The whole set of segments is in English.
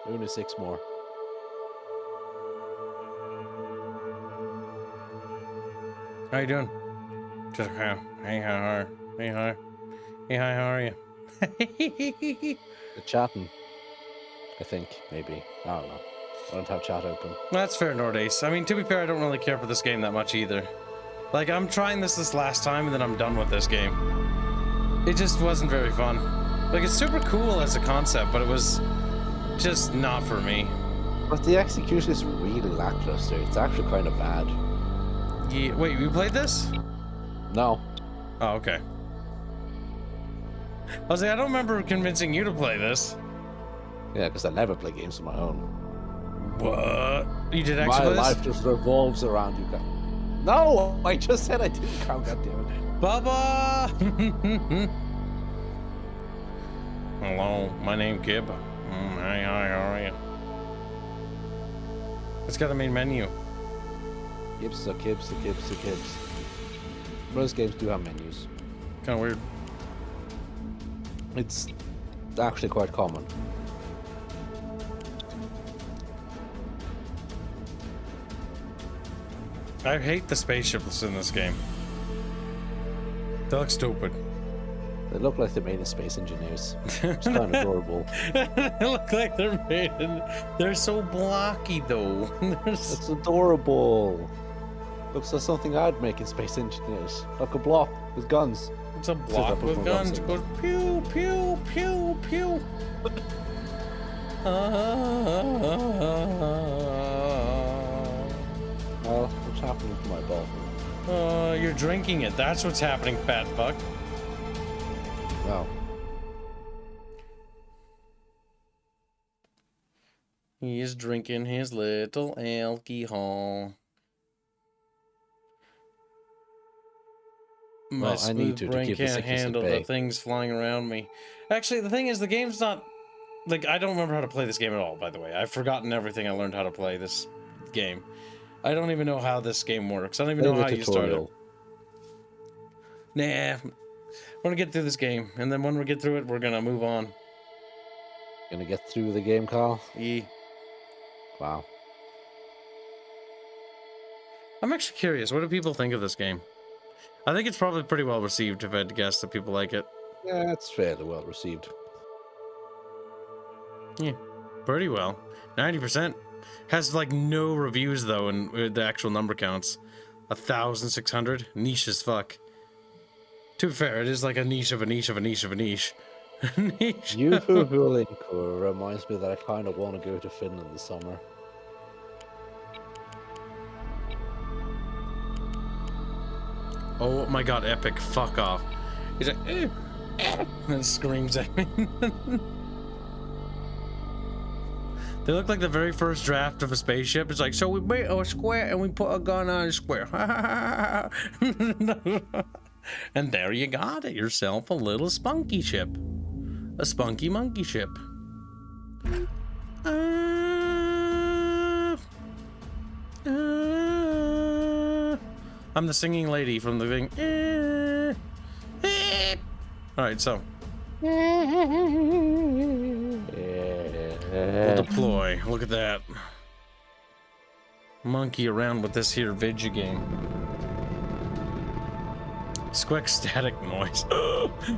Only 6 more. How you doing? Just hey, hi. Hey, hi. Hey, hi, how are you? They're chatting. I think, maybe. I don't know. I don't have chat open. That's fair, Nordace. I mean, to be fair, I don't really care for this game that much either. Like, I'm trying this last time, and then I'm done with this game. It just wasn't very fun. Like, it's super cool as a concept, but it was just not for me. But the execution is really lackluster. It's actually kind of bad. Yeah, wait, you played this? No. Oh, okay. I was like, I don't remember convincing you to play this. Yeah, because I never play games on my own. What? You did actually My play this? life just revolves around you guys. No! I just said I didn't count, goddammit. Bubba! Hello, my name Kib. Hi, how are you? It's got a main menu. Kibs, the Kibs, the Kibs, the Kibs. Most games do have menus. Kind of weird. It's actually quite common. I hate the spaceships in this game. They look stupid. They look like they're made of space engineers. It's kind of adorable. They look like they're made in... They're so blocky, though. It's adorable. Looks like something I'd make in Space Engineers. Like a block with guns. It's a block with guns. It goes pew, pew, pew, pew. Well, what's happening to my ball? You're drinking it. That's what's happening, fat fuck. Wow. He is drinking his little alcohol. My Well, I need smooth to brain keep the can't sickness at handle bay. the things flying around me. Actually, the thing is, the game's not... Like, I don't remember how to play this game at all, by the way. I've forgotten everything I learned how to play this game. I don't even know how this game works. I don't even know how you start it. Nah. We're gonna get through this game, and then when we get through it, we're gonna move on. Gonna get through the game, Carl? Yeah. Wow. I'm actually curious, what do people think of this game? I think it's probably pretty well received, if I had to guess that people like it. Yeah, it's fairly well received. Yeah, pretty well. 90%. Has like no reviews though, and the actual number counts. 1,600. Niche as fuck. To be fair, it is like a niche of a niche of a niche of a niche. Niche. UFO reminds me that I kind of want to go to Finland this summer. Oh my god, epic. Fuck off. He's like, and screams at me. They look like the very first draft of a spaceship. It's like, so we made a square and we put a gun on a square. And there you got it, yourself a little spunky ship. A spunky monkey ship. I'm the singing lady from the thing. Alright, so. We'll deploy. Look at that. Monkey around with this here Vidja Game. Squeak static noise.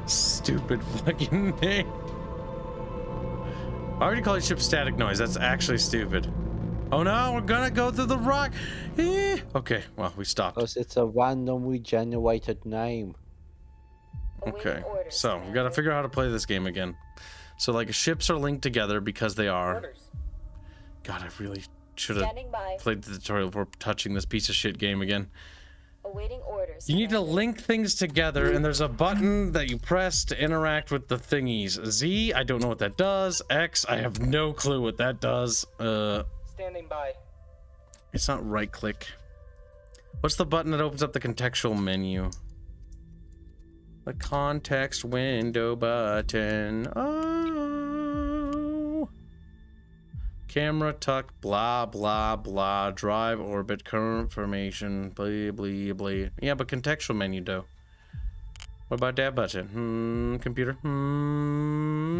Stupid fucking name. I already called ship static noise. That's actually stupid. Oh no, we're gonna go through the rock. Okay, well, we stopped. Because it's a randomly generated name. Okay, so we gotta figure out how to play this game again. So, like, ships are linked together because they are. God, I really should have played the tutorial before touching this piece of shit game again. Awaiting orders. You need to link things together, and there's a button that you press to interact with the thingies. Z, I don't know what that does. X, I have no clue what that does. Standing by. It's not right click. What's the button that opens up the contextual menu? The context window button. Oh. Camera tuck, blah, blah, blah. Drive, orbit, current formation, blah, blah, blah. Yeah, but contextual menu, though. What about that button? Computer.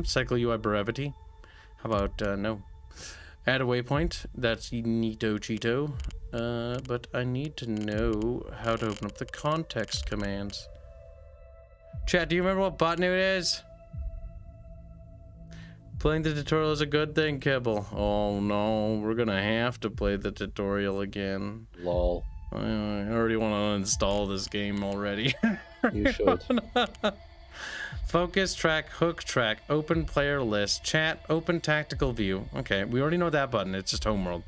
Cycle UI brevity. How about, no. Add a waypoint. That's neato cheeto. But I need to know how to open up the context commands. Chat, do you remember what button it is? Playing the tutorial is a good thing, Kibble. Oh no, we're gonna have to play the tutorial again. Lol. I already want to uninstall this game already. You should. Focus track, hook track, open player list, chat, open tactical view. Okay, we already know that button. It's just homeworld.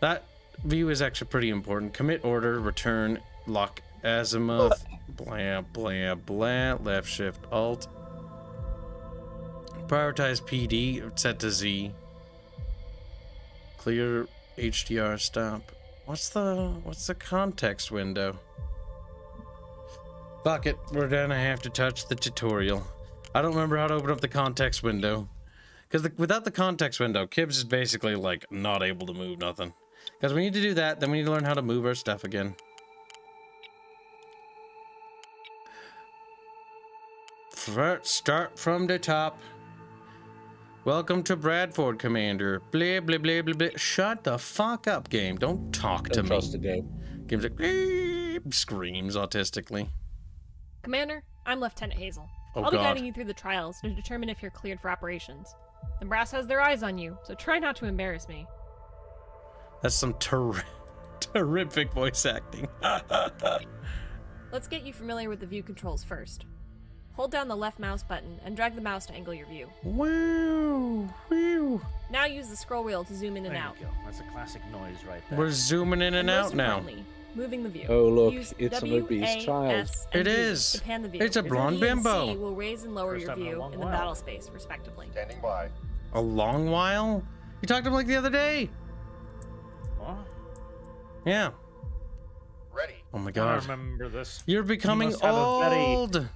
That view is actually pretty important. Commit order, return, lock azimuth, blah, blah, blah, left shift, alt. Prioritize PD, set to Z. Clear HDR, stop. What's the context window? Fuck it, we're gonna have to touch the tutorial. I don't remember how to open up the context window. Because without the context window, Kibs is basically like not able to move nothing. Because we need to do that, then we need to learn how to move our stuff again. First, start from the top. Welcome to Bradford, Commander. Blah, blah, blah, blah, blah. Shut the fuck up, game. Don't talk to me. Trust the game. Game's like, beep, screams autistically. Commander, I'm Lieutenant Hazel. Oh, I'll be God. guiding you through the trials to determine if you're cleared for operations. The brass has their eyes on you, so try not to embarrass me. That's some terrific voice acting. Let's get you familiar with the view controls first. Hold down the left mouse button and drag the mouse to angle your view. Woo, woo. Now use the scroll wheel to zoom in and There out. you go. That's a classic noise right there. We're zooming in and most out now. importantly, moving the view. Oh, look, Use it's an W, obese A, child. S, and It V is. to pan the view. It's a blonde B and bimbo. C will raise and lower First your time in a view long in the while. battle space, respectively. Standing by. A long while? You talked to him like the other day. What? Yeah. Ready. Oh my I god. remember this. You're becoming must have a very- old.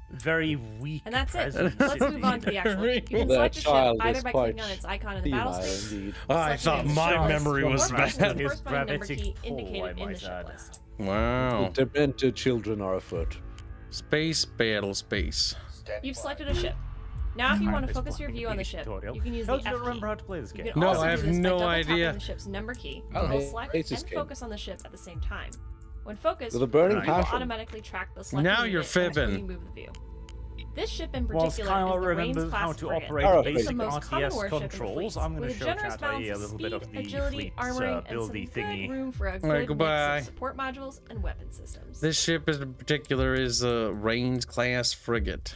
Very weak. And that's it. presence Let's move on to the actual. You can That select a ship child either is by quite clicking on its icon in the battle Female, space. indeed. I thought Selecting my a memory ship was or pressing bad. the His corresponding number gravitic key pull, I indicated in might the ship add. list. Wow. Demented children are afoot. Space battle space. Standing You've by. selected a ship. Now, if you want to It's focus your boring view on the to ship, tutorial. you can use How the do you F key. remember how to play this You game? can No, also I do have this by no double-tapping idea. the ship's number key. Oh, Hold hey, select hey, this and game. focus on the ship at the same time. When focused, With a burning it will passion. automatically track the selected Now unit you're next time fibbing. you move the view. This ship in Whilst particular Kyle is the Rains remembers how class to frigate. operate Oh, It's the basic most common RTS warship in the controls, fleet, I'm going with to a show generous chat balance a of little bit of speed, the agility, fleet's armoring, and some buildy good thingy. room for a Alright, good mix goodbye. of support modules and weapon systems. This ship in particular is a Rains class frigate.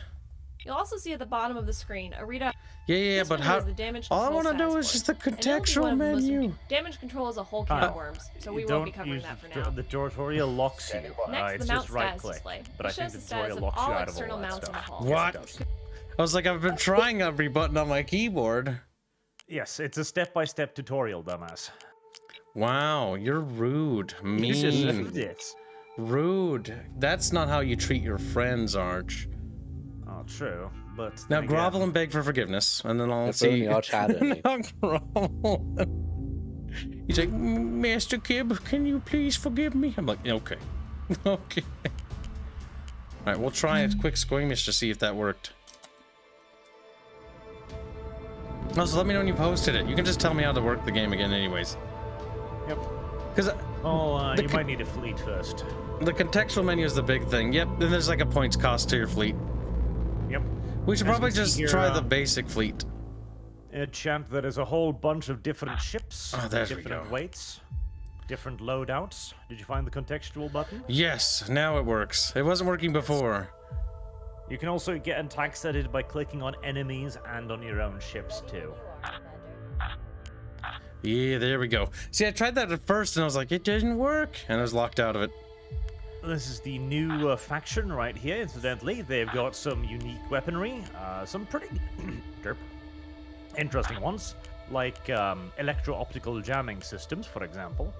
You'll also see at the bottom of the screen a readout. Yeah, This but window how? is the damage All I control want to do status is just board. the And it'll be one contextual of the most menu. Damage control is a whole can of worms, so we won't be covering that for now. The tutorial locks you. Standing by. Next, It's the mount just right status click. display. But It I think shows the the status tutorial of locks you all out of external all that mounts in the stuff. hull. What? Yes, it does. I was like, I've been trying every button on my keyboard. Yes, it's a step-by-step tutorial, dumbass. Wow, you're rude, You just mean, read it. rude. That's not how you treat your friends, Arch. Oh, true. But Now then grovel again, and beg for forgiveness, and then I'll If see. only Arch had any. I'll grovel. He's like, Master Kib, can you please forgive me? I'm like, okay, okay. All right, we'll try a quick squeamish to see if that worked. Also, let me know when you posted it. You can just tell me how to work the game again, anyways. Yep. Because Oh, The you con- might need a fleet first. the contextual menu is the big thing. Yep, then there's like a points cost to your fleet. Yep. We should As you probably can see just here, try the basic fleet. Chant, there is a whole bunch of different ships, Oh, there we different go. weights, different loadouts. Did you find the contextual button? Yes, now it works. It wasn't working before. You can also get attack setted by clicking on enemies and on your own ships too. You are, Commander. Yeah, there we go. See, I tried that at first and I was like, it didn't work. And I was locked out of it. This is the new faction right here, incidentally. They've got some unique weaponry, some pretty derp, interesting ones, like electro-optical jamming systems, for example.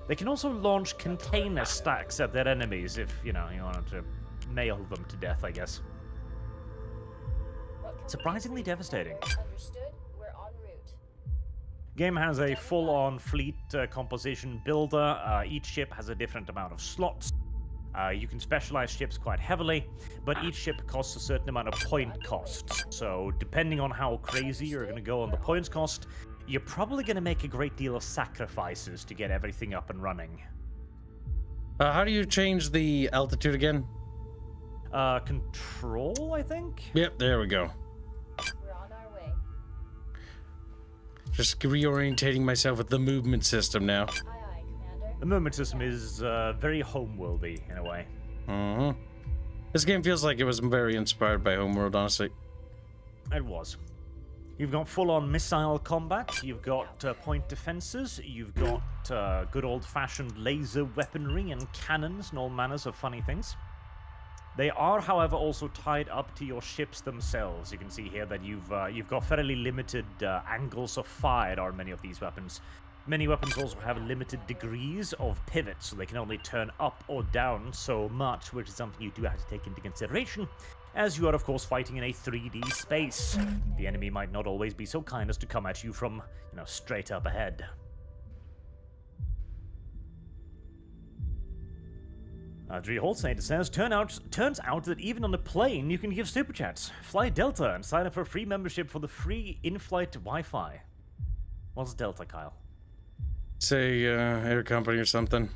They can also launch container stacks at their enemies if, you know, you wanted to nail them to death, I guess. What can we Surprisingly do for you? devastating. Understood. We're en route. Game has a full-on fleet composition builder. Each ship has a different amount of slots. You can specialize ships quite heavily, but each ship costs a certain amount of point cost. So depending on how crazy you're going to go on the points cost, you're probably going to make a great deal of sacrifices to get everything up and running. How do you change the altitude again? Control, I think? Yep, there we go. We're on our way. Just reorientating myself with the movement system now. Aye, aye, Commander. The movement system is very homeworldy, in a way. Mm-hmm. This game feels like it was very inspired by Homeworld, honestly. It was. You've got full-on missile combat, you've got point defenses, you've got good old-fashioned laser weaponry and cannons and all manners of funny things. They are, however, also tied up to your ships themselves. You can see here that you've got fairly limited angles of fire on many of these weapons. Many weapons also have limited degrees of pivot, so they can only turn up or down so much, which is something you do have to take into consideration, as you are, of course, fighting in a 3D space. The enemy might not always be so kind as to come at you from, straight up ahead. Dre Holtznader says, turns out that even on a plane you can give super chats. Fly Delta and sign up for free membership for the free in-flight Wi-Fi. What's Delta, Kyle? Say, air company or something.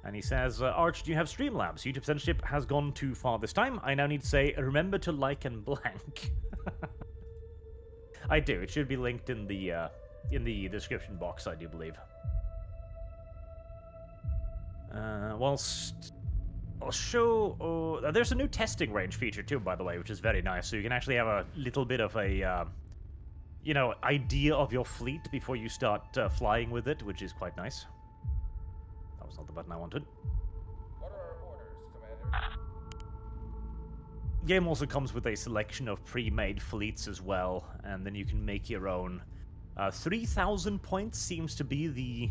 And he says, Arch, do you have Streamlabs? YouTube censorship has gone too far this time. I now need to say, remember to like and blank. I do. It should be linked in the description box, I do believe. Whilst I'll show... there's a new testing range feature too, by the way, which is very nice. So you can actually have a little bit of a, idea of your fleet before you start flying with it, which is quite nice. That was not the button I wanted. What are our orders, Commander? Game also comes with a selection of pre-made fleets as well, and then you can make your own. 3,000 points seems to be the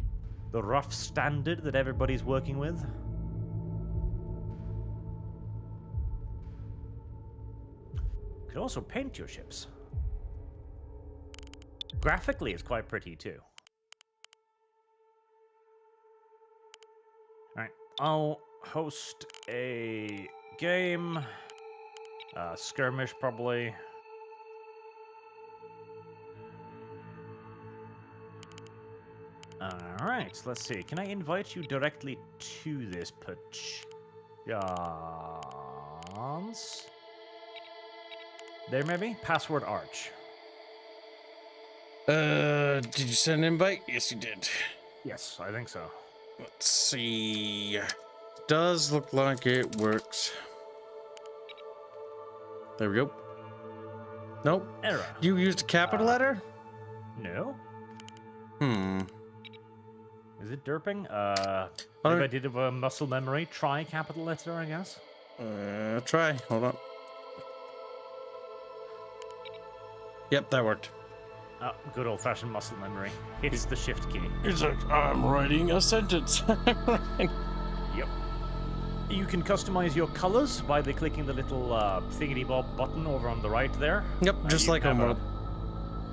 rough standard that everybody's working with. You could also paint your ships. Graphically, it's quite pretty too. Alright, I'll host a game. Skirmish, probably. Alright, let's see. Can I invite you directly to this pitch? Chance? There, maybe? Password Arch. Did you send an invite? Yes, you did. Yes, I think so. Let's see. Does look like it works. There we go. Nope. Error. You used a capital letter? No? Is it derping? Maybe I did have a muscle memory. Try capital letter, I guess. Try. Hold on. Yep, that worked. Oh, good old-fashioned muscle memory. It's the shift key. He's like, I'm writing a sentence. Yep. You can customize your colors by clicking the little thingy-bob button over on the right there. Yep, just like Homeworld.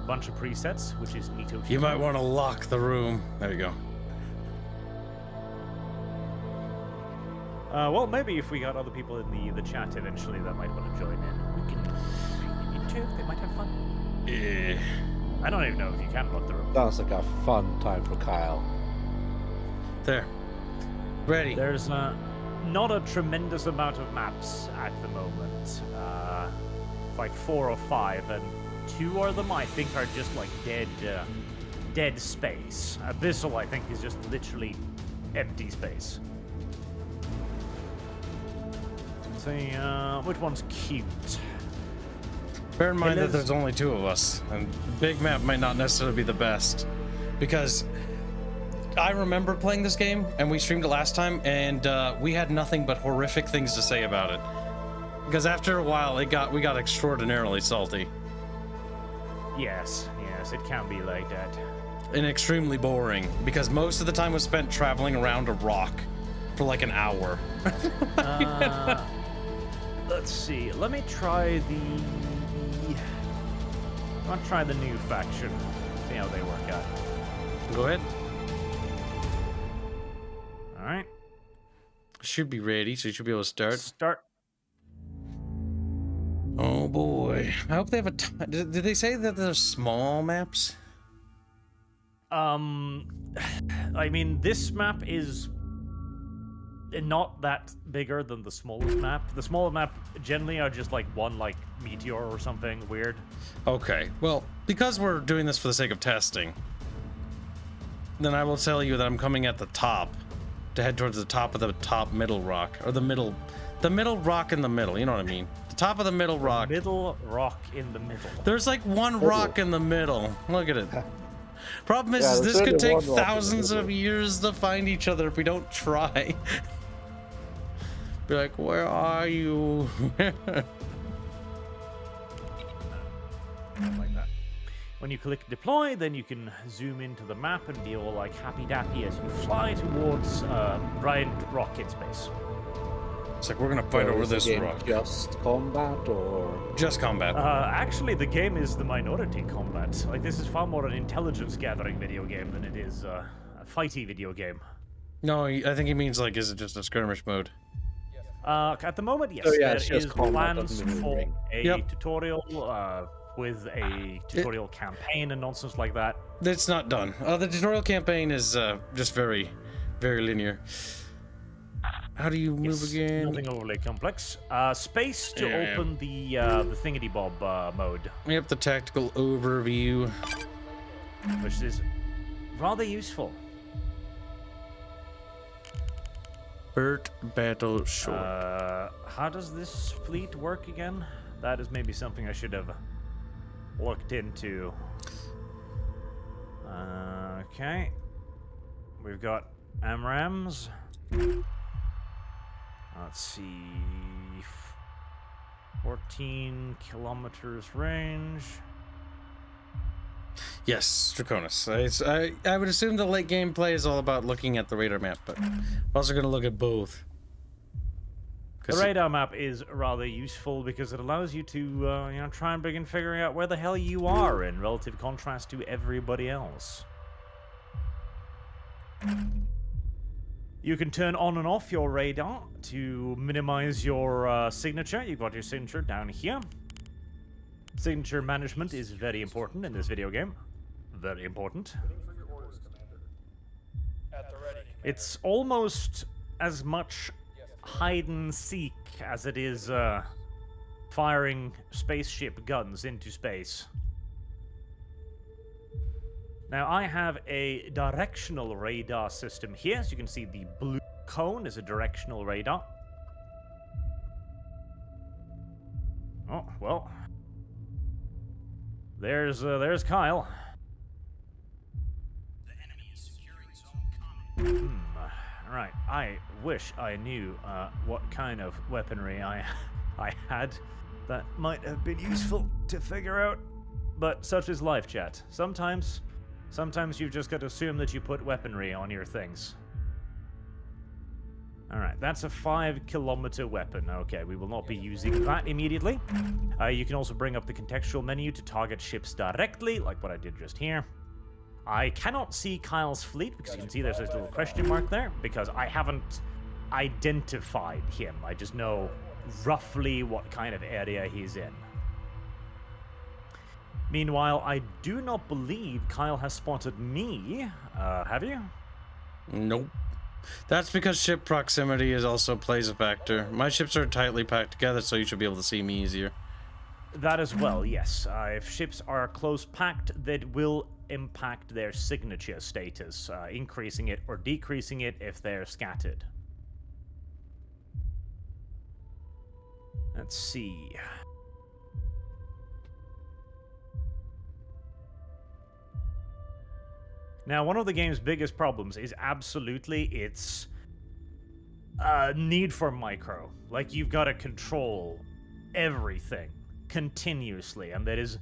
Bunch of presets, which is neato. You might want to lock the room. There you go. Well, maybe if we got other people in the chat eventually that might want to join in. We can into. They might have fun. Yeah. I don't even know if you can lock the room. Sounds like a fun time for Kyle. There. Ready. There's not a tremendous amount of maps at the moment. Like 4 or 5, and 2 of them I think are just like dead space. Abyssal I think is just literally empty space. Let's see, which one's cute? Bear in mind that there's only 2 of us, and big map might not necessarily be the best. Because I remember playing this game, and we streamed it last time, and we had nothing but horrific things to say about it. Because after a while, we got extraordinarily salty. Yes, it can be like that. And extremely boring, because most of the time was spent traveling around a rock for like an hour. Let's see, let me try the new faction. See how they work out. Go ahead. Alright. Should be ready, so you should be able to start. Start. Oh Oh boy. I hope they have a. Did they say that there's small maps? I mean, this map is not that bigger than the smallest map. The smaller map generally are just like one like meteor or something weird. Okay. Well, because we're doing this for the sake of testing, then I will tell you that I'm coming at the top to head towards the top of the top middle rock, or the middle rock in the middle. You know what I mean? The top of the middle rock. Middle rock in the middle. There's like one rock in the middle. Look at it. Problem is, Yeah, is there's this could only take one rock in the thousands of middle. years to find each other if we don't try. Be like, where are you? Like that. When you click deploy, then you can zoom into the map and be all like happy dappy as you fly towards giant rock in space. It's like, we're gonna fight So over is the this game rock. Just combat, or Just combat. Actually, the game is the minority combat. Like, this is far more an intelligence gathering video game than it is a fighty video game. No, I think he means like, is it just a skirmish mode? At the moment, yes, Oh, yeah, there it's just is combat, plans doesn't mean for ring. a Yep. tutorial with a tutorial campaign and nonsense like that. It's not done. The tutorial campaign is just very, very linear. How do you move Yes, again? nothing overly complex. Space to Yeah. open the thingity bob mode, Yep, the tactical overview. which is rather useful. Burt Battle Short. How does this fleet work again? That is maybe something I should have looked into. Okay. We've got AMRAAMs. Let's see. 14 kilometers range. Yes, Draconis. I would assume the late game play is all about looking at the radar map, but we're also going to look at both. The radar map is rather useful because it allows you to, try and begin figuring out where the hell you are in relative contrast to everybody else. You can turn on and off your radar to minimize your signature. You've got your signature down here. Signature management is very important in this video game. Very important. At the ready. It's almost as much hide and seek as it is firing spaceship guns into space. Now I have a directional radar system here, so you can see the blue cone is a directional radar. Oh, well. There's Kyle. The enemy is securing zone common. Right. I wish I knew what kind of weaponry I had that might have been useful to figure out. But such is life, chat. Sometimes you've just got to assume that you put weaponry on your things. Alright, that's a 5-kilometer weapon. Okay, we will not be using that immediately. You can also bring up the contextual menu to target ships directly, like what I did just here. I cannot see Kyle's fleet, because you can see there's this little question mark there, because I haven't identified him. I just know roughly what kind of area he's in. Meanwhile, I do not believe Kyle has spotted me. Have you? Nope. That's because ship proximity also plays a factor. My ships are tightly packed together, so you should be able to see me easier. That as well, yes. If ships are close packed, that will impact their signature status, increasing it or decreasing it if they're scattered. Let's see. Now, one of the game's biggest problems is absolutely its need for micro. Like, you've got to control everything continuously, and there is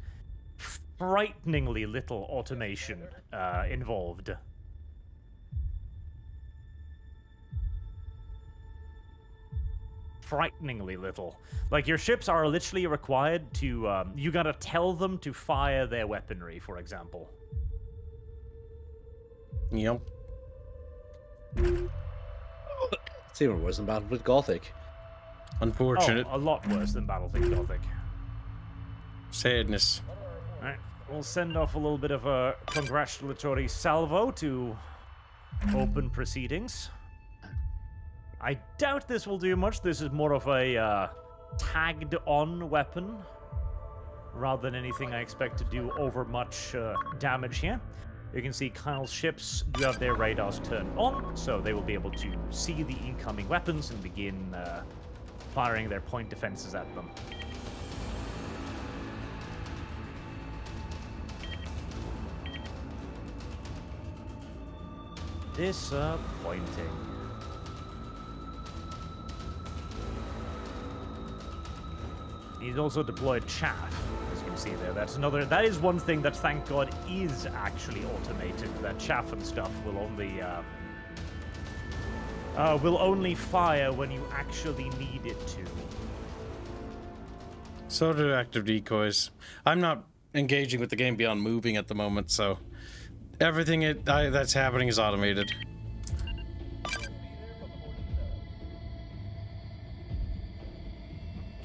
frighteningly little automation involved. Frighteningly little. Like, your ships are literally required to, you gotta tell them to fire their weaponry, for example. Yep. it's even worse than Battlefield Gothic. Unfortunate. Oh, a lot worse than Battlefield Gothic. Sadness. Alright, we'll send off a little bit of a congratulatory salvo to open proceedings. I doubt this will do much. This is more of a tagged-on weapon rather than anything I expect to do over much damage here. You can see Kyle's ships do have their radars turned on, so they will be able to see the incoming weapons and begin firing their point defenses at them. Disappointing. He's also deployed chaff, as you can see there. That is one thing that, thank God, is actually automated. That chaff and stuff will only fire when you actually need it to. So do active decoys. I'm not engaging with the game beyond moving at the moment, so everything that's happening is automated.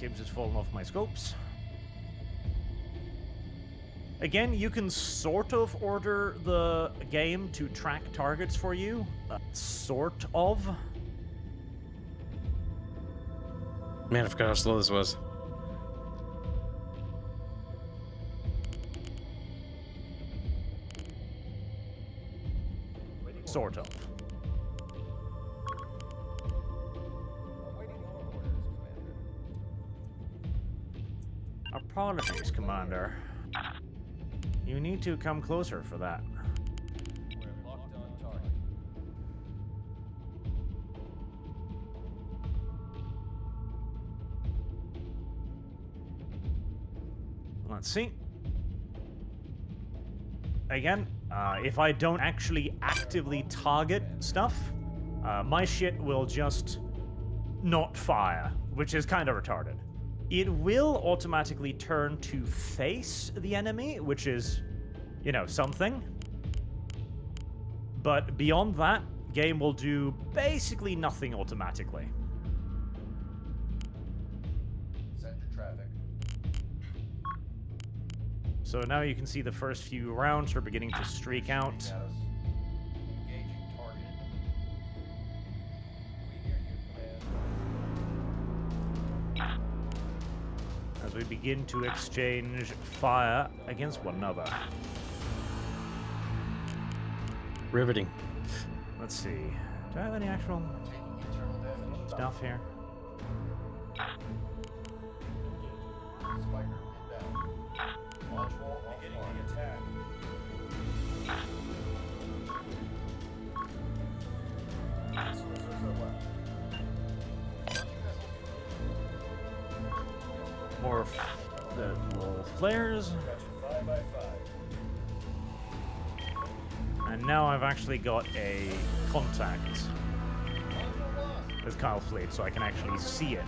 Kibs has fallen off my scopes. Again, you can sort of order the game to track targets for you. Sort of. Man, I forgot how slow this was. Sort of. Apologies, Commander. You need to come closer for that. Locked on target. Let's see. Again, if I don't actually actively target stuff, my shit will just not fire, which is kind of retarded. It will automatically turn to face the enemy, which is, you know, something. But beyond that, game will do basically nothing automatically. Set to traffic. So now you can see the first few rounds are beginning to streak out. At us. Engaging target. We hear you, Command. As we begin to exchange fire against one another. Riveting. Let's see. Do I have any actual Taking internal damage. stuff here? Spiker inbound. Launch wall offline. The attack. More little flares. 5x5. And now I've actually got a contact with Kyle Fleet, so I can actually see it.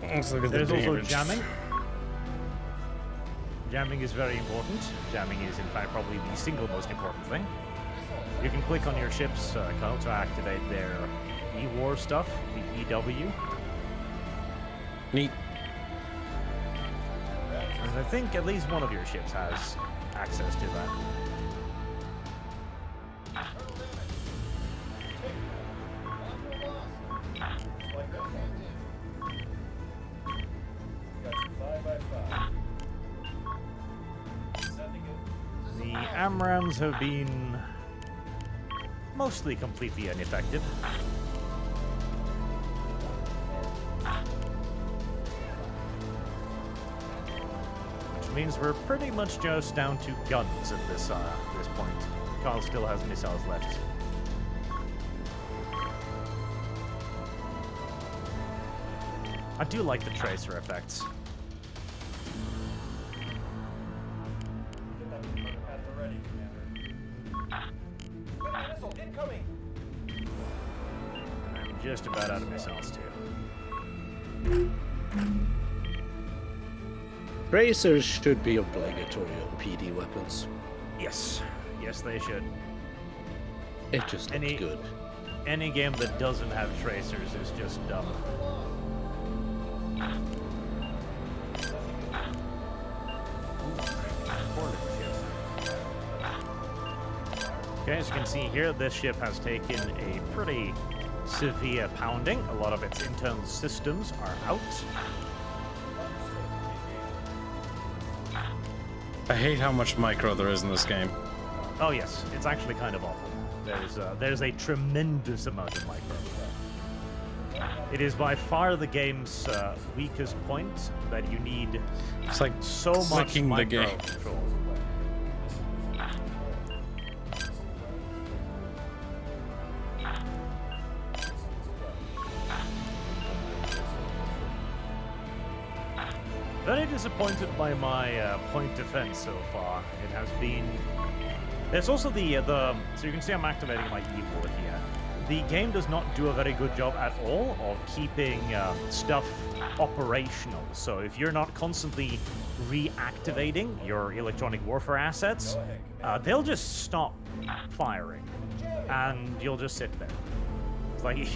Let's look at the There's also damage. jamming. Jamming is very important. Jamming is, in fact, probably the single most important thing. You can click on your ships, Kyle, to activate their E-War stuff, the EW. Neat. And I think at least one of your ships has access to that. The AMRAMs have been mostly completely ineffective. Which means we're pretty much just down to guns at this point. Carl still has missiles left. I do like the tracer effects. I'm just about out of missiles too. Tracers should be obligatory on PD weapons. Yes, yes they should. It just looks Any- good. Any game that doesn't have tracers is just dumb. Okay, as you can see here, this ship has taken a pretty severe pounding. A lot of its internal systems are out. I hate how much micro there is in this game. Oh yes, it's actually kind of awful. There's a tremendous amount of micro. It is by far the game's weakest point, that you need It's like so much flicking the micro game. control. Very disappointed by my point defense so far. It has been. There's also the so you can see I'm activating my E-board here. The game does not do a very good job at all of keeping stuff operational. So if you're not constantly reactivating your electronic warfare assets, they'll just stop firing, and you'll just sit there. It's like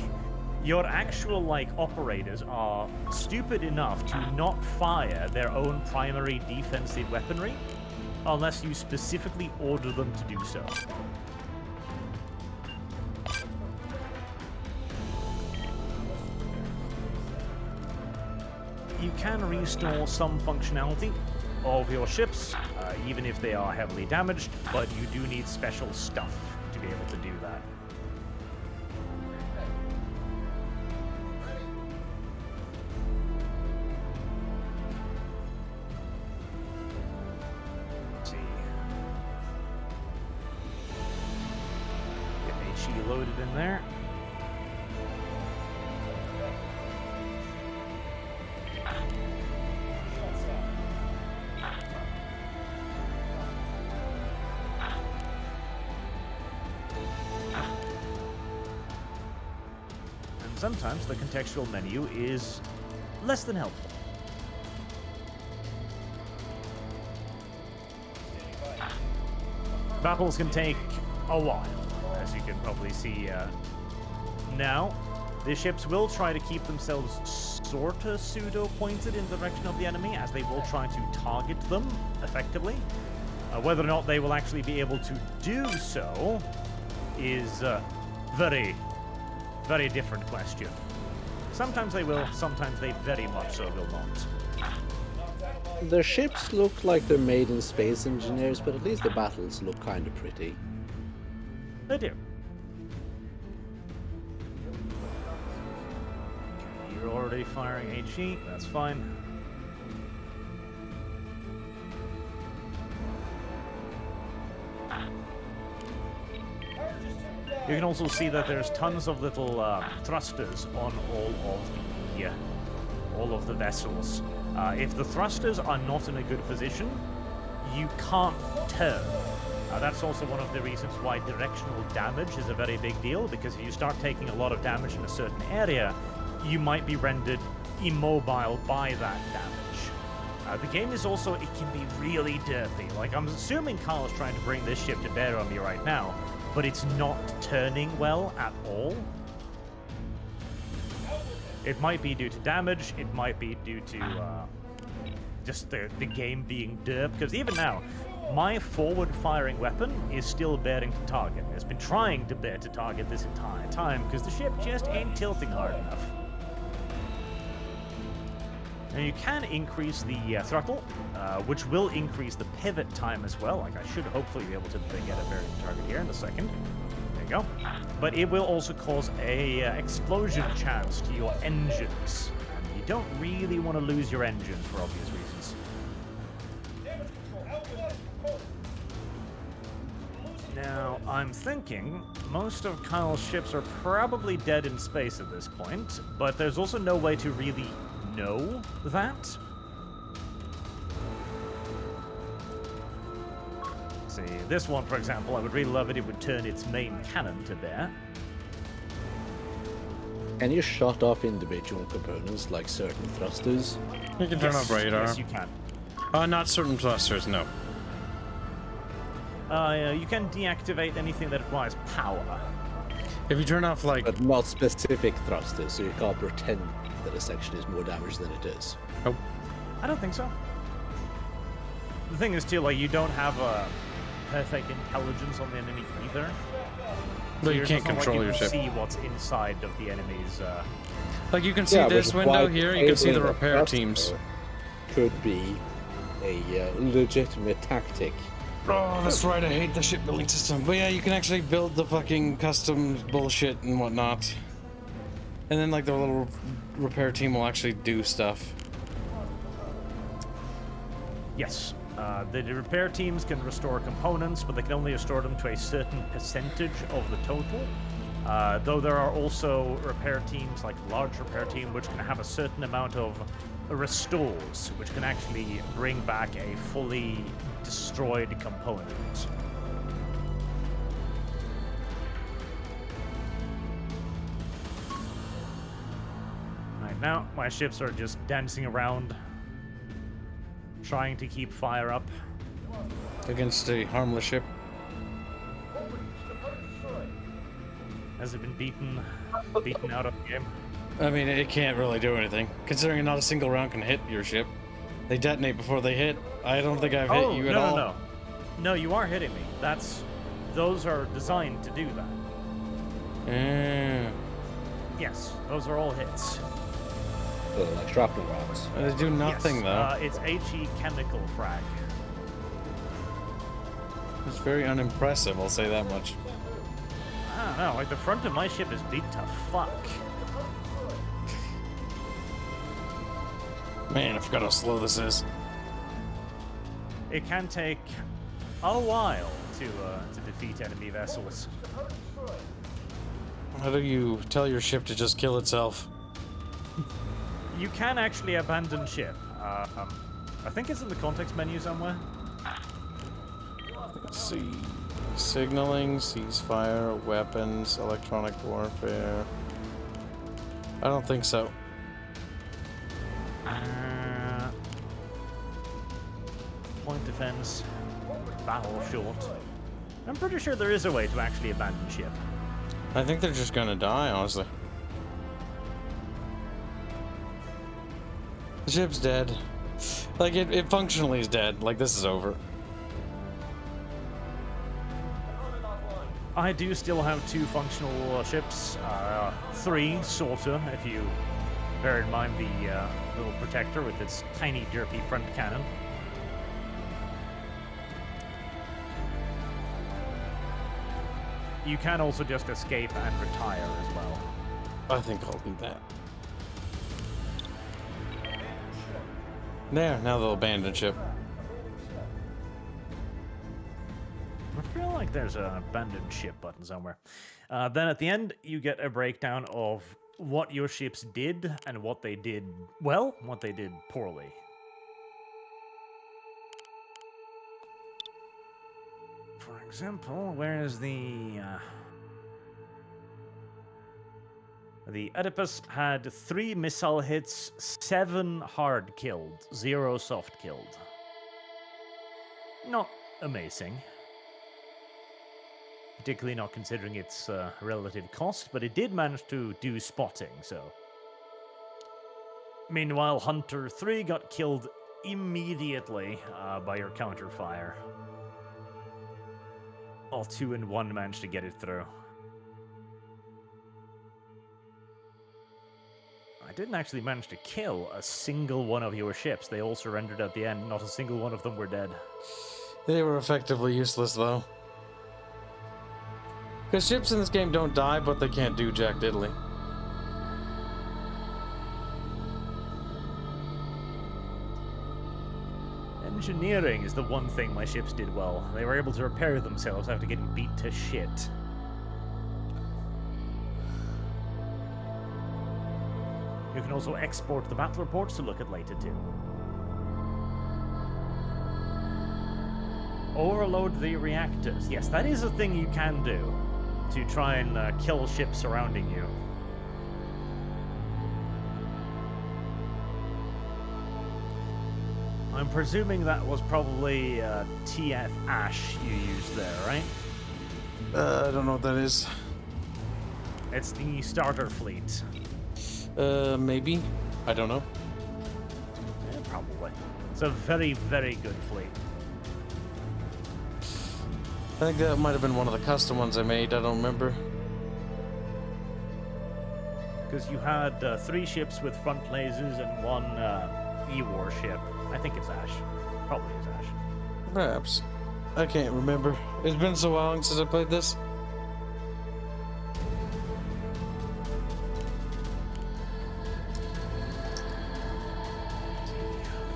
your actual operators are stupid enough to not fire their own primary defensive weaponry unless you specifically order them to do so. You can restore some functionality of your ships, even if they are heavily damaged, but you do need special stuff to be able to do that. Let's see. Get HE loaded in there. Sometimes the contextual menu is less than helpful. Battles can take a while, as you can probably see now. The ships will try to keep themselves sorta pseudo-pointed in the direction of the enemy, as they will try to target them effectively. Whether or not they will actually be able to do so is very different question. Sometimes they will, sometimes they very much so will not. Their ships look like they're made in Space Engineers, but at least the battles look kind of pretty. They do. Okay, you're already firing HE, that's fine. You can also see that there's tons of little thrusters on all of the vessels. If the thrusters are not in a good position, you can't turn. That's also one of the reasons why directional damage is a very big deal, because if you start taking a lot of damage in a certain area, you might be rendered immobile by that damage. The game is also, it can be really derpy. Like, I'm assuming Carl's trying to bring this ship to bear on me right now, but it's not turning well at all. It might be due to damage, it might be due to just the game being derp, because even now, my forward-firing weapon is still bearing to target. It's been trying to bear to target this entire time, because the ship just ain't tilting hard enough. Now you can increase the throttle, which will increase the pivot time as well. Like, I should hopefully be able to get a bearing target here in a second. There you go. But it will also cause a explosion chance to your engines. And you don't really want to lose your engines for obvious reasons. Now, I'm thinking most of Kyle's ships are probably dead in space at this point, but there's also no way to really know that. See, this one, for example, I would really love it if it would turn its main cannon to bear. Can you shut off individual components like certain thrusters? You can turn off radar. Yes, you can. Not certain thrusters, no. You can deactivate anything that requires power. If you turn off like, But not specific thrusters, so you can't pretend that a section is more damage than it is. oh, I don't think so. The thing is, too, like, you don't have a perfect intelligence on the enemy either. but you It's can't not like control you your can ship. see what's inside of the enemy's. Like you can see Yeah, this which is window why here. You can see the disabling a repair thruster teams. Could be a legitimate tactic. Oh, that's right. I hate the shipbuilding system. But yeah, you can actually build the fucking custom bullshit and whatnot. And then like the little repair team will actually do stuff. Yes. The repair teams can restore components, but they can only restore them to a certain percentage of the total. Though there are also repair teams, like large repair team, which can have a certain amount of restores, which can actually bring back a fully destroyed component. Right now, my ships are just dancing around, trying to keep fire up. Against a harmless ship. Has it been beaten out of the game? I mean, it can't really do anything, considering not a single round can hit your ship. They detonate before they hit. I don't think I've hit you at all. No, you are hitting me. Those are designed to do that. Yeah. Yes, those are all hits. So they're like shrapnel rounds. They do nothing Yes, though. It's HE chemical frag. It's very unimpressive, I'll say that much. I don't know, like the front of my ship is beat to fuck. Man, I forgot how slow this is. It can take a while to defeat enemy vessels. How do you tell your ship to just kill itself? You can actually abandon ship. I think it's in the context menu somewhere. Let's see. Signaling, ceasefire, weapons, electronic warfare. I don't think so. Point defense, battle short. I'm pretty sure there is a way to actually abandon ship. I think they're just gonna die, honestly. The ship's dead. Like, it functionally is dead. Like, this is over. I do still have 2 functional ships. 3, sorta, if you bear in mind the little protector with its tiny, derpy front cannon. You can also just escape and retire as well. I think I'll do that. There, now they'll abandon ship. I feel like there's an abandoned ship button somewhere. Then at the end, you get a breakdown of what your ships did and what they did well, what they did poorly. For example, where is the Oedipus had 3 missile hits, 7 hard killed, 0 soft killed. Not amazing. Particularly not considering its relative cost, but it did manage to do spotting, so. Meanwhile, Hunter 3 got killed immediately by your counterfire. All 2 and 1 managed to get it through. I didn't actually manage to kill a single one of your ships. They all surrendered at the end. Not a single one of them were dead. They were effectively useless, though. Because ships in this game don't die, but they can't do jack diddly. Engineering is the one thing my ships did well. They were able to repair themselves after getting beat to shit. You can also export the battle reports to look at later too. Overload the reactors. Yes, that is a thing you can do to try and kill ships surrounding you. I'm presuming that was probably TF Ash you used there, right? I don't know what that is. It's the starter fleet. Maybe. I don't know. Yeah, probably. It's a very, very good fleet. I think that might have been one of the custom ones I made. I don't remember. Because you had 3 ships with front lasers and 1 E-War ship. I think it's Ash. Probably it's Ash. Perhaps. I can't remember. It's been so long since I played this.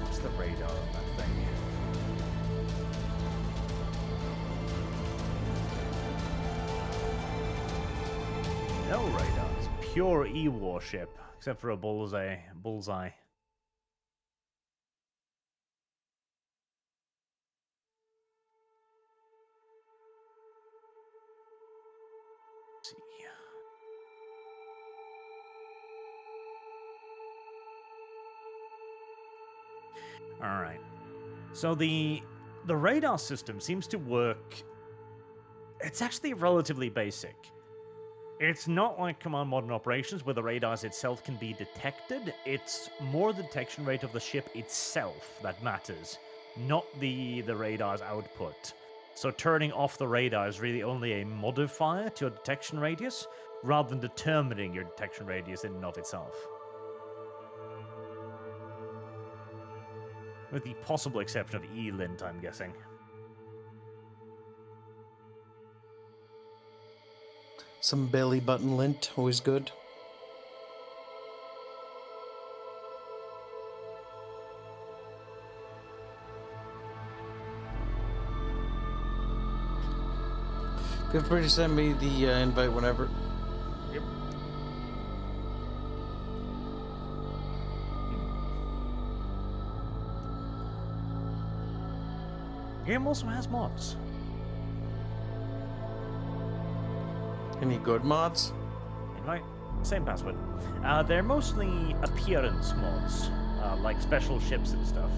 What's the radar on that thing? No radar. It's pure E-War ship, except for a bullseye. Let's see. All right. So the radar system seems to work. It's actually relatively basic. It's not like Command Modern Operations where the radars itself can be detected. It's more the detection rate of the ship itself that matters, not the radar's output. So turning off the radar is really only a modifier to your detection radius, rather than determining your detection radius in and of itself. With the possible exception of E-Lint, I'm guessing. Some belly button lint, always good. Feel free to send me the invite whenever. Yep. Game also has mods. Any good mods? Invite, same password. They're mostly appearance mods, like special ships and stuff.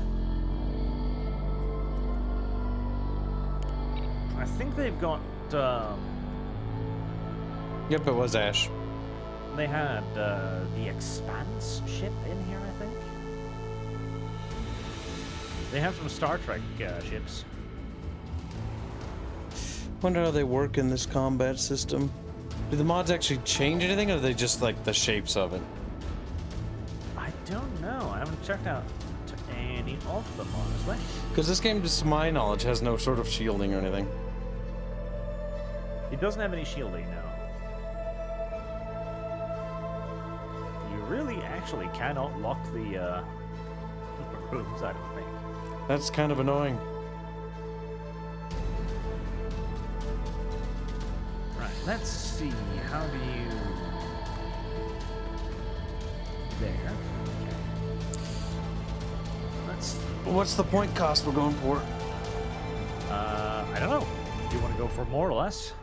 I think they've got. Yep, it was Ash. They had the Expanse ship in here, I think. They have some Star Trek ships. Wonder how they work in this combat system. Do the mods actually change anything, or are they just like the shapes of it? I don't know. I haven't checked out any of them, honestly. Because this game, to my knowledge, has no sort of shielding or anything. It doesn't have any shielding, no. You really actually cannot lock the rooms, I don't think. That's kind of annoying. Right, let's see. How do you... There. Okay. Let's... What's the point cost we're going for? I don't know. Do you want to go for more or less?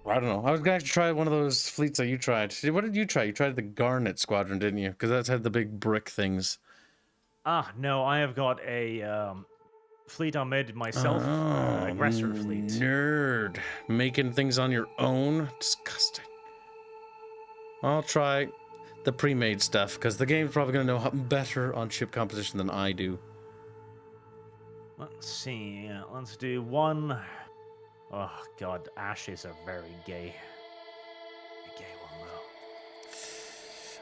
I don't know. I was going to try one of those fleets that you tried. What did you try? You tried the Garnet Squadron, didn't you? Because that's had the big brick things. Ah, no, I have got a fleet I made myself. Aggressor fleet. Nerd. Making things on your own? Disgusting. I'll try the pre-made stuff, because the game's probably going to know better on ship composition than I do. Let's see. Let's do one. Oh, God. Ashes are very gay. A gay one, though.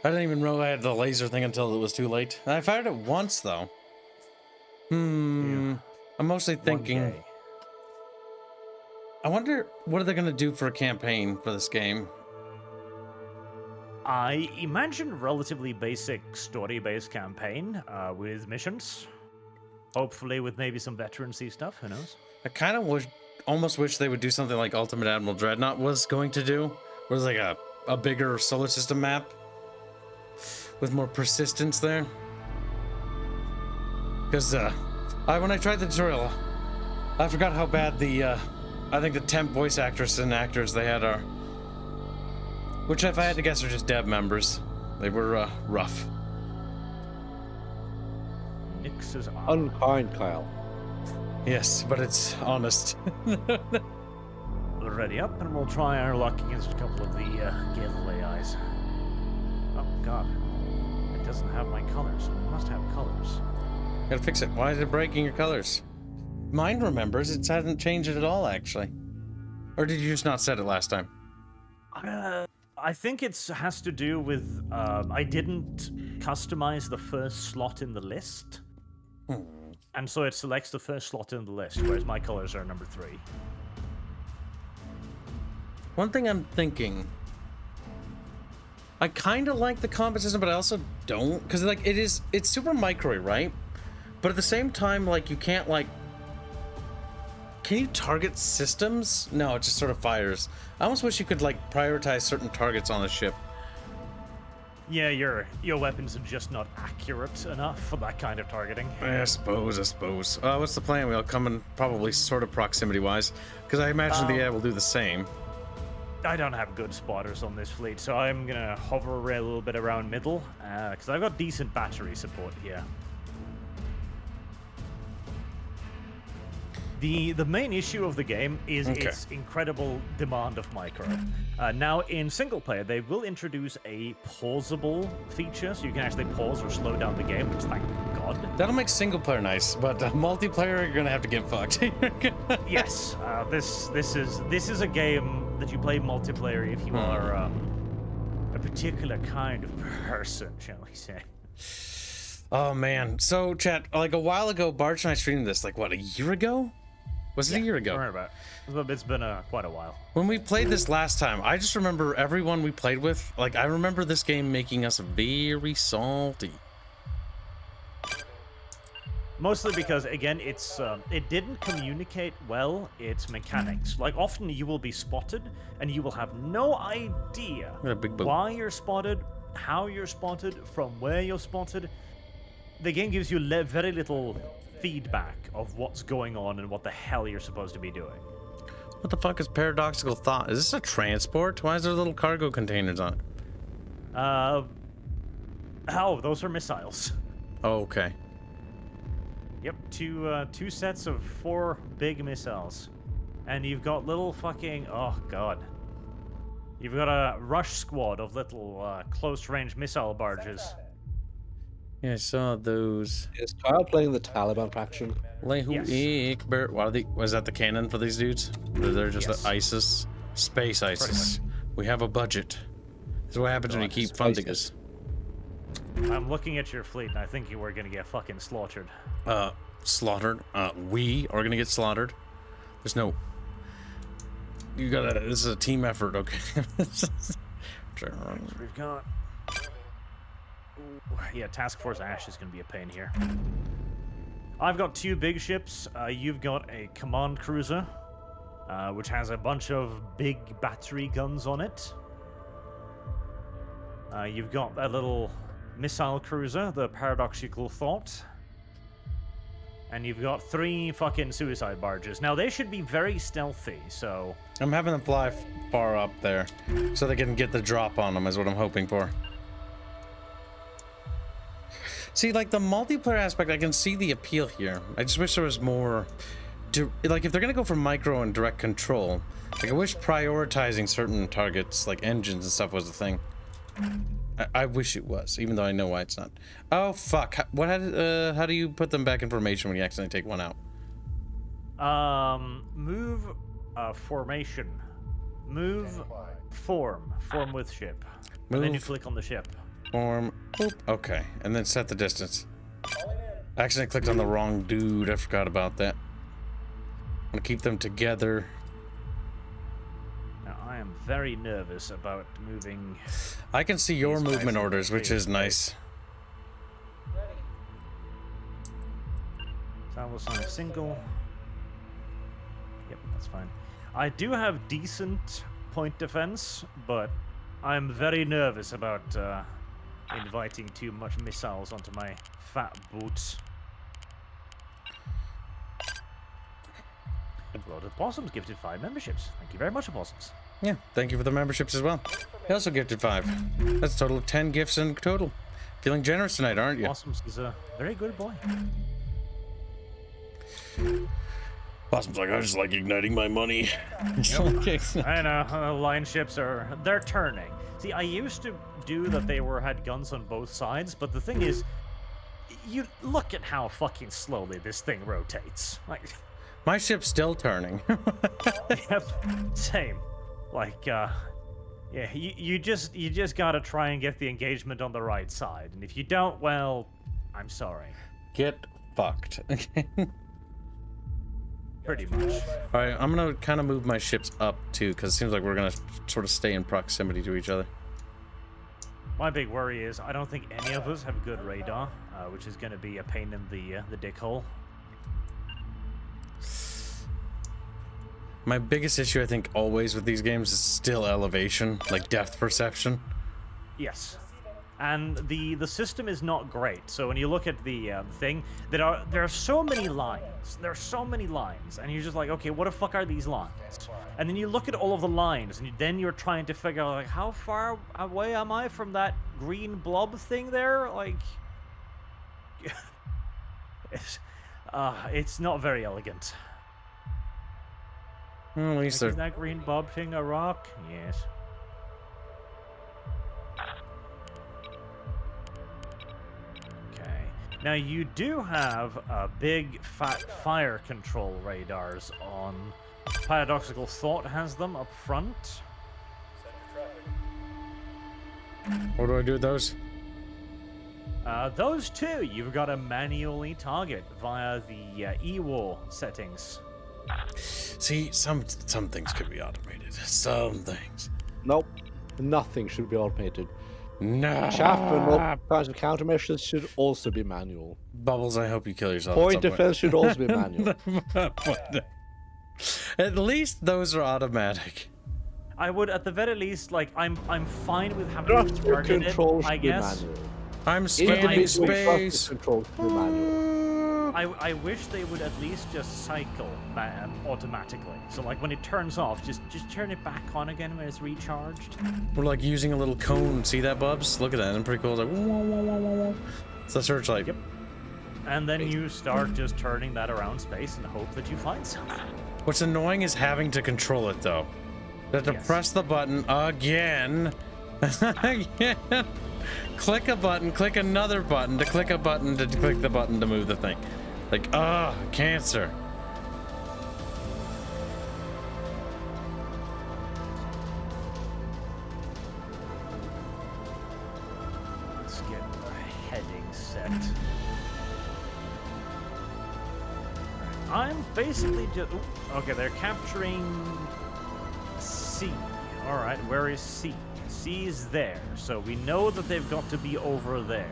I didn't even know I had the laser thing until it was too late. I fired it once, though. I'm mostly thinking... gay. I wonder, what are they going to do for a campaign for this game? I imagine relatively basic story-based campaign with missions. Hopefully with maybe some veteran-y stuff, who knows? I kind of almost wish they would do something like Ultimate Admiral Dreadnought was going to do. Where it's like a bigger solar system map with more persistence there. Because when I tried the tutorial, I forgot how bad the I think the temp voice actress and actors they had are. Which, if I had to guess, are just dev members. They were rough. Nix's Unkind, Kyle. Yes, but it's honest. ready up, and we'll try our luck against a couple of the Gale AIs. Oh god, it doesn't have my colors. It must have colors. Gotta fix it. Why is it breaking your colors? Mine remembers. It hasn't changed it at all, actually. Or did you just not set it last time? I think it has to do with I didn't customize the first slot in the list, and so it selects the first slot in the list, whereas my colors are number 3. One thing I'm thinking, I kind of like the combat system, but I also don't, because like it's super micro, right? But at the same time, like you can't like, can you target systems? No, it just sort of fires. I almost wish you could like prioritize certain targets on the ship. Yeah, your weapons are just not accurate enough for that kind of targeting. I suppose. What's the plan? We'll come in probably sort of proximity-wise, because I imagine the AI will do the same. I don't have good spotters on this fleet, so I'm gonna hover a little bit around middle, because I've got decent battery support here. The main issue of the game is its incredible demand of micro. Now, in single player, they will introduce a pausable feature, so you can actually pause or slow down the game, which, thank God. That'll make single player nice, but multiplayer, you're gonna have to get fucked. Yes, this is a game that you play multiplayer if you are a particular kind of person, shall we say. Oh man, so chat, like a while ago, Barch and I streamed this, like what, a year ago? Was it a year ago? Don't worry about it. It's been quite a while. When we played this last time, I just remember everyone we played with, like I remember this game making us very salty. Mostly because, again, it didn't communicate well its mechanics. Like, often you will be spotted, and you will have no idea why you're spotted, how you're spotted, from where you're spotted. The game gives you very little feedback of what's going on and what the hell you're supposed to be doing. What the fuck is paradoxical thought? Is this a transport? Why is there little cargo containers on it? Oh, those are missiles. Oh, okay. Yep, two sets of 4 big missiles. And you've got little fucking... Oh, God. You've got a rush squad of little close-range missile barges. Yeah, I saw those. Is Kyle playing the Taliban faction? Yes. Was that the canon for these dudes? They're just Yes. ISIS? Space ISIS. We have a budget. This is what happens when you keep funding us. I'm looking at your fleet, and I think you are going to get fucking slaughtered. Slaughtered? We are gonna get slaughtered? There's no... You gotta... This is a team effort, okay? We've got... Ooh, yeah, Task Force Ash is going to be a pain here. I've got 2 big ships. You've got a command cruiser, which has a bunch of big battery guns on it. You've got a little missile cruiser, the Paradoxical Thought. And you've got 3 fucking suicide barges. Now, they should be very stealthy, so... I'm having them fly far up there, so they can get the drop on them, is what I'm hoping for. See, like, the multiplayer aspect, I can see the appeal here. I just wish there was more... Like, if they're gonna go for micro and direct control, like, I wish prioritizing certain targets, like engines and stuff, was the thing. I wish it was, even though I know why it's not. Oh, fuck. How do you put them back in formation when you accidentally take one out? Move, formation. Move, form. Form with ship. Move. And then you click on the ship. Form. Boop. Okay, and then set the distance. I accidentally clicked on the wrong dude. I forgot about that. I'm gonna keep them together. Now, I am very nervous about moving. I can see your These guys movement in orders, which is space. nice. Salvo sign single. Yep, that's fine. I do have decent point defense, but I'm very nervous about inviting too much missiles onto my fat boots. Lord of Possums gifted 5 memberships. Thank you very much, Opossums. Yeah, thank you for the memberships as well. He also gifted 5. That's a total of 10 gifts in total. Feeling generous tonight, aren't you? Possums is a very good boy. Possum's like, I just like igniting my money. I know, line ships they're turning. See, I used to do that they had guns on both sides, but the thing is, you look at how fucking slowly this thing rotates. Like, My ship's still turning. yep, same. Like, yeah, you just gotta try and get the engagement on the right side, and if you don't, well, I'm sorry. Get fucked. Pretty much. All right, I'm gonna kind of move my ships up too, because it seems like we're gonna sort of stay in proximity to each other. My big worry is I don't think any of us have good radar, which is going to be a pain in the dick hole. My biggest issue, I think, always with these games is still elevation, like depth perception. Yes. And the system is not great. So when you look at the thing, there are so many lines. There are so many lines, and you're just like, okay, what the fuck are these lines? And then you look at all of the lines, and then you're trying to figure out, like, how far away am I from that green blob thing there? Like, it's not very elegant. Well, at least Like, is that green blob thing a rock? Yes. Now, you do have big fat fire control radars on. Paradoxical Thought has them up front. what do I do with those? Those two, you've got to manually target via the E-War settings. See, some things could be automated. Some things. Nope. Nothing should be automated. No. Chaff and all kinds of countermeasures should also be manual. Bubbles, I hope you kill yourself. Point defense should also be manual. At least those are automatic. I would, at the very least, like, I'm fine with having Thrust to target it, control I should be guess. manual. I'm scanning Individual space. thrust control should be manual. I wish they would at least just cycle automatically. So, like, when it turns off, just turn it back on again when it's recharged. We're like using a little cone. See that, Bubs? Look at that. It's pretty cool. It's like, whoa, whoa, whoa, whoa, whoa. It's the searchlight. Yep. And then you start just turning that around space and hope that you find something. What's annoying is having to control it, though. You have to Yes. press the button again. Again. Click a button, click another button, to click a button, to click the button to move the thing. Like, cancer. Let's get our heading set. I'm basically just... Okay, they're capturing C. Alright, where is C? C is there, so we know that they've got to be over there.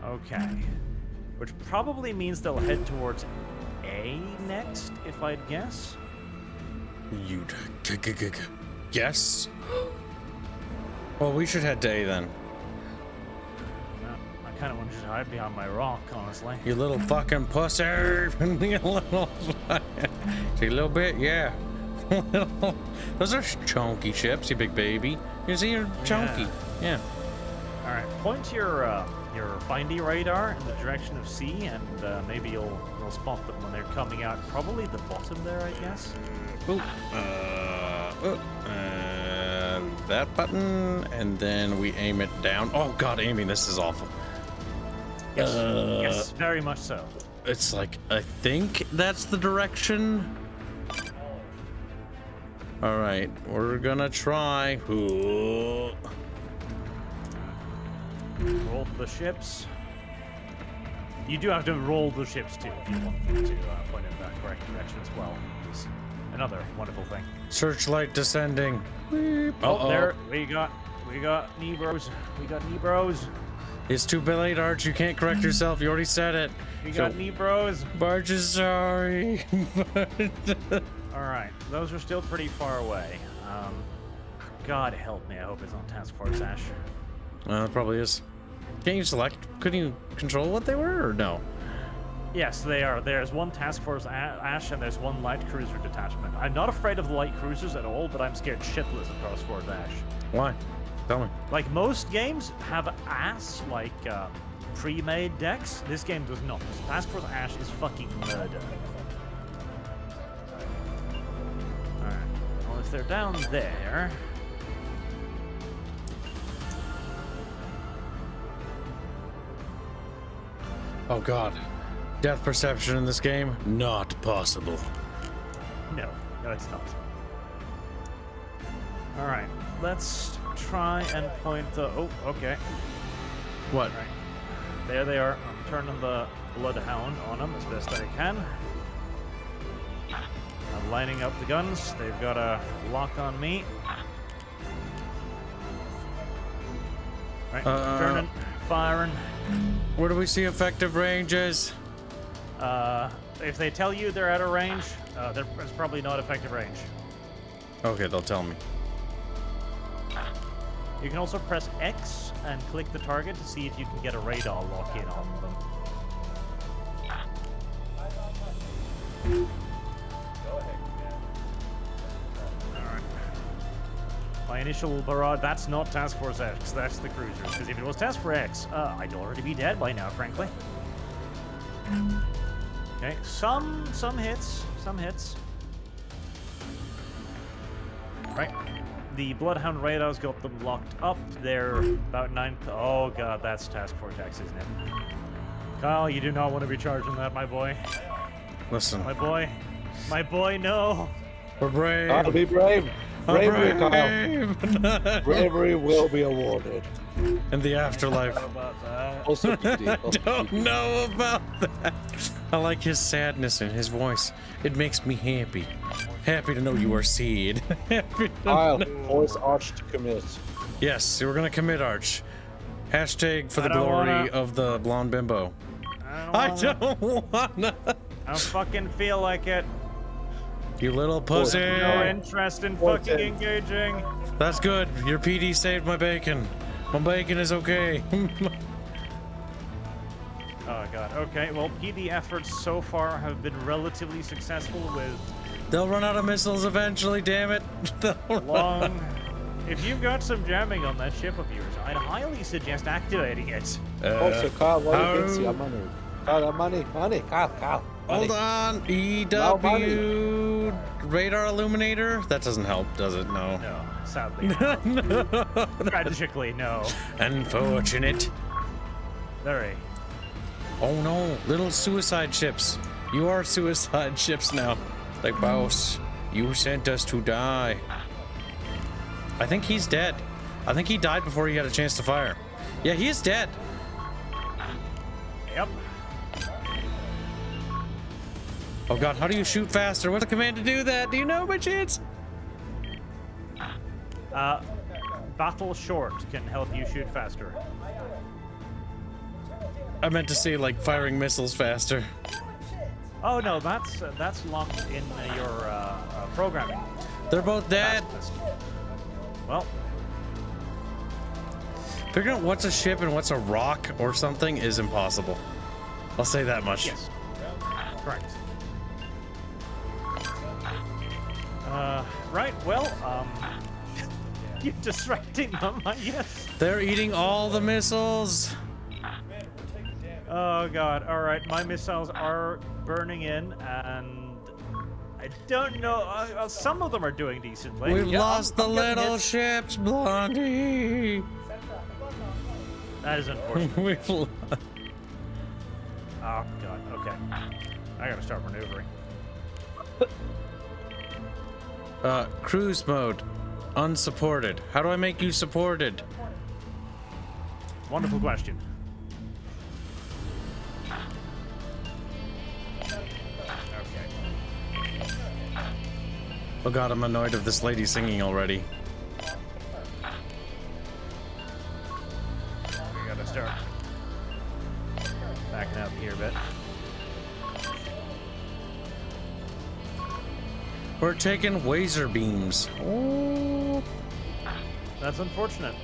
Okay. Which probably means they'll head towards A next, if I'd guess. You'd guess? Well, we should head to A then. I kind of want to just hide behind my rock, honestly. You little fucking pussy. You little... See, a little bit, yeah. Those are chunky ships, you big baby. You see, you're chunky. Yeah. Alright, point your findy radar in the direction of C, and maybe you'll spot them when they're coming out. Probably the bottom there, I guess. Ooh. That button, and then we aim it down. Oh god, aiming this is awful. Yes, yes, very much so. It's like, I think that's the direction. Alright, we're gonna try. Ooh. Roll the ships. You do have to roll the ships too if you want them to point in that correct direction as well. It's another wonderful thing. Searchlight descending. Oh, there we got Nebros. We got Nebros. It's too late, Arch. You can't correct yourself. You already said it. We got Nebros. Barge is sorry. All right, those are still pretty far away. God help me. I hope it's on Task Force Ash. It probably is. Can't you select? Couldn't you control what they were, or no? Yes, they are. There's one Task Force Ash and there's one light cruiser detachment. I'm not afraid of the light cruisers at all, but I'm scared shitless of Task Force Ash. Why? Tell me. Like, most games have ass, like, pre-made decks. This game does not. Task Force Ash is fucking murder. Alright. Well, if they're down there... Oh god. Depth perception in this game? Not possible. No, it's not. Alright, let's try and point the... Oh, okay. What? Right. There they are. I'm turning the Bloodhound on them as best I can. I'm lining up the guns. They've got a lock on me. Right, turning, firing. Where do we see effective ranges? If they tell you they're out of range, it's probably not effective range. Okay, they'll tell me. You can also press X and click the target to see if you can get a radar lock in on them. Alright. My initial barrage, that's not Task Force X, that's the cruisers. Because if it was Task Force X, I'd already be dead by now, frankly. Okay, some hits, Right. The Bloodhound radar's got them locked up. They're about 9... Oh god, that's Task Force X, isn't it? Kyle, you do not want to be charging that, my boy. Listen. My boy, no. We're brave. I'll be brave. Bravery, brave. Kyle. Bravery will be awarded. In the afterlife. About that. Also, I don't know about that. I like his sadness in his voice. It makes me happy. Happy to know you are seed. Happy to Kyle, know. force Arch to commit. Yes, we're gonna commit Arch. Hashtag for the I don't glory wanna- of the blonde bimbo. I don't wanna. I don't fucking feel like it. You little pussy. No interest in fucking engaging. That's good. Your PD saved my bacon. My bacon is okay. Oh god. Okay. Well, PD efforts so far have been relatively successful with They'll run out of missiles eventually, damn it. long. If you've got some jamming on that ship of yours, I'd highly suggest activating it. Also, Kyle, what how- against your money? Kyle, money. Kyle. Hold on. EW radar illuminator? That doesn't help, does it? No. No, sadly. Tragically, no. Unfortunate. Very. Oh no, little suicide ships. You are suicide ships now. Like, boss, you sent us to die. I think he's dead. I think he died before he had a chance to fire. Yeah, he is dead. Yep. Oh god, how do you shoot faster? What's the command to do that? Do you know by chance? Battle short can help you shoot faster. I meant to say, like, firing missiles faster. Oh no, that's locked in your programming. They're both dead. Well, Figuring out what's a ship and what's a rock or something is impossible. I'll say that much. yes. Correct. Right, well, you're distracting them, I guess. They're eating all the missiles. Oh god, alright, my missiles are burning in, and I don't know, some of them are doing decently. We've Yeah, lost I'm the getting little hits. ships, Blondie. That is unfortunate. We've lost. Oh god, okay. I gotta start maneuvering. Cruise mode. Unsupported. How do I make you supported? Wonderful question. Okay. Oh god, I'm annoyed of this lady singing already. We gotta start backing up here a bit. We're taking laser beams. Oh, That's unfortunate.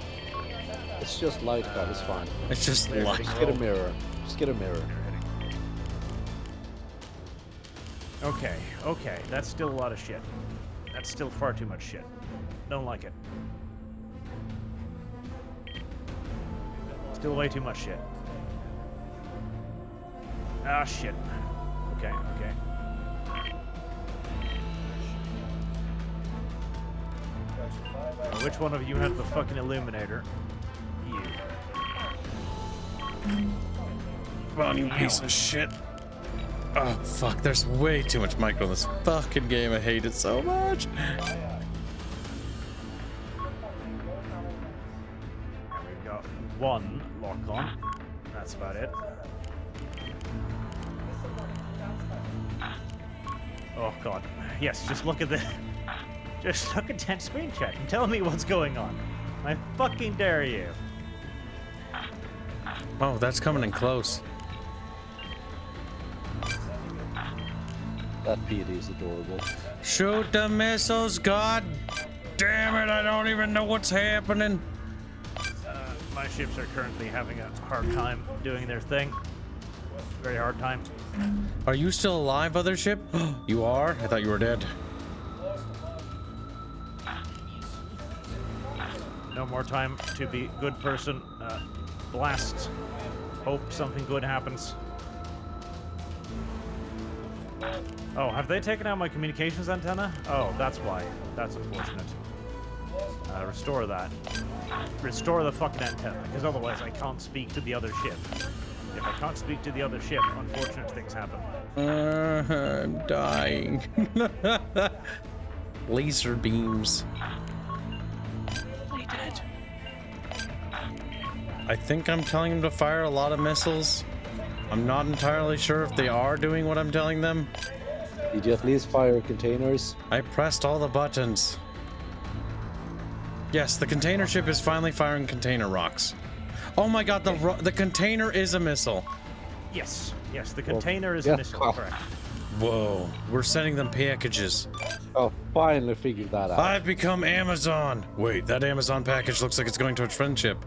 It's just light, Kyle. It's fine. it's just They're luck. hitting Just get a mirror. Just get a mirror. Okay, okay, that's still a lot of shit. That's still far too much shit. Don't like it. Still way too much shit. Ah, shit. Okay, okay. Which one of you had the fucking illuminator? You. Come on, you piece of shit. Oh, fuck. There's way too much micro in this fucking game. I hate it so much. We've got one lock on. That's about it. Oh, God. Yes, just look at the... Just look at 10 screen chat and tell me what's going on. I fucking dare you. Oh, that's coming in close. That PD is adorable. Shoot the missiles, god damn it, I don't even know what's happening. My ships are currently having a hard time doing their thing. Very hard time. Are you still alive, other ship? You are? I thought you were dead. No more time to be good person. Blast. Hope something good happens. Oh, have they taken out my communications antenna? Oh, that's why. That's unfortunate. Restore that. Restore the fucking antenna, because otherwise I can't speak to the other ship. If I can't speak to the other ship, unfortunate things happen. I'm dying. Laser beams. Dead. I think I'm telling him to fire a lot of missiles. I'm not entirely sure if they are doing what I'm telling them. Did you at least fire containers? I pressed all the buttons. Yes, the container ship is finally firing container rocks. Oh my god, the container is a missile. Yes, yes, the container is yeah. a missile, correct. Whoa, we're sending them packages. Oh, finally figured that out. I've become Amazon. Wait, that Amazon package looks like it's going towards friendship.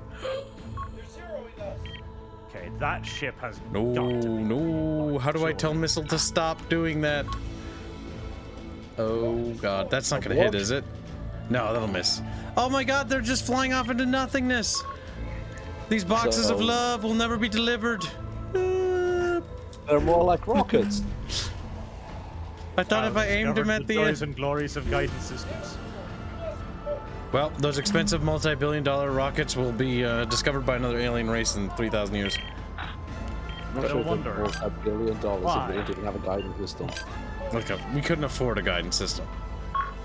Okay, that ship has No, got to be. no. How do I tell missile to stop doing that? Oh god, that's not gonna hit, is it? No, that'll miss. Oh my god, they're just flying off into nothingness. These boxes of love will never be delivered. They're more like rockets. I thought if I aimed them at the joys and glories of guidance systems. Well, those expensive multi-billion-dollar rockets will be discovered by another alien race in 3,000 years. I'm not No sure if wonder. they're worth $1 billion Why? if they didn't even have a guidance system. Look, we couldn't afford a guidance system.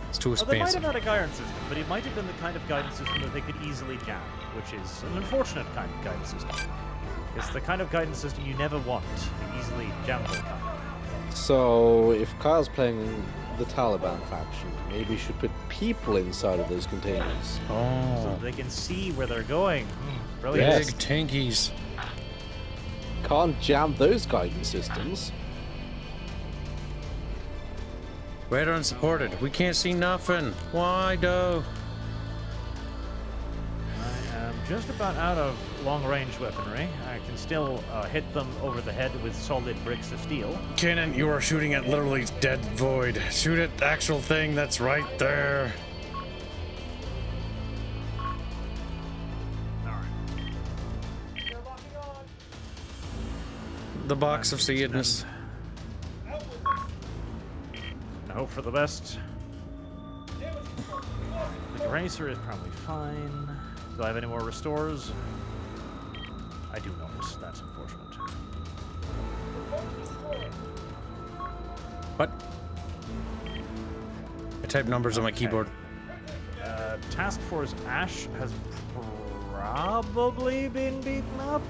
It's too Well, they might expensive. have had a guidance system, but it might have been the kind of guidance system that they could easily jam, which is an unfortunate kind of guidance system. It's the kind of guidance system you never want, the easily jammable kind. So, if Kyle's playing the Taliban faction, maybe you should put people inside of those containers. So Oh, they can see where they're going. Brilliant. Yes. big tankies. Can't jam those guidance systems. Radar unsupported. We can't see nothing. Why, though? I am just about out of long-range weaponry. I can still hit them over the head with solid bricks of steel. Cannon, you are shooting at literally dead void. Shoot at the actual thing that's right there. The box of seedness. I hope for the best. The eraser is probably fine. Do I have any more restores? I do not. That's unfortunate. What? I type numbers on my keyboard. Task Force Ash has probably been beaten up.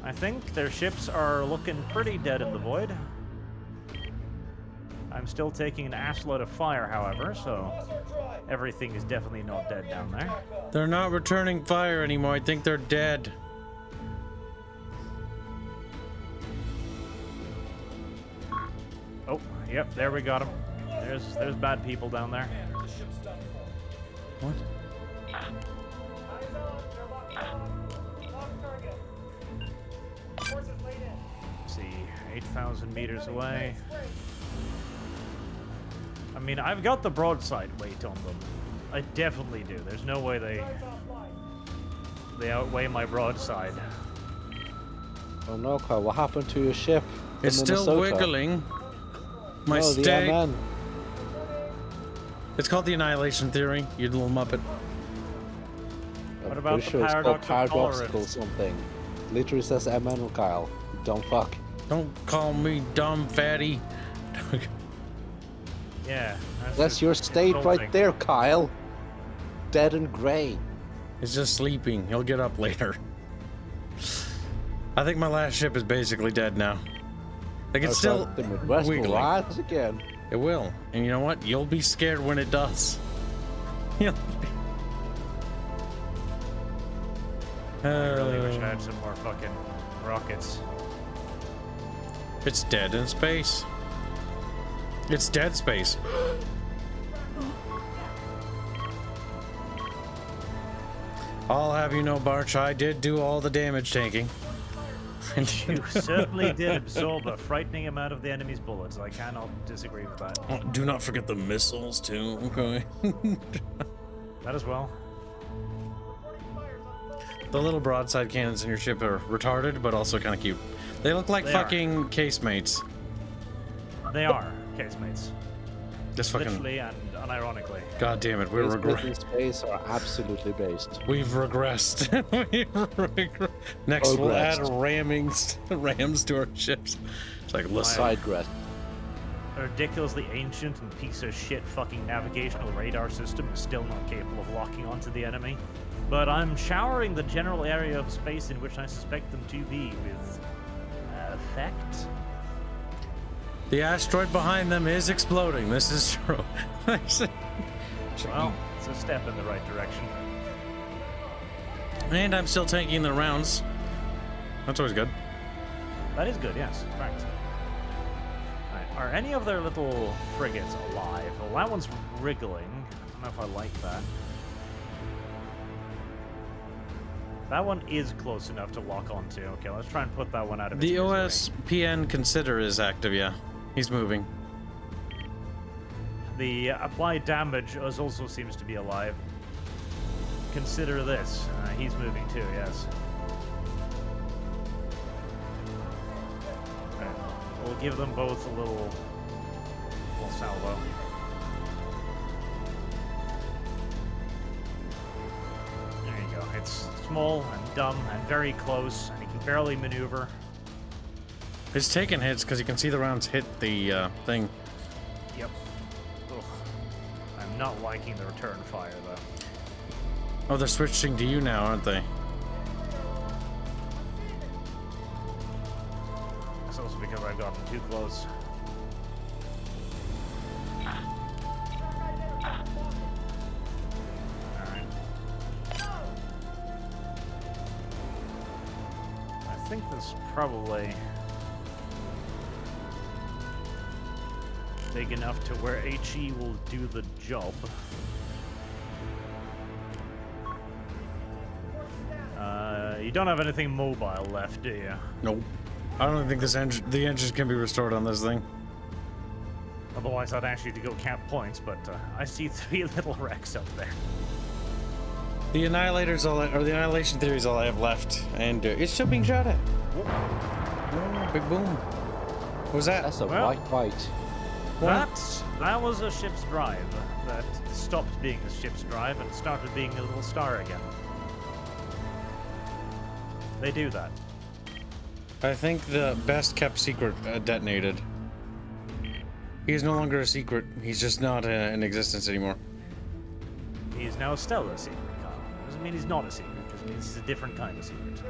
I think their ships are looking pretty dead in the void. I'm still taking an assload of fire, however, so everything is definitely not dead down there. They're not returning fire anymore. I think they're dead. Oh, yep, there we got them. There's bad people down there. What? Let's see, 8,000 meters away. I mean, I've got the broadside weight on them. I definitely do. There's no way they... They outweigh my broadside. Oh no, Kyle, what happened to your ship? in It's still Minnesota? wiggling. My No, the stake. MN. It's called the annihilation theory, you little muppet. I'm What about pretty the sure it's called paradox of paradoxical tolerance? something. Literally says MN, Kyle. Don't fuck. Don't call me dumb fatty. Yeah. That's just your state insulting. right there, Kyle. Dead and grey. He's just sleeping. He'll get up later. I think my last ship is basically dead now. Like it's still the Midwest will wiggling. rise again. It will. And you know what? You'll be scared when it does. You'll be- I really wish I had some more fucking rockets. It's dead in space. It's dead space. I'll have you know, Barch, I did do all the damage tanking. You certainly did absorb a frightening amount of the enemy's bullets. I cannot disagree with that. Oh, do not forget the missiles, too. Okay. That as well. The little broadside cannons in your ship are retarded, but also kind of cute. They look like They fucking casemates. They are casemates. Just fucking. Literally and unironically. God damn it, we're Basement in regressed. space are absolutely based. We've regressed. Next, we'll add rams to our ships. It's like, listen. Sidegress. A ridiculously ancient and piece of shit fucking navigational radar system is still not capable of locking onto the enemy. But I'm showering the general area of space in which I suspect them to be with effect. The asteroid behind them is exploding. This is true. Well, it's a step in the right direction. And I'm still tanking the rounds. That's always good. That is good, yes. Correct. Right. Are any of their little frigates alive? Well, that one's wriggling. I don't know if I like that. That one is close enough to lock onto. Okay, let's try and put that one out of its The misery. OSPN Consider is active, yeah. He's moving. The applied damage also seems to be alive. Consider this. He's moving too, yes. Okay. We'll give them both a little salvo. There you go. It's small and dumb and very close, and he can barely maneuver. He's taking hits because you can see the rounds hit the thing. Yep. Ugh. I'm not liking the return fire, though. Oh, they're switching to you now, aren't they? It's also because I've gotten too close. Alright. I think this is probably big enough to where HE will do the job. You don't have anything mobile left, do you? Nope. I don't think the engines can be restored on this thing. Otherwise, I'd ask you to go count points, but I see 3 little wrecks up there. The annihilators, or the annihilation theory is all I have left, and it's still being shot at. Oh, big boom. What was that? That's a Well- white. That was a ship's drive that stopped being a ship's drive and started being a little star again. They do that. I think the best kept secret detonated. He is no longer a secret. He's just not in existence anymore. He is now a stellar secret, Kyle. Doesn't mean he's not a secret. Just means he's a different kind of secret.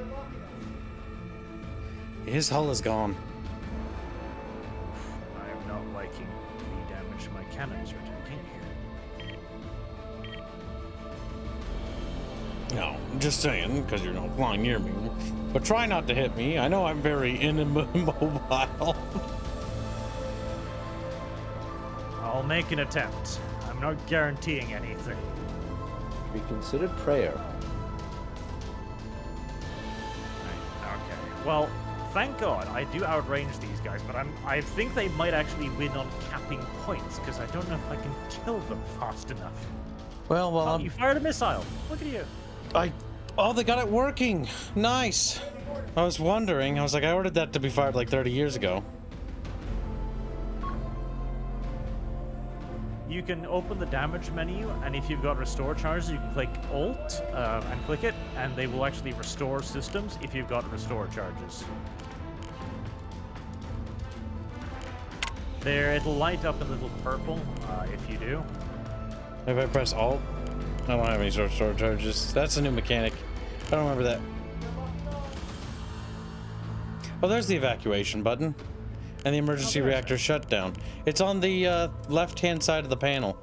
His hull is gone. I am not liking the damage my cannons are taking. No, I'm just saying, because you're not flying near me. But try not to hit me. I know I'm very immobile. I'll make an attempt. I'm not guaranteeing anything. We considered prayer. Okay. Well, thank God I do outrange these guys, but I think they might actually win on capping points because I don't know if I can kill them fast enough. Well, You fired a missile. Look at you. Oh, they got it working. Nice. I was wondering. I was like, I ordered that to be fired like 30 years ago. You can open the damage menu, and if you've got restore charges, you can click Alt and click it, and they will actually restore systems if you've got restore charges. There, it'll light up in little purple if you do. If I press Alt, I don't have any sort of restore charges. That's a new mechanic. I don't remember that. Oh, there's the evacuation button. And the emergency reactor shutdown. It's on the left-hand side of the panel.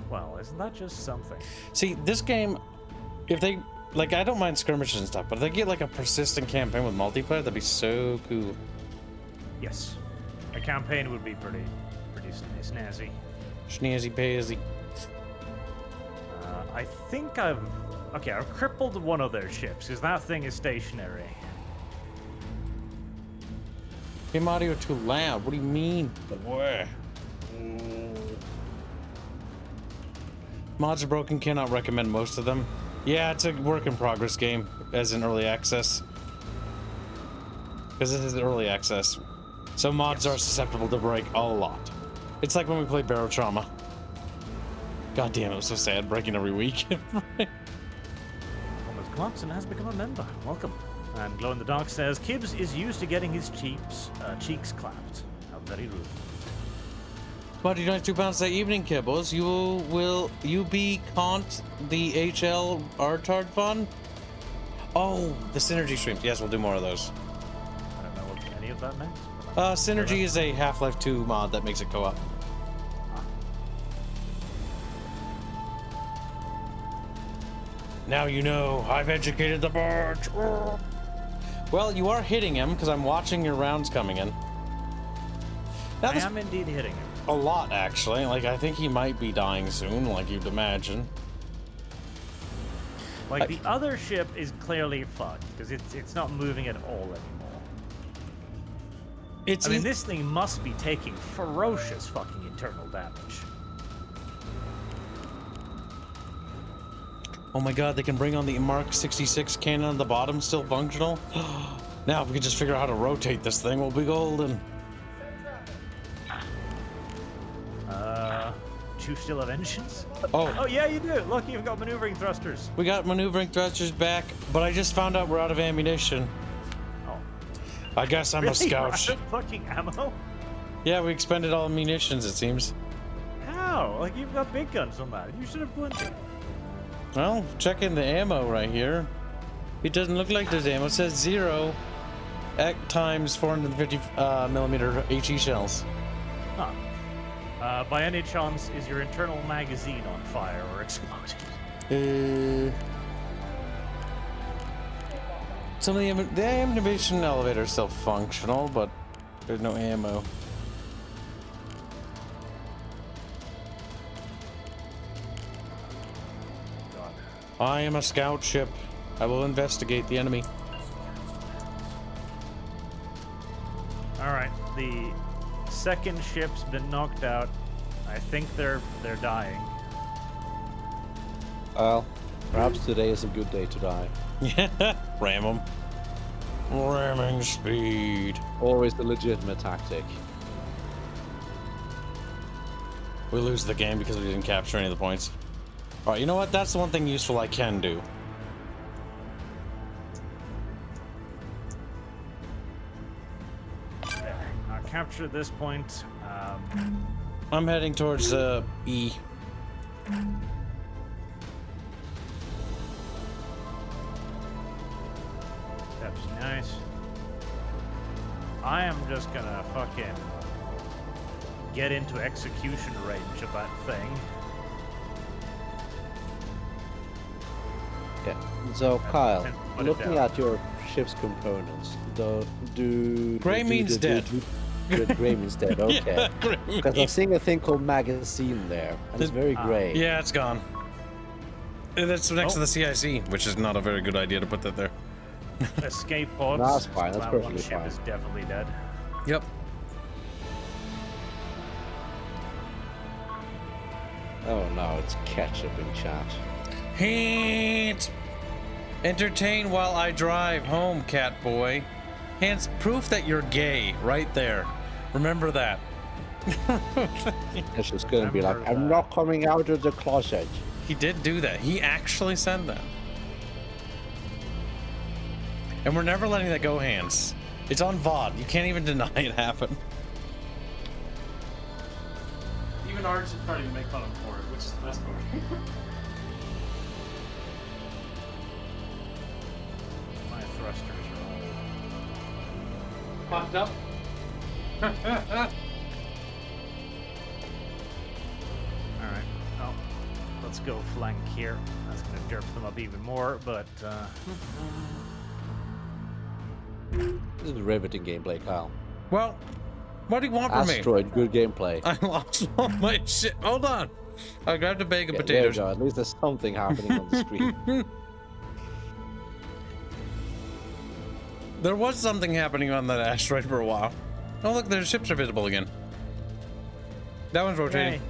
Well, isn't that just something? See, this game, if they, like, I don't mind skirmishes and stuff, but if they get, like, a persistent campaign with multiplayer, that'd be so cool. Yes. A campaign would be pretty snazzy. Snazzy pazy. I think I've crippled one of their ships, because that thing is stationary. Game audio too loud. What do you mean? Boy. Mods are broken, cannot recommend most of them. Yeah, it's a work in progress game, as in early access. Because this is early access. So mods are susceptible to break a lot. It's like when we played Barrow Trauma. God damn, it was so sad breaking every week. Thomas Clarkson has become a member. Welcome. And Glow in the Dark says, Kibs is used to getting his cheeks clapped. How very rude. But you donate £2 that evening, Kibbles. Will you be cont the HL Artard fun? Oh, the synergy streams. Yes, we'll do more of those. I don't know what any of that meant. Synergy is a Half-Life 2 mod that makes it co-op. Now you know, I've educated the barge. Well, you are hitting him, because I'm watching your rounds coming in. Now, I am indeed hitting him. A lot, actually. Like, I think he might be dying soon, like you'd imagine. Like, the other ship is clearly fucked, because it's not moving at all anymore. I mean, this thing must be taking ferocious fucking internal damage. Oh my god, they can bring on the Mark 66 cannon on the bottom, still functional? Now, if we can just figure out how to rotate this thing, we'll be golden. Do you still have engines? Oh, yeah, you do. Look, you've got maneuvering thrusters. we got maneuvering thrusters back, but I just found out we're out of ammunition. Oh. I guess I'm Really? a scout. You're out of fucking ammo? Yeah, we expended all munitions, it seems. How? Like, you've got big guns on that. You should have plenty. Well, checking the ammo right here. It doesn't look like there's ammo. It says 0 times 450 millimeter HE shells. Huh. By any chance, is your internal magazine on fire or exploding? Some of the ammunition elevator is still functional, but there's no ammo. God. I am a scout ship. I will investigate the enemy. Alright, the second ship's been knocked out. I think they're dying. Well, perhaps today is a good day to die. Yeah, ram them. Ramming speed. Always the legitimate tactic. We lose the game because we didn't capture any of the points. Alright, you know what? That's the one thing useful I can do. I'll capture this point. I'm heading towards E. That's nice. I am just gonna fucking get into execution range of that thing. Yeah. So, Kyle, and put it looking down. at your ship's components, do Gray means dead. Gray means dead. Okay. Yeah, gray Because I'm means- seeing a thing called magazine there, and it's very gray. Yeah, it's gone. That's next to the CIC, which is not a very good idea to put that there. Escape pods. No, that's fine, that's that one perfectly ship fine. is definitely dead. Yep. Oh no, it's ketchup in chat. Hint. Entertain while I drive home, cat boy. Hanse, proof that you're gay, right there. Remember that. It's just gonna be like, Remember I'm that. not coming out of the closet. He did do that. He actually said that. And we're never letting that go, Hanse. It's on VOD. You can't even deny it happened. Even Arch is starting to make fun of him for it, which is the best part. My thrusters are all... Fucked up. Alright, oh, let's go flank here. That's gonna derp them up even more, but This is riveting gameplay, Kyle. Well, what do you want from me? Asteroid, good gameplay. I lost all my shit. Hold on. I grabbed a bag of Yeah, there you potatoes. go. At least there's something happening on the screen. There was something happening on that asteroid for a while. Oh, look, their ships are visible again. That one's rotating. Yay.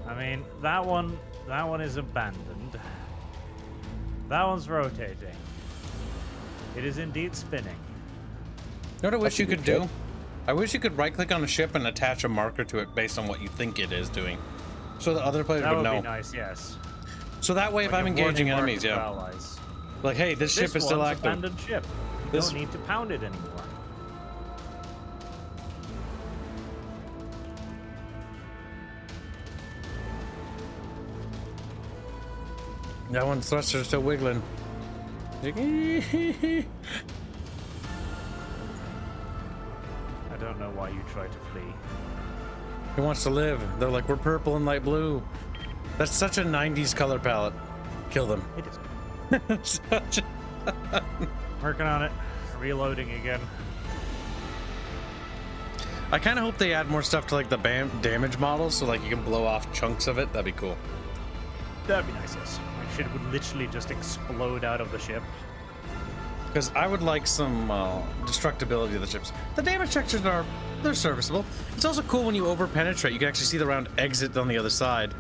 I mean, that one is abandoned. That one's rotating. It is indeed spinning. You know what I wish That's a you good could ship. do? I wish you could right-click on a ship and attach a marker to it based on what you think it is doing. So the other players That would would know. be nice, yes. So that way, if Like I'm a engaging warning enemies, mark for yeah. allies. Like, hey, this ship is still one's active. abandoned ship. You This- don't need to pound it anymore. That one's thruster still wiggling. I don't know why you tried to flee. He wants to live. They're like, we're purple and light blue. That's such a 90s color palette. Kill them. It is Such a... working on it. Reloading again. I kind of hope they add more stuff to like the damage models, so like you can blow off chunks of it. That'd be cool. That'd be nice, yes. My shit would literally just explode out of the ship. Because I would like some destructibility of the ships. The damage textures they're serviceable. It's also cool when you over-penetrate. You can actually see the round exit on the other side.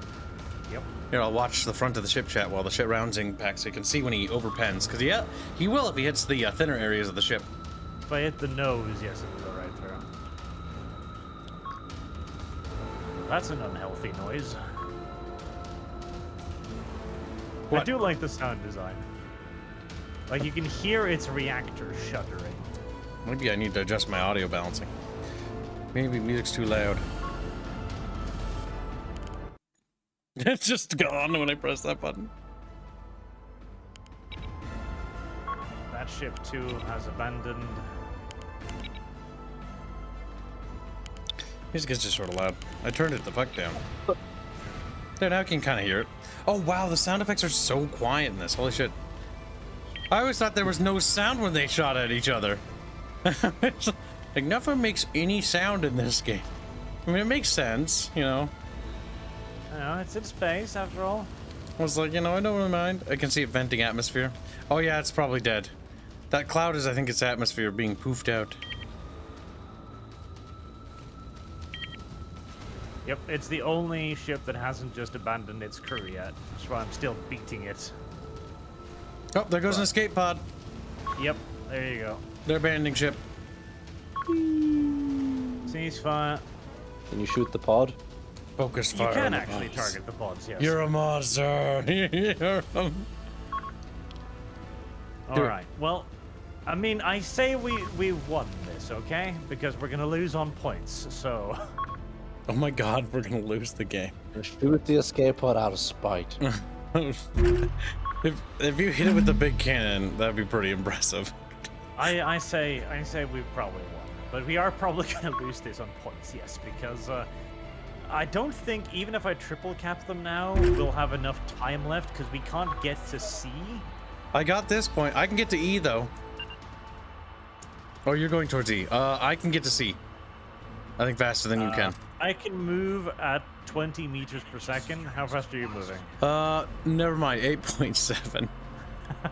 Yep. Here, I'll watch the front of the ship chat while the ship rounds impact, so you can see when he over-pens. Because yeah, he will if he hits the thinner areas of the ship. If I hit the nose, yes, it will go right through. That's an unhealthy noise. I What? do like the sound design. Like, you can hear its reactor shuddering. Maybe I need to adjust my audio balancing. Maybe music's too loud. It's just gone when I press that button. That ship, too, has abandoned. Music is just sort of loud. I turned it the fuck down. There, now I can kind of hear it. Oh wow, the sound effects are so quiet in this. Holy shit. I always thought there was no sound when they shot at each other. It's like, nothing makes any sound in this game. I mean, it makes sense, you know. I know, it's in space, after all. I was like, you know, I don't mind. I can see it venting atmosphere. Oh yeah, it's probably dead. That cloud is, I think, its atmosphere being poofed out. Yep, it's the only ship that hasn't just abandoned its crew yet. That's why I'm still beating it. Oh, there goes an escape pod. Yep, there you go. They're abandoning ship. Ceasefire. Can you shoot the pod? Focus You fire. can on the actually pods. target the pods, yes. You're a monster. You're a... Alright, well, I mean, I say we won this, okay? Because we're gonna lose on points, so... Oh my god, we're gonna lose the game. Shoot the escape pod out of spite. if you hit it with the big cannon, that'd be pretty impressive. I say we probably won. But we are probably gonna lose this on points, yes, because I don't think, even if I triple cap them now, we'll have enough time left, because we can't get to C. I got this point. I can get to E though. Oh, you're going towards E. I can get to C. I think faster than you can. I can move at 20 meters per second. How fast are you moving? Never mind. 8.7.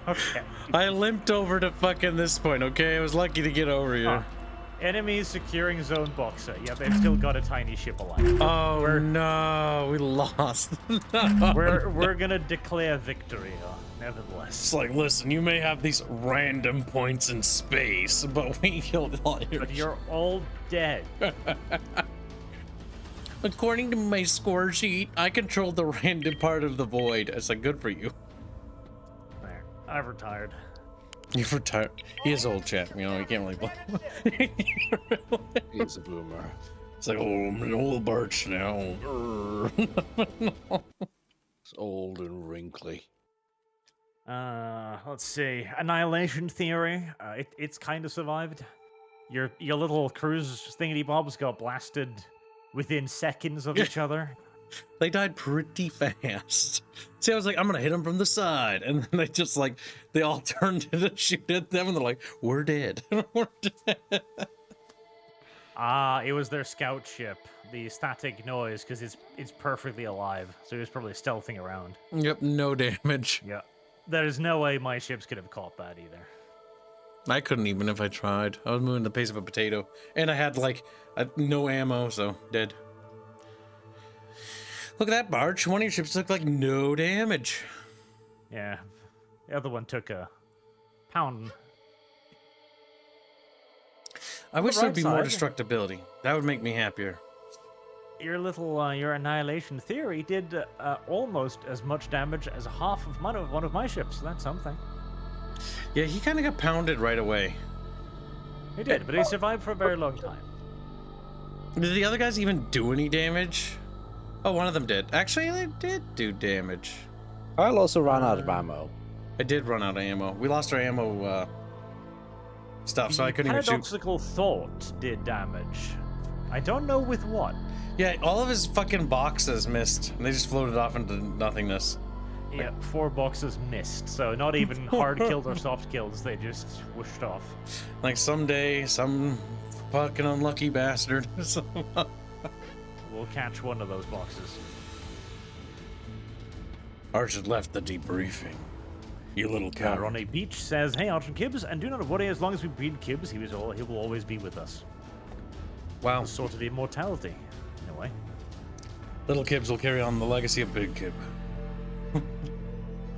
Okay. I limped over to fucking this point, okay? I was lucky to get over here. Enemy securing zone boxer. Yeah, they've still got a tiny ship alive. Oh no, we lost. We're gonna declare victory, nevertheless. It's like, listen, you may have these random points in space, but we killed all your. But you're all dead. According to my score sheet, I controlled the random part of the void. It's like, good for you. There, I've retired. You've retired. He is old, chat. You know, you can't really blame. He's a boomer. It's like, oh, I'm an old birch now. It's old and wrinkly. Let's see. Annihilation theory. It's kind of survived. Your little cruise thingy bobs got blasted within seconds of each other. They died pretty fast. See, I was like, I'm gonna hit them from the side, and then they just like, they all turned to shoot at them, and they're like, we're dead. We're dead. It was their scout ship. The static noise, because it's perfectly alive, so it was probably stealthing around. Yep, no damage. Yeah. There's no way my ships could have caught that either. I couldn't even if I tried. I was moving the pace of a potato, and I had like no ammo, so dead. Look at that, Barge. One of your ships took like no damage. Yeah. The other one took a pound. I wish the there'd be right more side. destructibility. That would make me happier. Your little, your annihilation theory did almost as much damage as half of one of my ships. That's something. Yeah, he kind of got pounded right away. He did, but he survived for a very long time. Did the other guys even do any damage? Oh, one of them did. Actually, they did do damage. Kyle also ran out of ammo. I did run out of ammo. We lost our ammo stuff, so I couldn't even shoot. Paradoxical thought did damage. I don't know with what. Yeah, all of his fucking boxes missed. And they just floated off into nothingness. Yeah, 4 boxes missed, so not even hard kills or soft kills, they just whooshed off. Like someday, some fucking unlucky bastard. We'll catch one of those boxes. Arch had left the debriefing. You little coward. Ronnie Beach says, "Hey, Arch and Kibs, and do not worry, as long as we breed Kibs, he will always be with us." Wow. A sort of immortality, in a way. Little Kibs will carry on the legacy of Big Kib.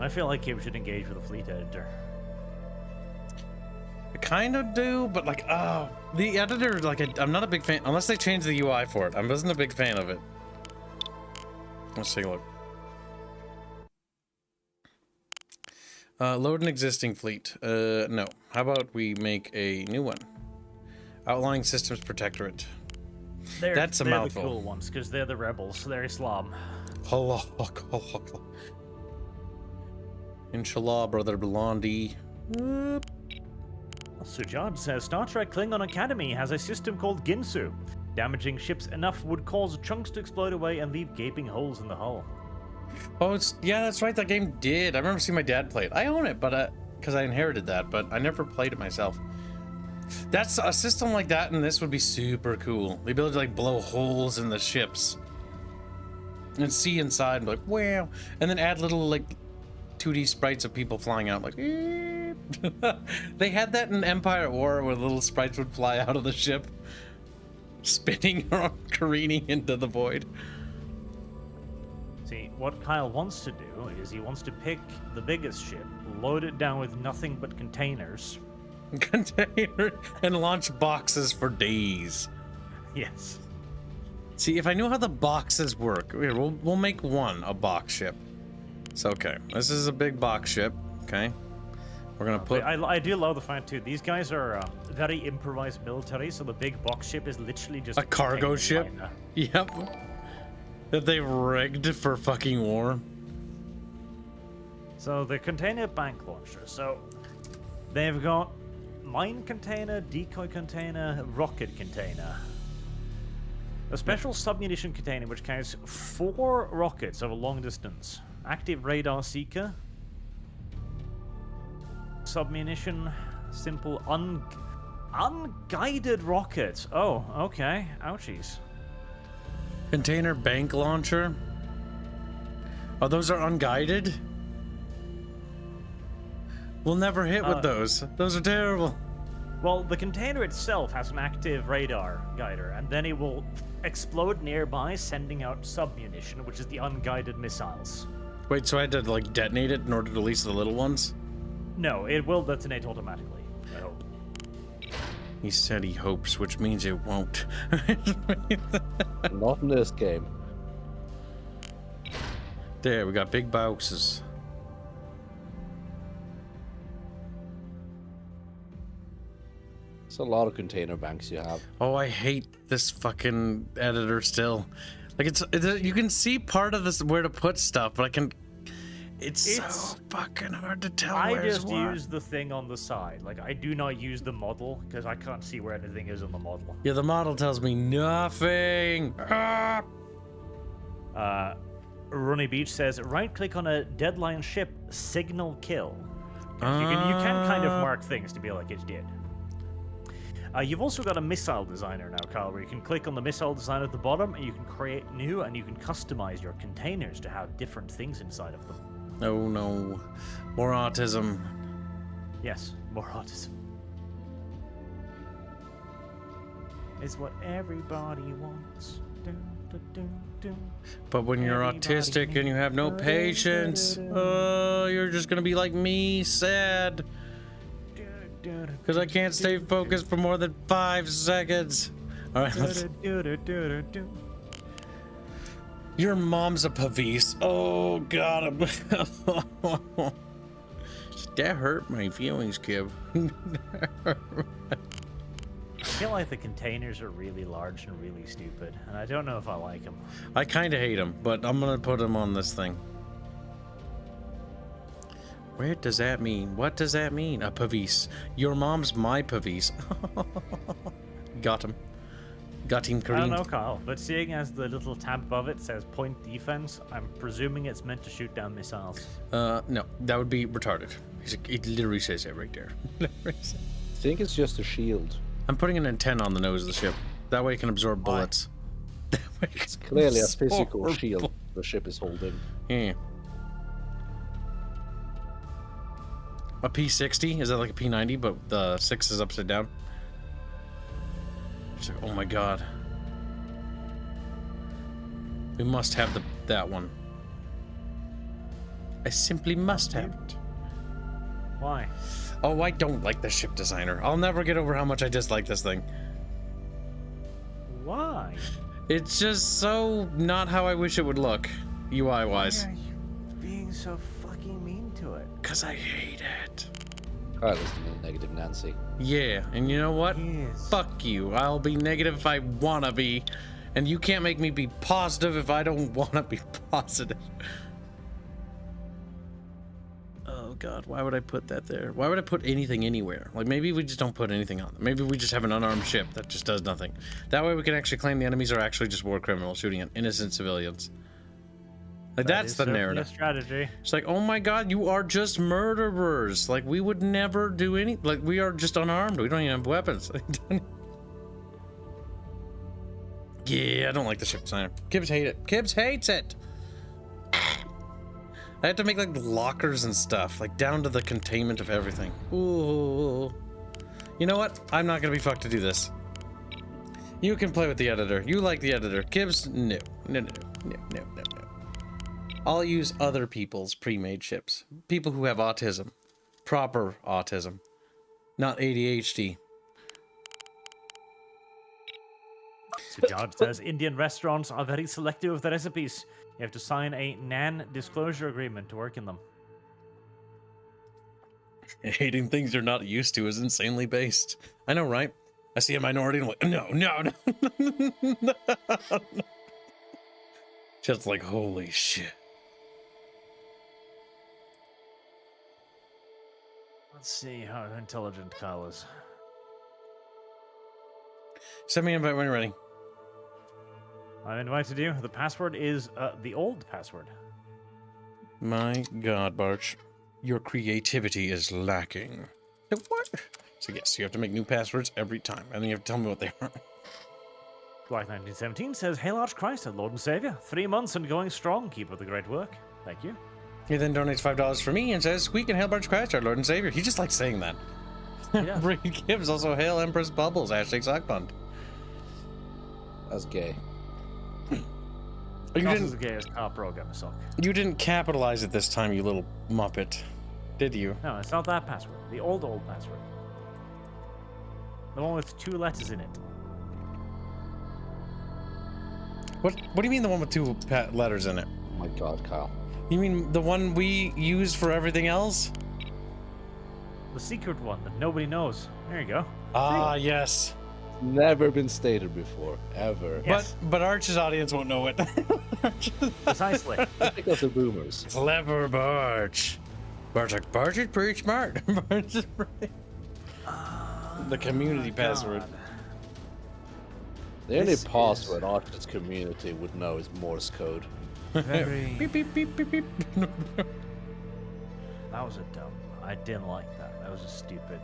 I feel like Kibs should engage with a fleet editor. I kind of do, but like, the editor, like, I'm not a big fan, unless they change the UI for it. I wasn't a big fan of it. Let's take a look. Load an existing fleet. No. How about we make a new one? Outlying Systems Protectorate. That's a they're mouthful. the cool ones, because they're the rebels. They're Islam. Inshallah, brother Blondie. Sujad says, Star Trek Klingon Academy has a system called Ginsu. Damaging ships enough would cause chunks to explode away and leave gaping holes in the hull. Oh, yeah, that's right. That game did. I remember seeing my dad play it. I own it, but because I inherited that, but I never played it myself. That's a system like that, and this would be super cool. The ability to like blow holes in the ships and see inside, and be like, wow, and then add little like 2D sprites of people flying out, like. They had that in Empire at War, where little sprites would fly out of the ship, spinning or careening into the void. See, what Kyle wants to do is he wants to pick the biggest ship, load it down with nothing but containers. Container and launch boxes for days. Yes. See, if I knew how the boxes work, here, we'll make one a box ship. So okay, this is a big box ship. Okay, we're gonna put. I do love the fact too. These guys are very improvised military, so the big box ship is literally just a cargo container ship. liner. Yep. That they rigged for fucking war. So the container bank launcher. So they've got mine container, decoy container, rocket container. A special submunition container which carries 4 rockets of a long distance. Active radar seeker. Submunition. Simple unguided rocket. Oh, okay. Ouchies. Container bank launcher. Oh, those are unguided? We'll never hit with those. Those are terrible. Well, the container itself has an active radar guider, and then it will explode nearby, sending out sub-munition, which is the unguided missiles. Wait, so I had to like detonate it in order to release the little ones? No, it will detonate automatically. I hope. He said he hopes, which means it won't. Not in this game. There, we got big boxes. It's a lot of container banks you have. Oh, I hate this fucking editor still. Like it's you can see part of this where to put stuff, but it's so fucking hard to tell. I where's just what. use the thing on the side. Like, I do not use the model because I can't see where anything is on the model. Yeah, the model tells me nothing. Ah! Runny Beach says, right-click on a deadline ship, signal kill. You can kind of mark things to be like it did. You've also got a missile designer now, Kyle, where you can click on the missile design at the bottom, and you can create new, and you can customize your containers to have different things inside of them. Oh no, more autism. Yes, more autism. It's what everybody wants. But when you're autistic and you have no patience, you're just gonna be like me, sad. Because I can't stay focused for more than 5 seconds. Alright, let's... Your mom's a pavis. Oh, God. That hurt my feelings, Kib. I feel like the containers are really large and really stupid, and I don't know if I like them. I kind of hate them, but I'm going to put them on this thing. Where does that mean? What does that mean? A pavis. Your mom's my pavis. Got him. Got him, Kareem. I don't know, Kyle, but seeing as the little tab above it says point defense, I'm presuming it's meant to shoot down missiles. No, that would be retarded. It literally says that right there. I think it's just a shield. I'm putting an antenna on the nose of the ship. That way it can absorb bullets. It's clearly a physical shield the ship is holding. Yeah. A P60? Is that like a P90, but the 6 is upside down? It's like, oh my god. We must have that one. I simply must have it. Why? Oh, I don't like the ship designer. I'll never get over how much I dislike this thing. Why? It's just so not how I wish it would look, UI-wise. Why are you being so fucking mean to it? Because I hate it. Alright, let's do negative Nancy. Yeah, and you know what? Yes. Fuck you. I'll be negative if I wanna be. And you can't make me be positive if I don't wanna be positive. Oh god, why would I put that there? Why would I put anything anywhere? Like, maybe we just don't put anything on them. Maybe we just have an unarmed ship that just does nothing. That way we can actually claim the enemies are actually just war criminals shooting at innocent civilians. Like, that's the narrative. Strategy. It's like, oh my god, you are just murderers. Like, we would never do any... Like, we are just unarmed. We don't even have weapons. Yeah, I don't like the ship designer. Kibs hate it. Kibs hates it! I had to make, like, lockers and stuff. Like, down to the containment of everything. Ooh. You know what? I'm not gonna be fucked to do this. You can play with the editor. You like the editor. Kibs, no. No. I'll use other people's pre-made ships. People who have autism. Proper autism. Not ADHD. So John says Indian restaurants are very selective with the recipes. You have to sign a non-disclosure agreement to work in them. Hating things you're not used to is insanely based. I know, right? I see a minority and I'm like, no. Just like, holy shit. Let's see how intelligent Kyle is. Send me an invite when you're ready. I'm invited you. The password is the old password. My god, Barch. Your creativity is lacking. What? So yes, you have to make new passwords every time, and then you have to tell me what they are. Black1917 says, Hail Arch Christ, our Lord and Savior. 3 months and going strong. Keep up the great work. Thank you. He then donates $5 for me and says, Squeak and Hail Barch Christ, our Lord and Savior. He just likes saying that. does. Reed Kibs also hail Empress Bubbles. #Sockbund. That's gay. You This didn't. is the gayest car program, suck. You didn't capitalize it this time, you little muppet, did you? No, it's not that password. The old password. The one with 2 letters in it. What do you mean the one with 2 letters in it? Oh my god, Kyle. You mean the one we use for everything else? The secret one that nobody knows. There you go. Ah, yes. Never been stated before, ever. Yes. But Arch's audience won't know it. Precisely. Because of boomers. Clever Barch. Barch like, Barch is pretty smart. Barch is pretty... the community password. The only This password Archer's community would know is Morse code. Very. Beep, beep, beep, beep, beep. That was a dumb. I didn't like that. That was a stupid.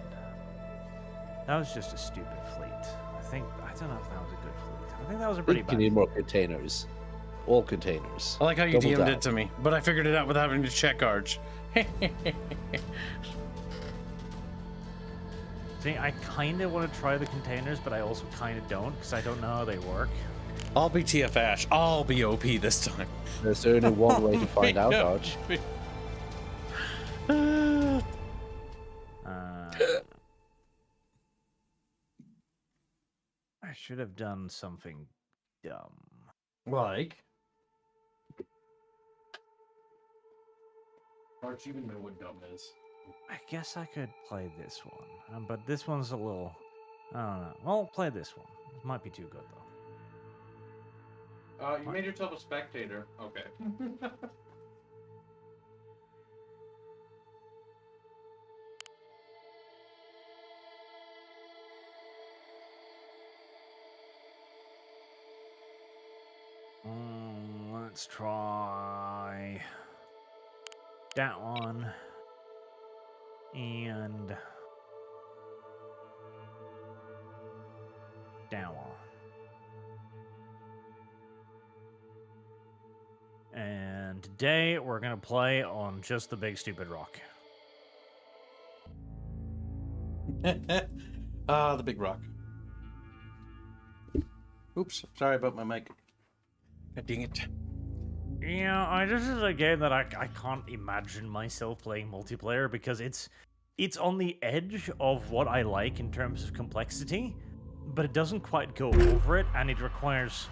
That was just a stupid fleet. I don't know if that was a good fleet. I think that was a I pretty think bad. you need more containers. All containers. I like how you Double DM'd down. it to me, but I figured it out without having to check Arch. See, I kind of want to try the containers, but I also kind of don't, because I don't know how they work. I'll be TF Ash. I'll be OP this time. There's only one way to find out, Arch. I should have done something dumb. Like? Arch, you know what dumb is. I guess I could play this one, but this one's a little. I don't know. Well, play this one. It might be too good though. You made yourself a spectator. Okay. Let's try that one and that one. And today we're gonna play on just the big stupid rock. The big rock. Oops, sorry about my mic. God dang it. Yeah, this is a game that I can't imagine myself playing multiplayer because it's on the edge of what I like in terms of complexity, but it doesn't quite go over it, and it requires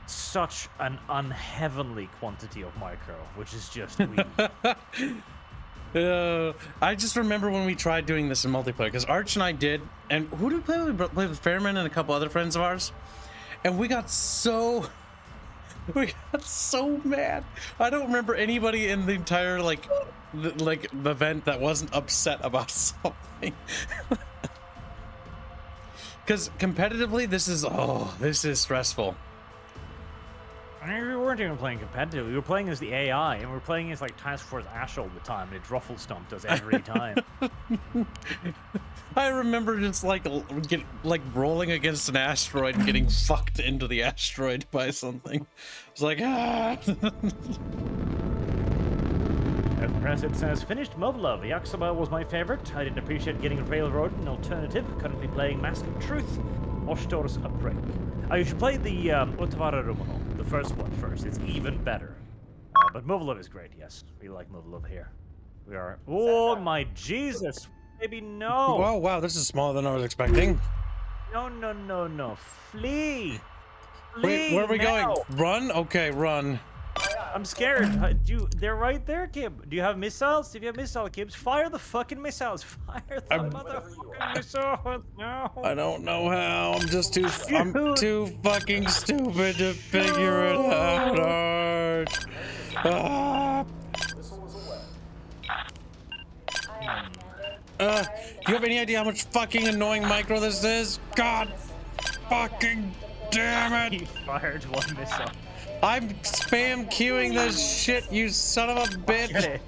such an unheavenly quantity of micro, which is just weird. I just remember when we tried doing this in multiplayer, because Arch and I did, and who did we play with? We played with Fairman and a couple other friends of ours, and we got so mad. I don't remember anybody in the entire the event that wasn't upset about something. Because competitively, this is stressful. I mean, we weren't even playing competitive. We were playing as the AI, and we were playing as like Task Force Ash all the time, and it ruffle stomped us every time. I remember just rolling against an asteroid and getting fucked into the asteroid by something. It's like ah. President says, finished Moblove. Yakuza was my favorite. I didn't appreciate getting Railroad an alternative. Currently playing Mask of Truth. Oshtor's a break. You should play the Utavara Rumano, the first one first. It's even better. But Moblove is great, yes. We like Moblove here. We are. Oh my Jesus! Maybe no! Oh wow, this is smaller than I was expecting. No. Flee! Wait, where are we going? Run? Okay, run. I'm scared. They're right there, Kib. Do you have missiles? If you have missiles, Kibs, fire the fucking missiles. Fire the motherfucking missiles. No. I don't know how. I'm too fucking stupid to figure it out. Arch. Ah. Do you have any idea how much fucking annoying micro this is? God fucking damn He it! fired one missile. I'm spam queuing this shit, you son of a bitch! Get it.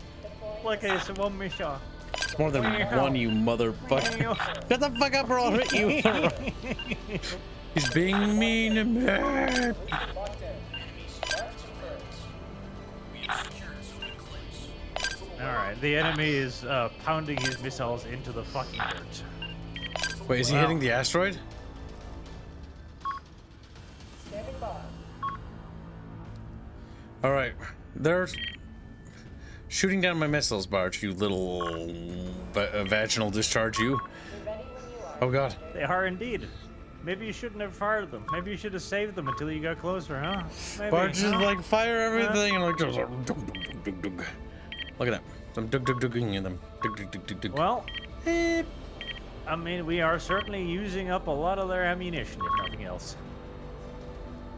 Look at this one missile. It's more than one, you motherfucker. Shut the fuck up or I'll hit you! He's being mean to me! Alright, the enemy is pounding his missiles into the fucking dirt. Wait, is he Wow. hitting the asteroid? Standing by. All right, they're shooting down my missiles, Bart. You little vaginal discharge, you. We're ready when you are. Oh God. They are indeed. Maybe you shouldn't have fired them. Maybe you should have saved them until you got closer, huh? Maybe, Bart just huh? like fire everything and like just dug, dug, dug, dug, dug. Look at that. I'm dug dug dugging in them. Dug dug dug dug dug. Well, I mean, we are certainly using up a lot of their ammunition, if nothing else.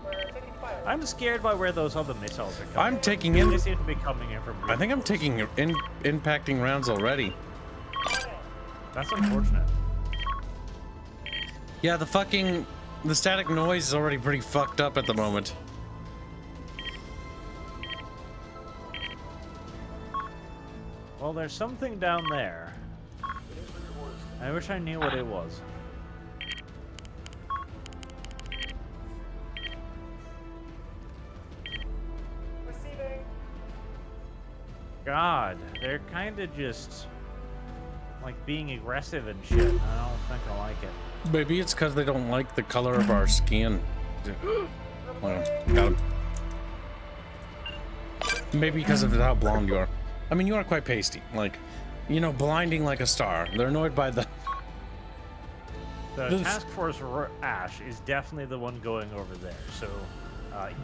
We're taking fire. I'm scared by where those other missiles are coming. I'm taking in. They seem to be coming in from. I think I'm taking impacting rounds already. That's unfortunate. Yeah, the static noise is already pretty fucked up at the moment. Well, there's something down there. I wish I knew what it was. Receiving. God, they're kind of just like being aggressive and shit. I don't think I like it. Maybe it's because they don't like the color of our skin. Well, got him. Maybe because of how blonde you are. I mean, you are quite pasty. Like, you know, blinding like a star. They're annoyed by the... The This- Task Force Ash is definitely the one going over there. So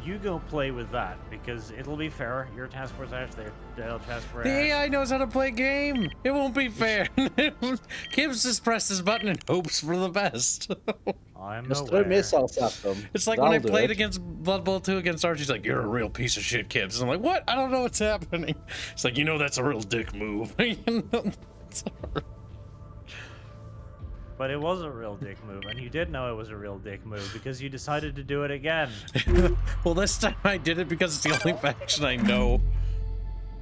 you go play with that because it'll be fair. Your Task Force Ash, they'll Task Force The Ash. AI knows how to play game. It won't be fair. Kibs just presses button and hopes for the best. I'm Just throw aware. missiles at them. It's like when I That'll do played it. against Blood Bowl 2 against Archie. He's like, "You're a real piece of shit, Kibs." And I'm like, "What? I don't know what's happening." It's like, you know, that's a real dick move. But it was a real dick move, and you did know it was a real dick move because you decided to do it again. Well, this time I did it because it's the only faction I know.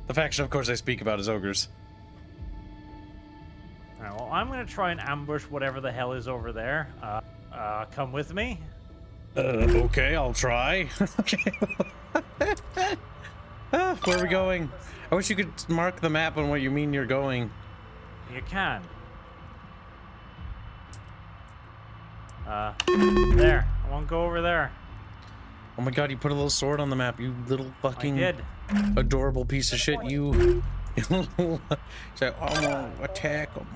The faction, of course, I speak about is ogres. Alright, well, I'm gonna try and ambush whatever the hell is over there. Come with me. Okay, I'll try. Okay. Where are we going? I wish you could mark the map on where you mean you're going. You can. There. I won't go over there. Oh my god, you put a little sword on the map, you little fucking I did. adorable piece of shit, you. Say, oh, attack them.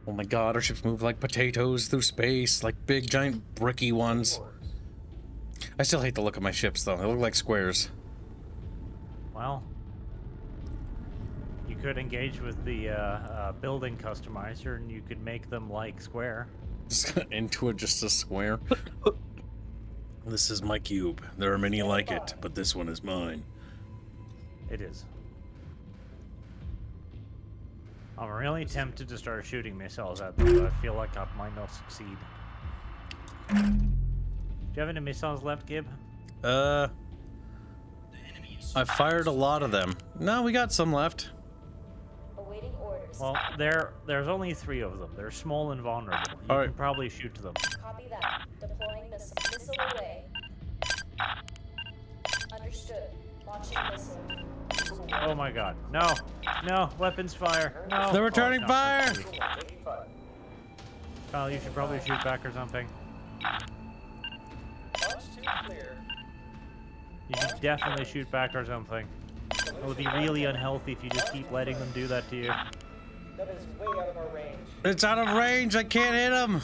Oh my god, our ships move like potatoes through space, like big giant bricky ones. I still hate the look of my ships though, they look like squares. Well, you could engage with the building customizer, and you could make them like square. Just into it, just a square. This is my cube. There are many like it, but this one is mine. It is. I'm really tempted to start shooting missiles at them, but I feel like I might not succeed. Do you have any missiles left, Gib? I fired a lot of them. No, we got some left. Awaiting orders. Well, there's only 3 of them. They're small and vulnerable. You All right. can probably shoot them. Copy that. Deploying missile away. Understood. Launching missile. Oh my god. No! No! Weapons fire! No! They're returning no. fire! Taking fire. Kyle, you should probably shoot back or something. Launch 2 clear. You should definitely shoot back or something. It would be really unhealthy if you just keep letting them do that to you. That is way out of our range. It's out of range. I can't hit them.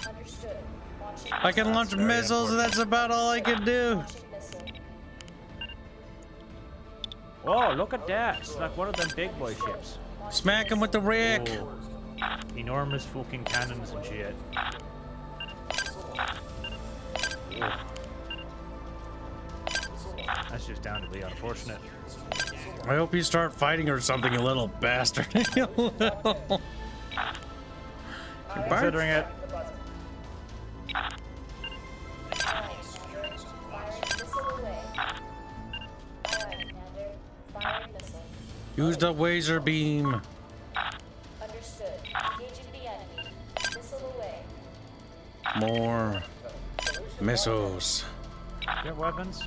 Understood. Launching I can launch very missiles, and that's about all I can do. Launching missile. Whoa, look at that! It's like one of them big boy ships. Smack him with the rick. Oh, enormous fucking cannons and shit. Ugh. That's just down to be unfortunate. I hope you start fighting or something, you little bastard. You little- Considering it. Firing missile away. Alright, Commander. Firing missile. Use the laser beam. Understood. Engaging the enemy. Missile away. More missiles. Do you have weapons?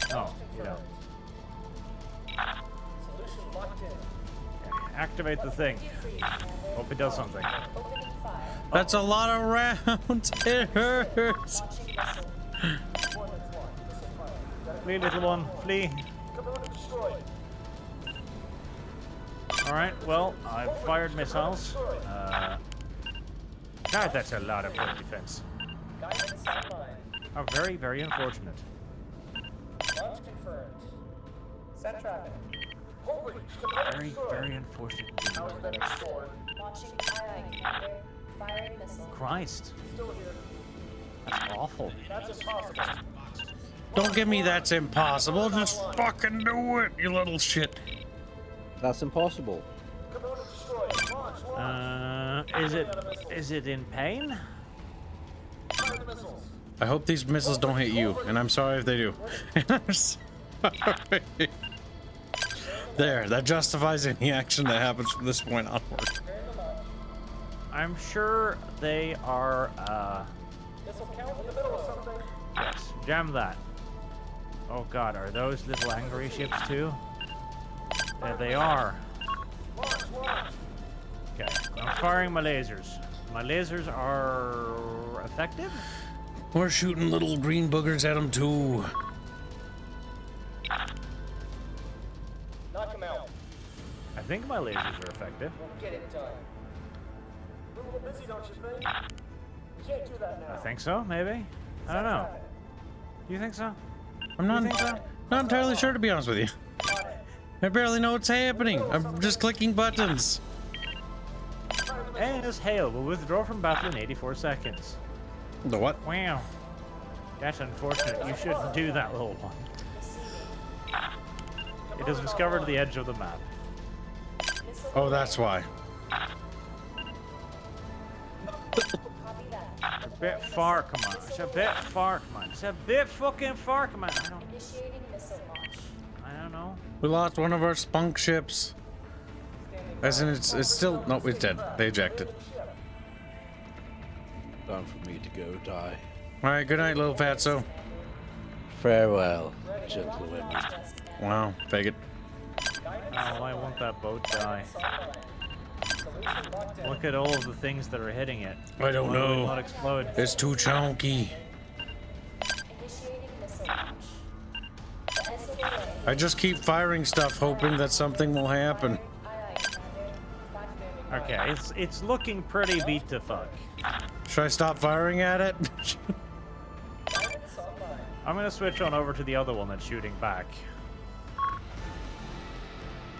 No, you don't. Solution locked in. activate the thing. Hope it does something. Opening fire. That's a lot of rounds. It hurts. Launching missile. Flee, little one, flee. Alright, well, I've fired missiles. God, that's a lot of point defense. Guidance online. How very, very unfortunate. Launch confirmed. Set tracking. Very, very unfortunate. Launching aye, Commander. Firing missile. Christ. That's awful. That's impossible. Don't give me that's impossible. Just fucking do it, you little shit. That's impossible. Is it in pain? I hope these missiles don't hit you, and I'm sorry if they do. And I'm sorry. There, that justifies any action that happens from this point onward. I'm sure they are, This will count in the middle of something. yes, jam that. Oh god, are those little angry ships too? There they are. Okay, I'm firing my lasers. My lasers are effective? We're shooting little green boogers at them too. Knock him out. I think my lasers are effective. We'll get it done. We're a little busy, don't you think? We can't do that now. I think so, maybe? I don't know. Do you think so? I'm not, think so? not entirely sure, to be honest with you. I barely know what's happening. I'm just clicking buttons. And this hail will withdraw from battle in 84 seconds. The what? Wow. That's unfortunate. You shouldn't do that, little one. It has discovered the edge of the map. Oh, that's why. Copy that. A bit far, come on. It's a bit far, come on. It's a bit fucking far, come on. Initiating missile launch. I don't know. We lost one of our spunk ships. As in, it's still... No, it's dead. They ejected. Time for me to go die. Alright, good night, little fatso. Farewell, gentlewomen. Wow, fake it. Oh, I want that boat die. Look at all of the things that are hitting it. I don't Why will it not know. explode? It's too chunky. Initiating missile launch. The missile away. I just keep firing stuff, hoping that something will happen. Aye, aye, Commander. Five standing. Okay, it's looking pretty beat to fuck. Should I stop firing at it? I'm gonna switch on over to the other one that's shooting back.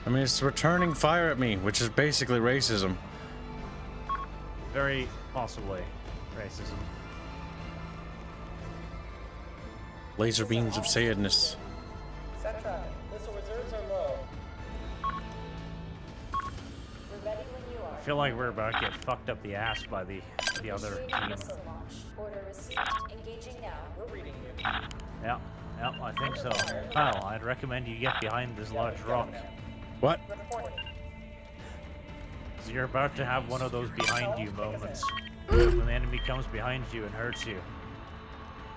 I mean, it's returning fire at me, which is basically racism. Very possibly racism. Laser beams of sadness. Set tracking. Missile reserves are low. We're ready when you are. I feel like we're about to get fucked up the ass by the other Initiating team. missile launch. Order received. Engaging now. We're reading you. Yeah, I think so. Kyle, I'd recommend you get behind this large rock. What? Reporting. So you're about to have one of those behind you moments. When the enemy comes behind you and hurts you.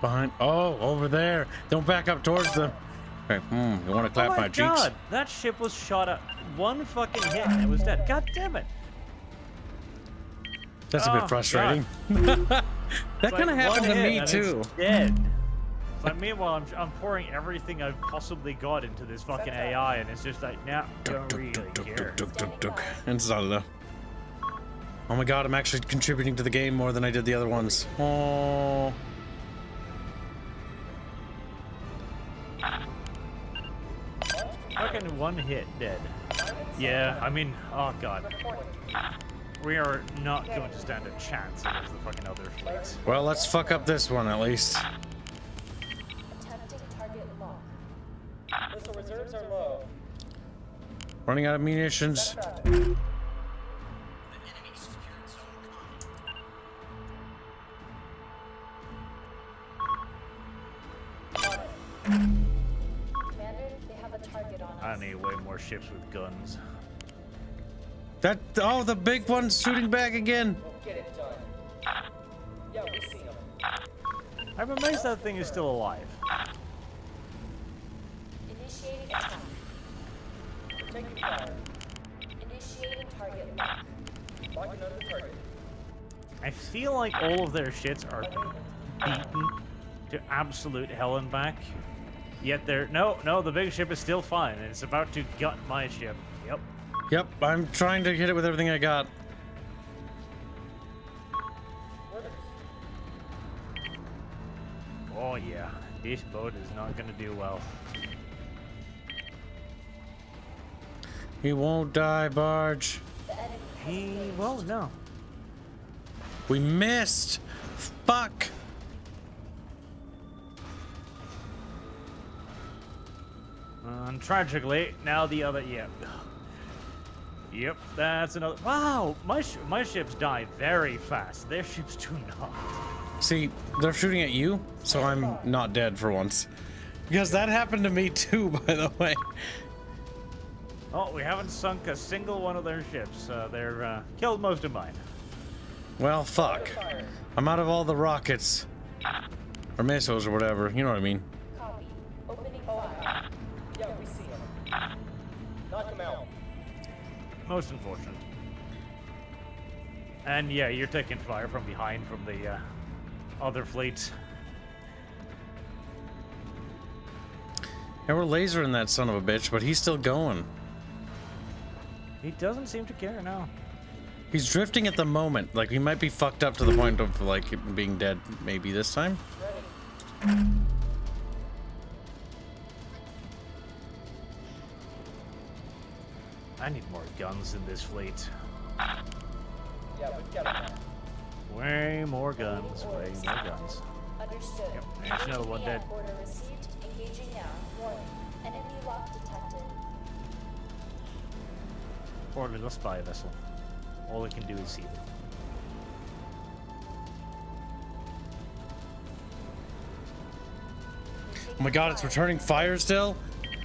Behind? Oh, over there. Don't back up towards them. Okay, you want to clap Oh my my cheeks? god, that ship was shot at one fucking hit and it was dead. God damn it. That's a Oh, bit frustrating. that kind of happened to me too. It's dead. It's like, meanwhile, I'm pouring everything I've possibly got into this fucking AI, and it's just like, nah, don't really care. And Sala. Oh my god, I'm actually contributing to the game more than I did the other ones. Oh. Fucking one hit, dead. Yeah, I mean, oh god. We are not going to stand a chance against the fucking other fleets. Well, let's fuck up this one at least. Attempting target lock. Missile reserves are low. Running out of munitions. Traffic. Commander, they have a target on us. I need way more ships with guns. That oh, the big one's shooting back again. We'll get it done. Yeah, we see him. I'm amazed that thing is still alive. Initiating attack. We're taking fire. Initiating target lock. Locking onto the target. I feel like all of their shits are beaten to absolute hell and back. Yet they're... No, the big ship is still fine, and it's about to gut my ship. Yep. Yep, I'm trying to hit it with everything I got. Oh yeah, this boat is not gonna do well. He won't die, Barge. He won't, no. We missed! Fuck! And tragically, now the other... Yep. Yep, that's another... Wow! My ships die very fast. Their ships do not. See, they're shooting at you, so I'm not dead for once. Because that happened to me too, by the way. Oh, we haven't sunk a single one of their ships. They're killed most of mine. Well, fuck. I'm out of all the rockets. Or missiles or whatever, you know what I mean. Copy. Opening fire. Yeah, we see him. Knock him out. Most unfortunate. And yeah, you're taking fire from behind from the other fleets. Yeah, we're lasering that son of a bitch, but he's still going. He doesn't seem to care now. He's drifting at the moment. Like, he might be fucked up to the point of, like, being dead maybe this time. I need more guns in this fleet. Yeah, we've got him. Way more guns, way more guns. Understood. Yep, there's another one dead. Order received. Engaging now. Warning. Enemy lock detected. Poor little spy vessel. All it can do is see them. Oh my god, it's returning fire still?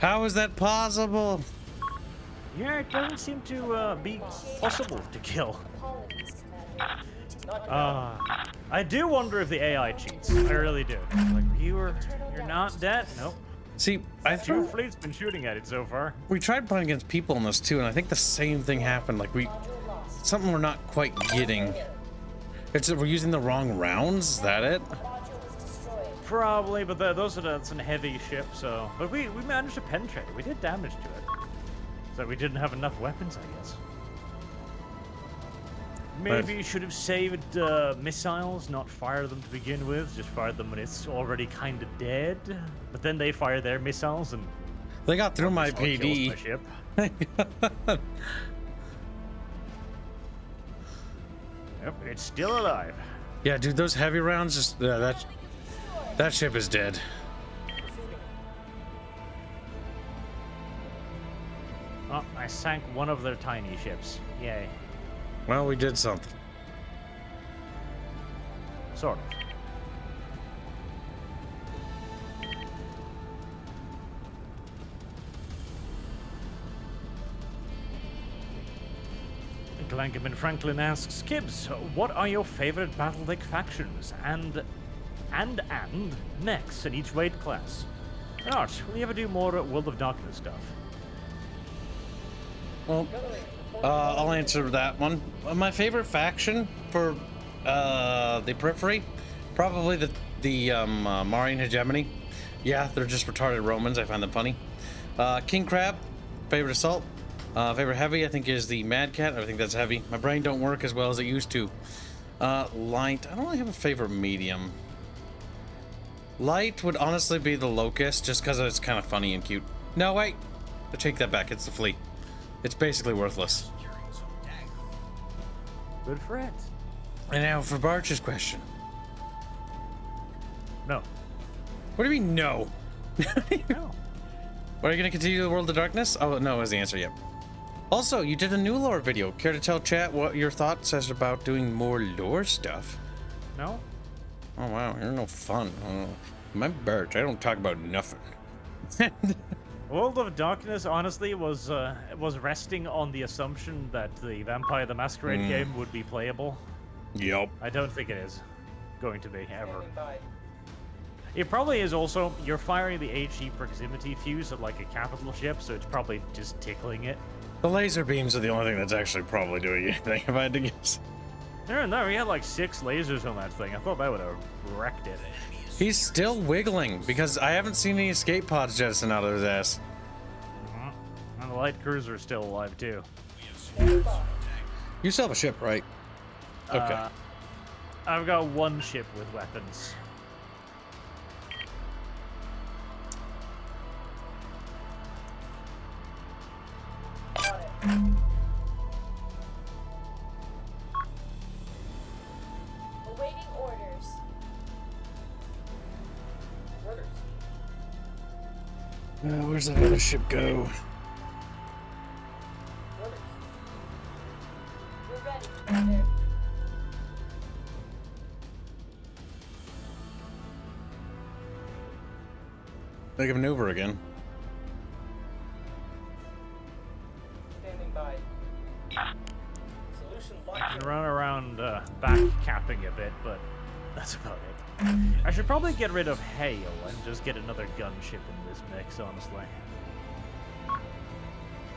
How is that possible? Yeah, it doesn't seem to be possible to kill. Apologies, Commander. I do wonder if the AI cheats. I really do. Like, you're not dead? Nope. See, I Your threw... fleet's been shooting at it so far. We tried playing against people in this too, and I think the same thing happened. Like, something we're not quite getting. We're using the wrong rounds? Is that it? Probably, but those are that's a heavy ship, so... But we managed to penetrate it. We did damage to it. So we didn't have enough weapons, I guess. Maybe you should have saved missiles, not fire them to begin with. Just fire them when it's already kind of dead. But then they fire their missiles and... They got through my kills PD. my ship. Yep, it's still alive. Yeah, dude, those heavy rounds just... that ship is dead. Oh, I sank one of their tiny ships. Yay. Well, we did something. Sort of. Glangaman Franklin asks, Kibs, what are your favorite Battletech factions and mechs in each weight class? And Arch, will you ever do more World of Darkness stuff? Well, I'll answer that one. My favorite faction for the Periphery, probably the Marian Hegemony. Yeah, they're just retarded Romans. I find them funny. King Crab, favorite assault. Favorite heavy, I think, is the Mad Cat. I think that's heavy. My brain don't work as well as it used to. Light, I don't really have a favorite medium. Light would honestly be the Locust, just because it's kind of funny and cute. No, wait. I take that back. It's the Flea. It's basically worthless. Good for it. And now for Barch's question. No. What do you mean, no? No. Are you going to continue the World of Darkness? Oh, no is the answer, yep. Also, you did a new lore video. Care to tell chat what your thoughts is about doing more lore stuff? No? Oh, wow. You're no fun. Oh, my Birch, I don't talk about nothing. World of Darkness, honestly, was resting on the assumption that the Vampire the Masquerade game would be playable. Yep. I don't think it is going to be, ever. It probably is also, you're firing the HE proximity fuse at like a capital ship, so it's probably just tickling it. The laser beams are the only thing that's actually probably doing anything, if I had to guess. No, he had like 6 lasers on that thing. I thought that would have wrecked it. He's still wiggling, because I haven't seen any escape pods jettison out of his ass. And the light cruiser is still alive too. You still have a ship, right? Okay. I've got 1 ship with weapons. Awaiting orders. Orders. Where's that other ship go? Orders. We're ready, Commander. They can maneuver again. Standing by. Solution I locked. can run around back capping a bit, but that's about it. I should probably get rid of Hail and just get another gunship in this mix, honestly.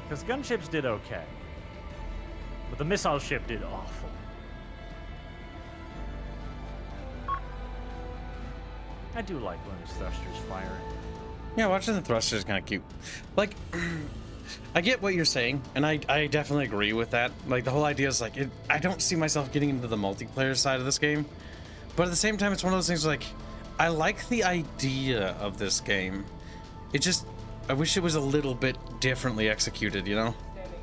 Because gunships did okay. But the missile ship did awful. I do like when his thrusters fire. Yeah, watching the thrusters is kind of cute. Like, I get what you're saying, and I definitely agree with that. Like, the whole idea is like, I don't see myself getting into the multiplayer side of this game. But at the same time, it's one of those things like, I like the idea of this game. It just, I wish it was a little bit differently executed, you know? Standing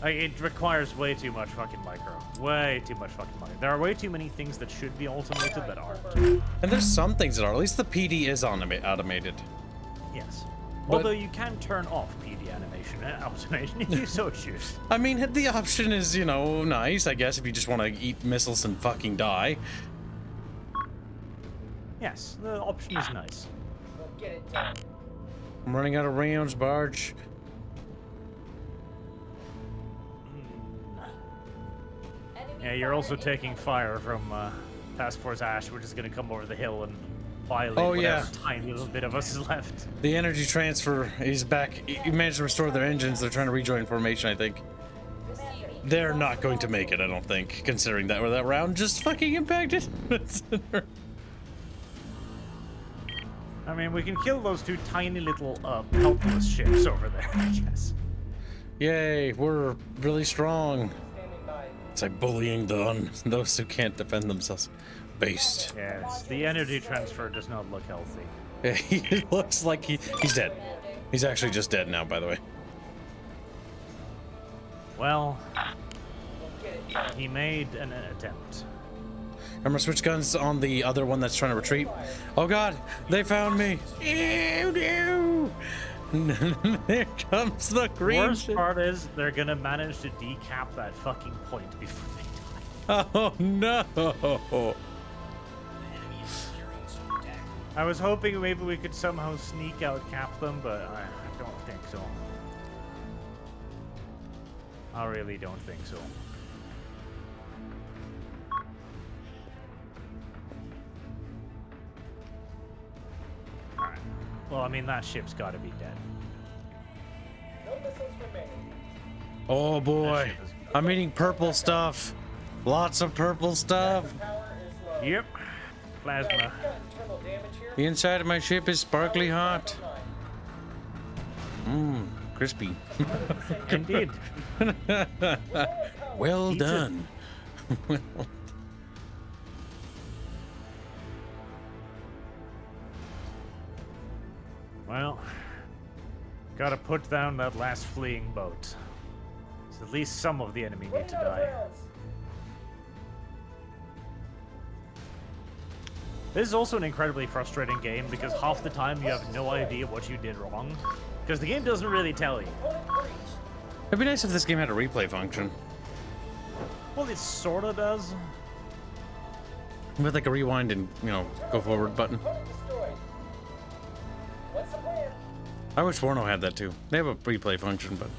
by. It requires way too much fucking micro. Way too much fucking micro. There are way too many things that should be automated that aren't. And there's some things that are, at least the PD is automated. Yes. But- Although you can turn off PD animation automation if you so choose. I mean, the option is, you know, nice, I guess, if you just want to eat missiles and fucking die. Yes, the option is nice. We'll get it done. I'm running out of rounds, Barge. Enemy Yeah, you're also fire taking incoming. fire from Task Force Ash, which is going to come over the hill and violate Oh, whatever yeah. tiny little bit of us is left. The energy transfer, he's back. He managed to restore their engines. They're trying to rejoin formation, I think. Receiving. They're not going to make it, I don't think, considering that where that round just fucking impacted. I mean, we can kill those 2 tiny little helpless ships over there, I guess. Yay, we're really strong. Standing by. It's like bullying those who can't defend themselves. Based. Yes, the energy transfer does not look healthy. Yeah, he looks like he's dead. He's actually just dead now, by the way. Well, We'll get it done. he made an attempt. Remember, switch guns on the other one that's trying to retreat. Oh god, they found me. Ew, ew. There comes the green Worst shit. part is they're gonna manage to decap that fucking point before they die. Oh no. I was hoping maybe we could somehow sneak out cap them, but I don't think so. I really don't think so. Alright. Well, I mean, that ship's gotta be dead. No missiles remaining. Oh boy. That ship is- I'm eating purple stuff. Lots of purple stuff. Power is low. Yep. Plasma. We've got internal damage here. The inside of my ship is sparkly hot. Mmm, crispy. Indeed. Well Pizza. done. Well, gotta put down that last fleeing boat. So at least some of the enemy need to Running out of die. rounds. This is also an incredibly frustrating game because half the time you have no idea what you did wrong. Because the game doesn't really tell you. Opponent breach. It'd be nice if this game had a replay function. Well, it sorta does. With like a rewind and, you know, go forward button. Opponent destroyed. What's the plan? I wish Warno had that too. They have a replay function, but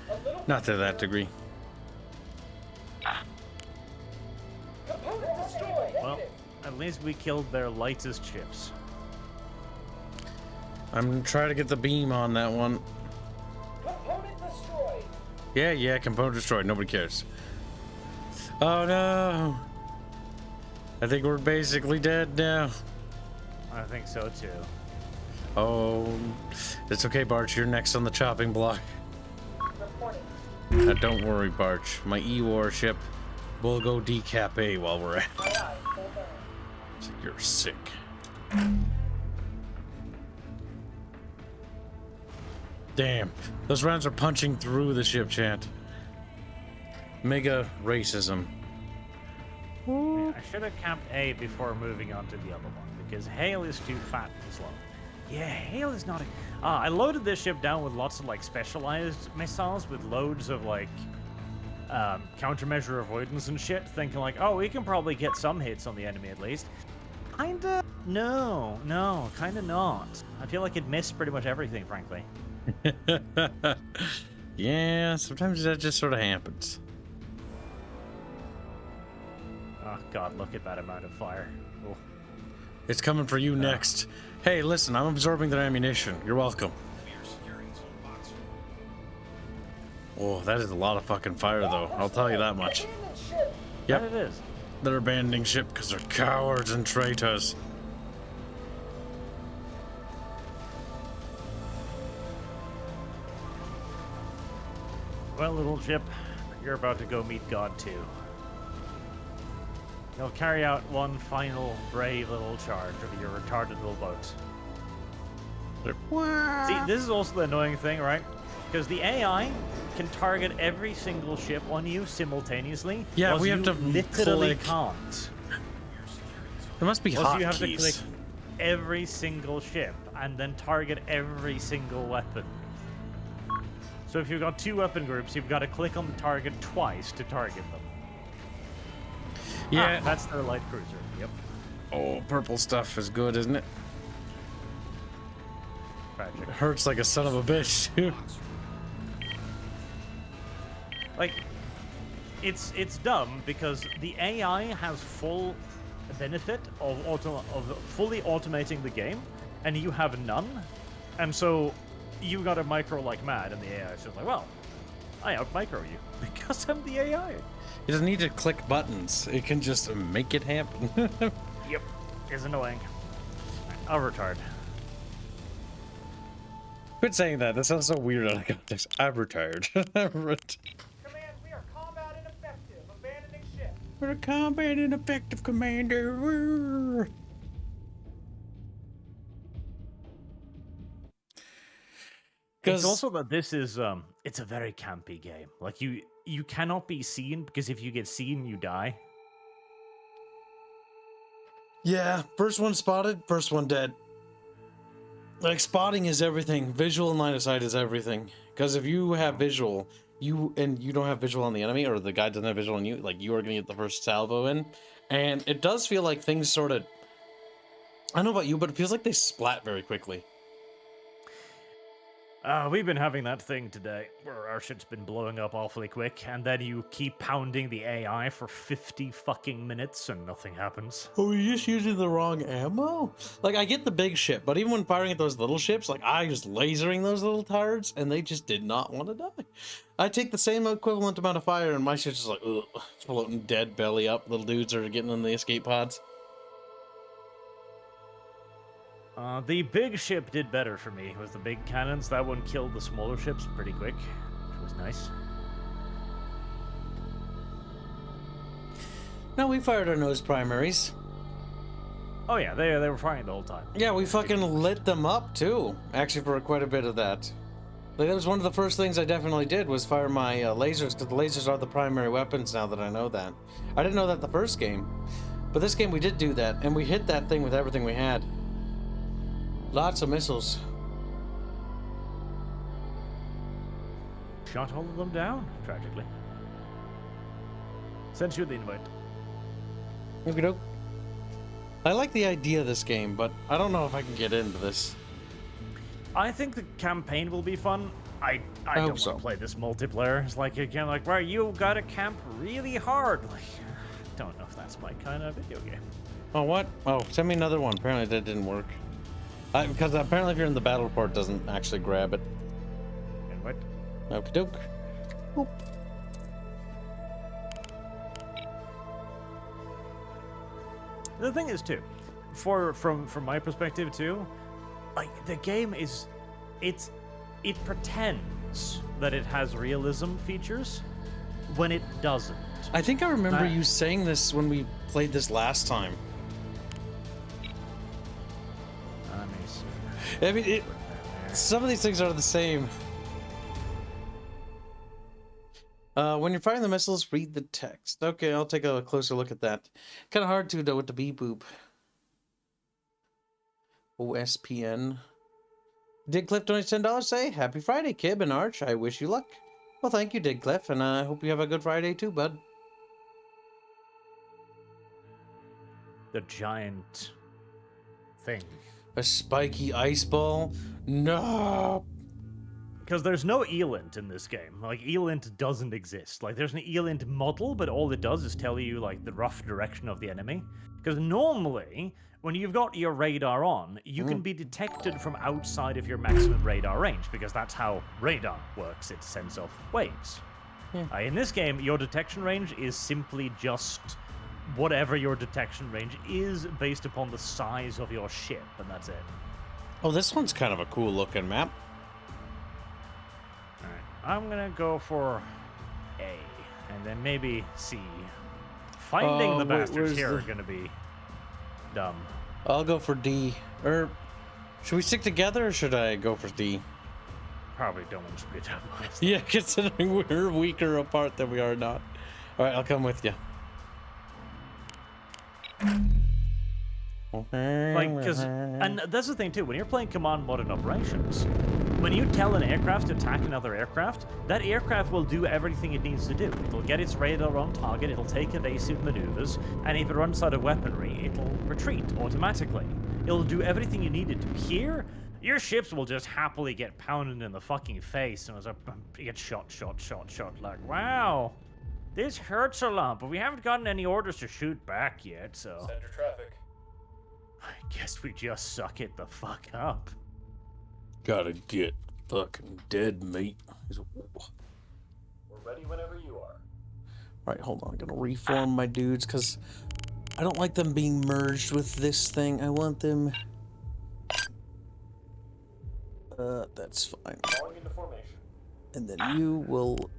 A little not to that degree. component destroyed. Well, at least we killed their lightest ships. I'm trying to get the beam on that one. Component destroyed. Yeah, component destroyed. Nobody cares. Oh no. I think we're basically dead now. I think so too. Oh, it's okay, Barch. You're next on the chopping block. Reporting. Don't worry, Barch. My E-warship will go decap A while we're at it. Aye, aye. Full bearing. You're sick. Damn, those rounds are punching through the ship, chat. Mega racism. I should have camped A before moving on to the other one, because Hail is too fat and slow. Yeah, Hail is not a... I loaded this ship down with lots of, like, specialized missiles with loads of, like, countermeasure avoidance and shit, thinking, like, oh, we can probably get some hits on the enemy at least. Kinda... No, kinda not. I feel like it missed pretty much everything, frankly. Yeah, sometimes that just sort of happens. Oh, God, look at that amount of fire. Oh. It's coming for you next. Hey, listen, I'm absorbing their ammunition. You're welcome. We are securing zone box. Oh, that is a lot of fucking fire, though. I'll tell you that much. Abandoned ship. Yeah, Yep, it is. they're abandoning ship because they're cowards and traitors. Well, little ship, you're about to go meet God too. You'll carry out one final brave little charge of your retarded little boat. See, this is also the annoying thing, right? Because the AI can target every single ship on you simultaneously. Yeah, whilst we have you to literally click. can't. There must be Whilst you have to hotkeys. click every single ship and then target every single weapon. So if you've got two weapon groups, you've got to click on the target twice to target them. Yeah. That's their light cruiser. Yep. Oh, purple stuff is good, isn't it? Tragic. It hurts like a son of a bitch, too. Like, it's dumb because the AI has full benefit of fully automating the game, and you have none, and so you got to micro like mad, and the AI is just like, well, I out micro you because I'm the AI. It doesn't need to click buttons. It can just make it happen. Yep, is annoying. I'll retard. Quit saying that. That sounds so weird out of context. I've retired. Command, we are combat ineffective. Abandoning ship. We're a combat ineffective commander. It's also that this is it's a very campy game. Like you cannot be seen because if you get seen, you die. Yeah, first one spotted, first one dead. Like, spotting is everything. Visual and line of sight is everything. Because if you have visual, you don't have visual on the enemy, or the guy doesn't have visual on you, like, you are going to get the first salvo in. And it does feel like things sort of... I don't know about you, but it feels like they splat very quickly. We've been having that thing today where our shit's been blowing up awfully quick, and then you keep pounding the AI for 50 fucking minutes and nothing happens. Oh, you're just using the wrong ammo? Like, I get the big ship, but even when firing at those little ships, like, I was lasering those little turds, and they just did not want to die. I take the same equivalent amount of fire, and my shit's just like, ugh, floating dead, belly up. Little dudes are getting in the escape pods. The big ship did better for me with the big cannons. That one killed the smaller ships pretty quick, which was nice. No, we fired our nose primaries. Oh yeah, they were firing the whole time. Yeah, we fucking lit them up too. Actually, for quite a bit of that. Like, that was one of the first things I definitely did, was fire my lasers, because the lasers are the primary weapons now that I know that. I didn't know that the first game, but this game we did do that, and we hit that thing with everything we had. Lots of missiles. Shot all of them down, tragically. Sent you the invite. Okie doke. I like the idea of this game, but I don't know if I can get into this. I think the campaign will be fun. I hope don't want so. to play this multiplayer. It's like, again, like, right, you gotta camp really hard. Like, don't know if that's my kind of video game. Oh, what? Oh, send me another one. Apparently that didn't work. Because apparently if you're in the battle report, it doesn't actually grab it. And what? Okie doke. Boop. The thing is, too, from my perspective, too, like, the game is, it pretends that it has realism features when it doesn't. I think I remember you saying this when we played this last time. Let me see. I mean, some of these things are the same. When you're firing the missiles, read the text. Okay, I'll take a closer look at that. Kind of hard to know what the beep boop. OSPN. Did Cliff donate $10 say, Happy Friday, Kib and Arch. I wish you luck. Well, thank you, Dig Cliff, and I hope you have a good Friday too, bud. The giant thing. A spiky ice ball? No! Because there's no Elint in this game. Like, Elint doesn't exist. Like, there's an Elint model, but all it does is tell you, like, the rough direction of the enemy. Because normally, when you've got your radar on, you can be detected from outside of your maximum radar range, because that's how radar works. It sends off waves. Yeah. In this game, your detection range is simply just whatever your detection range is based upon the size of your ship, and that's it. Oh, this one's kind of a cool looking map. Alright, I'm gonna go for A, and then maybe C. Finding the bastards here are gonna be dumb. I'll go for D. Or should we stick together, or should I go for D? Probably don't want to split up. Yeah, considering we're weaker apart than we are not. All right, I'll come with you. Like, and that's the thing too, when you're playing Command Modern Operations, when you tell an aircraft to attack another aircraft, that aircraft will do everything it needs to do. It'll get its radar on target, it'll take evasive maneuvers, and if it runs out of weaponry, it'll retreat automatically. It'll do everything you need it to. Here, your ships will just happily get pounded in the fucking face, and you get shot, like, wow, this hurts a lot, but we haven't gotten any orders to shoot back yet, so... Send your traffic. I guess we just suck it the fuck up. Gotta get fucking dead, mate. We're ready whenever you are. Alright, hold on. I'm gonna reform my dudes, because I don't like them being merged with this thing. I want them... that's fine. Falling into formation. And then you will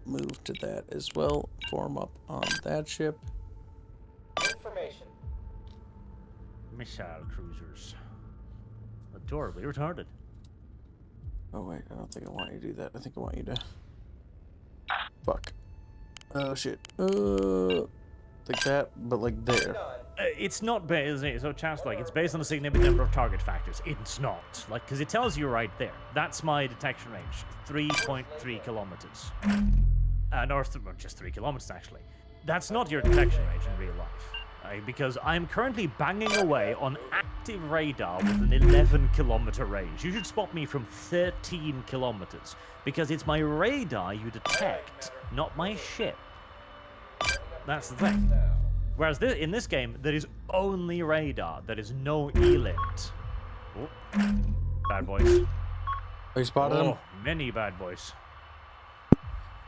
move to that as well. Form up on that ship. Information. Missile cruisers. Adorably retarded. Oh wait, I don't think I want you to do that. I think I want you to... Fuck. Oh shit. Like that, but like there. It's not based, so Chaps, like, it's based on a significant number of target factors. It's not. Like, because it tells you right there. That's my detection range. 3.3 kilometers. North, well, just 3 kilometers, actually. That's not your detection range in real life. Because I'm currently banging away on active radar with an 11-kilometer range. You should spot me from 13 kilometers. Because it's my radar you detect, not my ship. That's the thing. Whereas in this game, there is only radar. There is no Elint. Oh, bad boys. Oh, you spotted him? Many bad boys.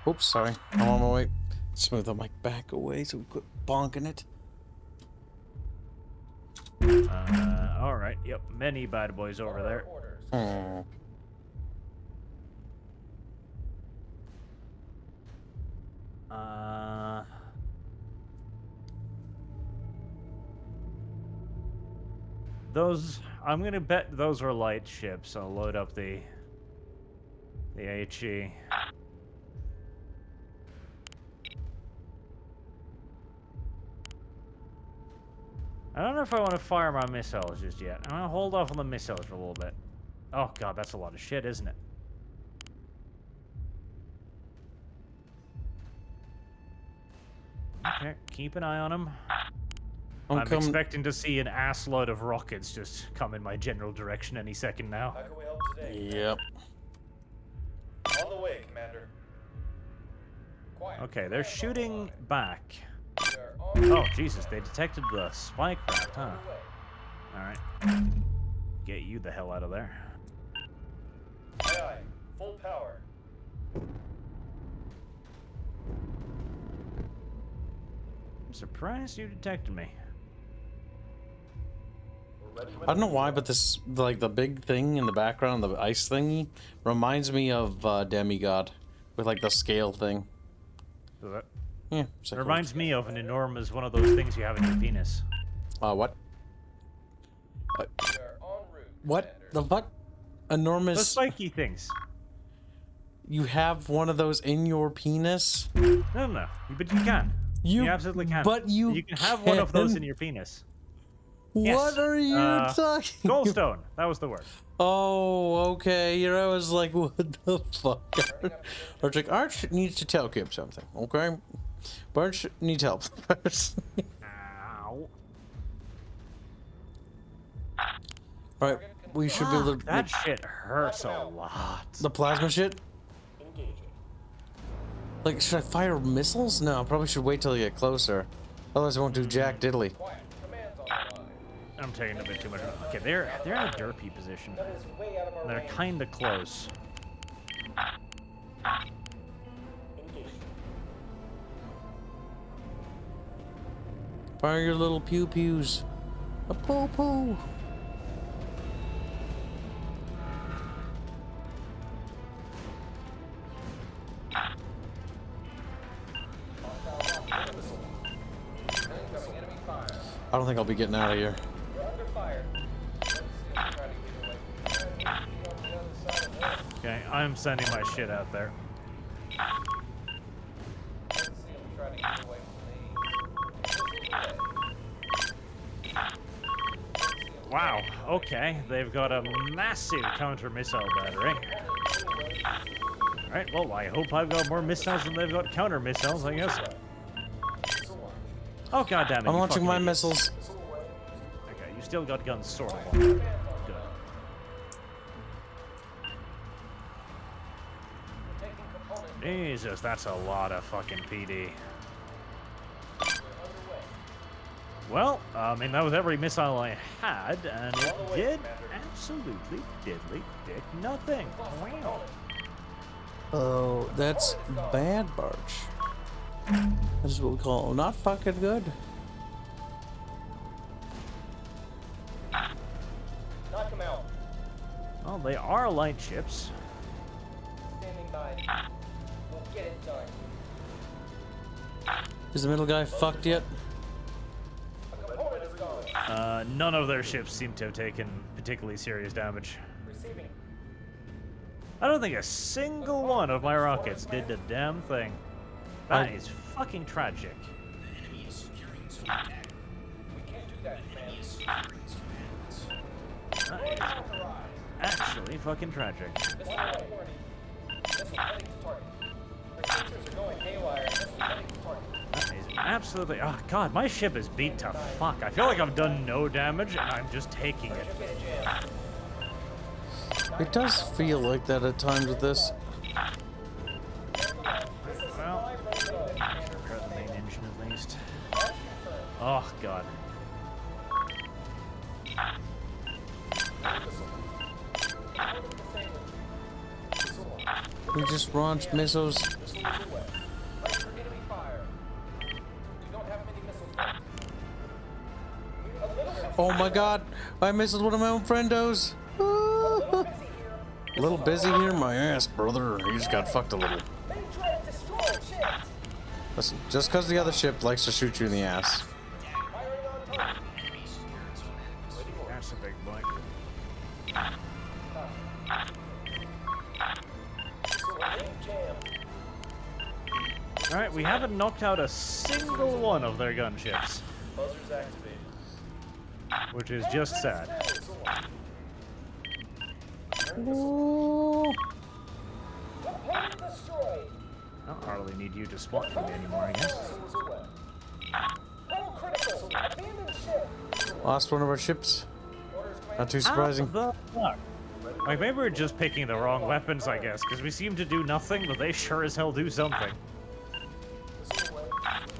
Oops, sorry. I'm on my way. Smooth the mic back away so we quit bonking it. Alright, yep. Many bad boys over there. Hmm. Those, I'm gonna bet those are light ships. I'll load up the HE. I don't know if I want to fire my missiles just yet. I'm gonna hold off on the missiles for a little bit. Oh god, that's a lot of shit, isn't it? Okay, keep an eye on them. I'm expecting to see an assload of rockets just come in my general direction any second now. How can we help today? Yep. On the way, Commander. Quiet. Okay, they're shooting back. We are on Oh, Jesus, they detected the spy craft, huh? Alright. Get you the hell out of there. Aye, aye. Full power. surprised you detected me. I don't know why, but this, like, the big thing in the background, the ice thingy, reminds me of Demigod, with, like, the scale thing. Does it? Yeah. It reminds me of an enormous one of those things you have in your penis. What? We are en route. What the fuck? Enormous. Those spiky things. You have one of those in your penis? No. But you can. You absolutely can. But you can have one of those can? in your penis. What Yes. are you talking? Goldstone. That was the word. Oh, okay. Here I was like, what the fuck? Arch, Arch needs to tell Kibs something, okay? Arch needs help first. Ow. Alright, we should be able to... That shit hurts a lot. The plasma shit? Engaging. Like, should I fire missiles? No, I probably should wait till they get closer. Otherwise I won't do jack diddly. Quiet. Commands on the line. I'm taking a bit too much. Okay, they're in a derpy position. That is way out of our They're range. kinda close. Engaging. Fire your little pew-pews. A poo-poo. Incoming enemy fire. I don't think I'll be getting out of here. You're under fire. Let's see him try to get away from the enemy on the other side of this. Okay, I'm sending my shit out there. Let's see him try to get away from me. Wow, okay, they've got a massive counter missile battery. Alright, well, I hope I've got more missiles than they've got counter missiles, I guess. Oh, goddammit. I'm you launching fucking my idiots. missiles. Okay, you still got guns, sort of. Good. Jesus, that's a lot of fucking PD. Well, I mean, that was every missile I had, and it did absolutely diddly dick nothing. Wow. Oh, that's bad, Barch. That is what we call not fucking good. Knock him out. Well, they are light ships. Standing by. We'll get it done. Is the middle guy fucked yet? A component is gone. None of their ships seem to have taken particularly serious damage. Receiving. I don't think a single one of my rockets did the damn thing. That is fucking tragic. The enemy is securing zone A. We can't do that, The man. enemy is securing zone A. That is actually fucking tragic. Missile warning. Missile heading to target. Our sensors are going haywire. Missile heading to target. That is absolutely. Oh god, my ship is beat to fuck. I feel like I've done no damage and I'm just taking it. Ship is jammed. It does feel like that at times with this. Well, repair the main engine at least. Oh god. We just launched missiles. Missiles away. Ready for enemy fire. We don't have many missiles left. A little busy Oh my god, I missed one of my own friendos. Ah. busy here. A little busy here, my ass, brother. You just got fucked a little. They try to destroy shit. Listen, just because the other ship likes to shoot you in the ass. Firing on target. Enemy securing zone A. That's a big boy. Missile heading jammed. Alright, we haven't knocked out a single one of their gunships, Buzzers activated. which is just sad. Oh. Component destroyed. I don't hardly need you to spot for me anymore, I guess. Missiles away. Hull critical. Abandoned ship. Lost one of our ships. Orders command. Not too surprising. How the fuck? Like, maybe we're just picking the wrong weapons, I guess, because we seem to do nothing, but they sure as hell do something. Missile away.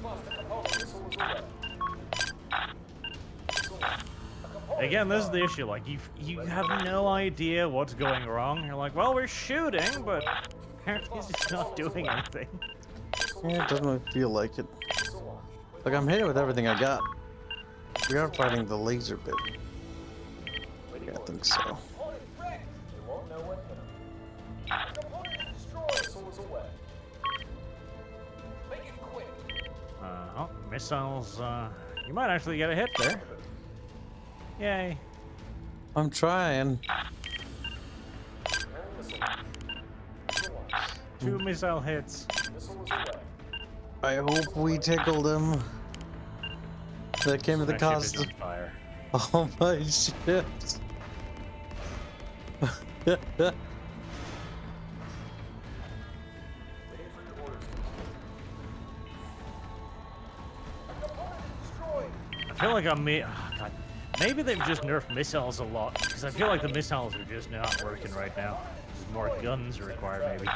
Lost a component. Missile was away. Missile away. A component Again, this is the issue. Like, you have no idea what's going wrong. You're like, well, we're shooting, but apparently it's just not doing anything. Yeah, it doesn't really feel like it. missile launch. Like, I'm hitting with everything I got. We are fighting the laser bit. Yeah, I think so. Opponent wrecked. You won't know what hit him. Your opponent is destroyed. Missiles away. Make it quick. Oh, missiles. You might actually get a hit there. Yay. I'm trying. Two missile hits. Missiles away. I hope we tickled him. That came at the My ship cost is of on fire. all my ships. I feel like I'm oh, God. Maybe they've just nerfed missiles a lot, because I feel like the missiles are just not working right now. There's more guns required, maybe.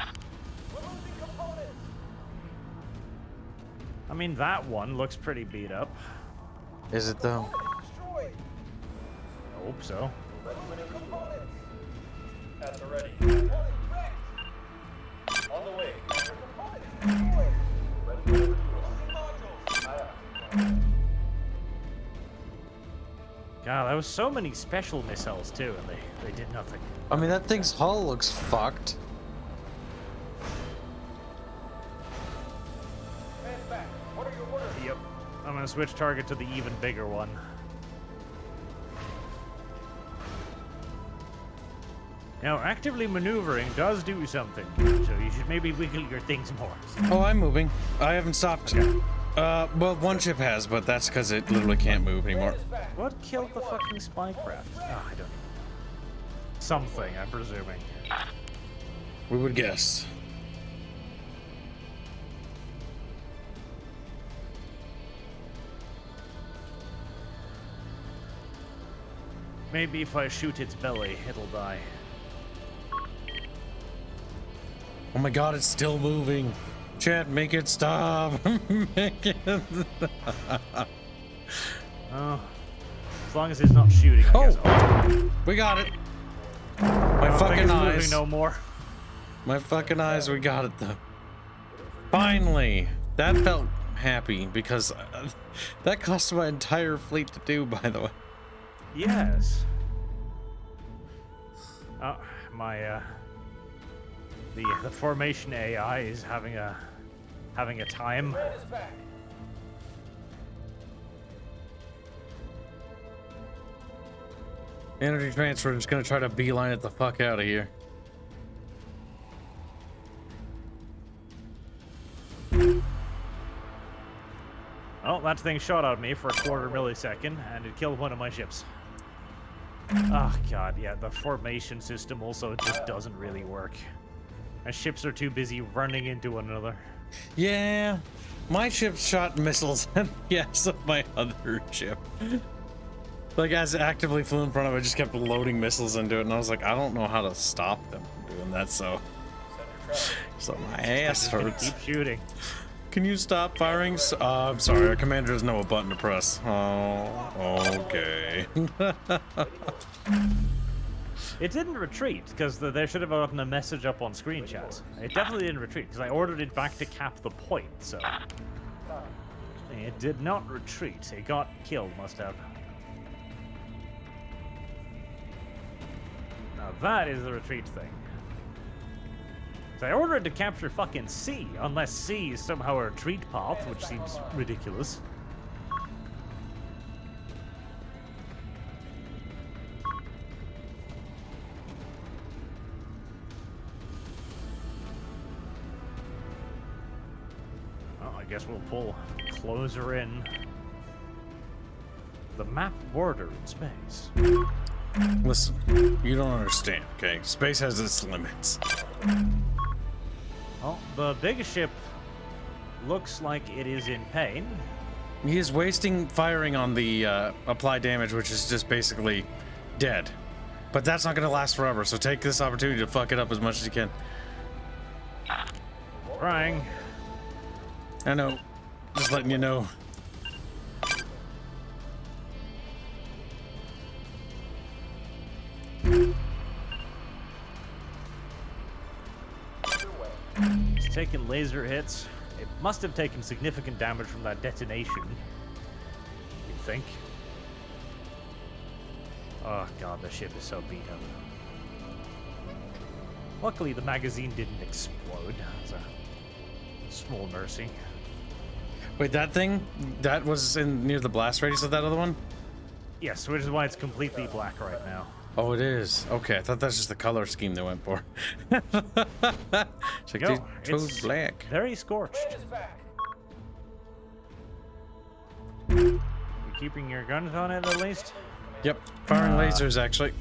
I mean, that one looks pretty beat up. Is it though? I hope so. At the ready. Opponent wrecked. On the way. Opponent destroyed. Ready for the modules. Aye. God, there was so many special missiles too, and they did nothing. I mean, that thing's hull looks fucked. Hands back. What are your orders? Yep. I'm gonna switch target to the even bigger one. Now, actively maneuvering does do something, so you should maybe wiggle your things more. Oh, I'm moving. I haven't stopped. Well, one ship has, but that's because it literally can't move anymore. What killed the fucking spycraft? Oh, I don't know. Something, I'm presuming. We would guess. Maybe if I shoot its belly, it'll die. Oh my god, it's still moving. Chat, make it stop. Make it stop. Oh. As long as it's not shooting, I guess. Oh, We got it. My I don't think fucking it's eyes. moving no more. My fucking eyes, we got it though. Finally. That felt happy because that cost my entire fleet to do, by the way. Yes. Oh, my the formation AI is having a time. Energy transfer, just gonna try to beeline it the fuck out of here. Oh, that thing shot at me for a quarter millisecond, and it killed one of my ships. Oh god, yeah, the formation system also just doesn't really work. My ships are too busy running into one another. Yeah, my ship shot missiles at the ass of my other ship. Like, as it actively flew in front of it, I just kept loading missiles into it, and I was like, I don't know how to stop them from doing that, so my ass hurts. Keep shooting. Can you stop firing? I'm sorry, our commander doesn't know what button to press. Oh, okay. It didn't retreat, because they should have gotten a message up on screen chat. It definitely didn't retreat, because I ordered it back to cap the point, so... It did not retreat. It got killed, must have. Now that is the retreat thing. So I ordered to capture fucking C, unless C is somehow a retreat path, which seems ridiculous. Well, I guess we'll pull closer in. The map border in space. Listen, you don't understand, okay? Space has its limits. Well, the big ship looks like it is in pain. He is wasting firing on the applied damage, which is just basically dead. But that's not going to last forever, so take this opportunity to fuck it up as much as you can. Trying. I know. Just letting you know. He's taking laser hits. It must have taken significant damage from that detonation. You'd think. Oh god, the ship is so beat up. Luckily, the magazine didn't explode. It's a small mercy. Wait, that thing? That was in near the blast radius of that other one? Yes, which is why it's completely black right now. Oh, it is. Okay, I thought that's just the color scheme they went for. It's like No, they chose it's black. very scorched. Is back. You keeping your guns on it at least? Yep, firing lasers actually.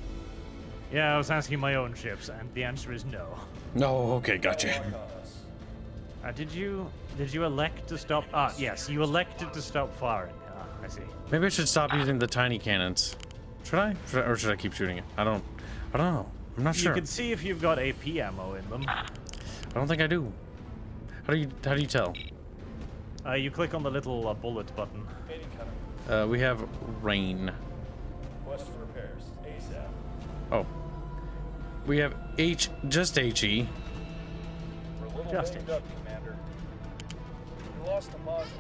Yeah, I was asking my own ships, and the answer is no. No, okay, gotcha. Did you elect to stop? Ah, yes, you elected to stop firing. I see. Maybe I should stop using the tiny cannons. Should I? Or should I keep shooting it? I don't know. I'm not sure. You can see if you've got AP ammo in them. I don't think I do. How do you tell? You click on the little bullet button. Mating cutter. We have rain. Quest for repairs. ASAP. Oh. We have just HE. We're a little Just banged H. up, Commander. We lost a module. The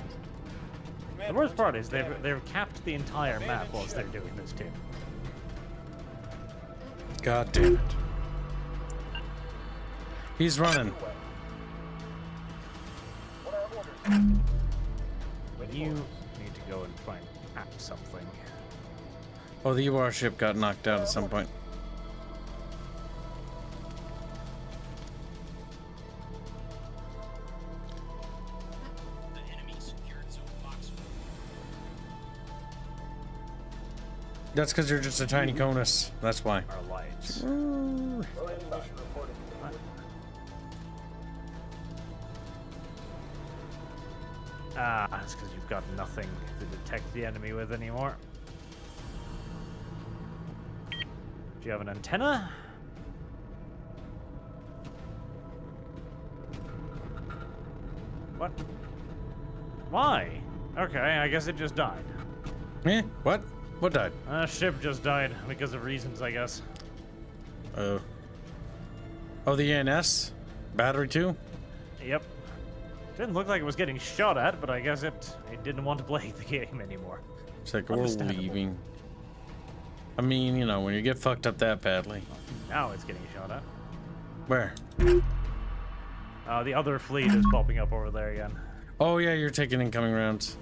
Commander, worst we part took is damage. they've capped the entire map whilst they're doing this too. God damn it. He's running. What are our orders? You need to go and find something. Oh, the UR ship got knocked out at some point. The enemy secured zone box. That's because you're just a tiny conus. That's why. Our lights. Ammunition reported. Ah, that's because you've got nothing to detect the enemy with anymore. Do you have an antenna? What? Why? Okay, I guess it just died. Eh? What? What died? Ship just died because of reasons, I guess. Oh, the ANS? Battery 2? Yep. Didn't look like it was getting shot at, but I guess it didn't want to play the game anymore. It's like, we're Understandable. leaving. I mean, you know, when you get fucked up that badly. Now it's getting shot at. Where? The other fleet is popping up over there again. Oh, yeah, you're taking incoming rounds.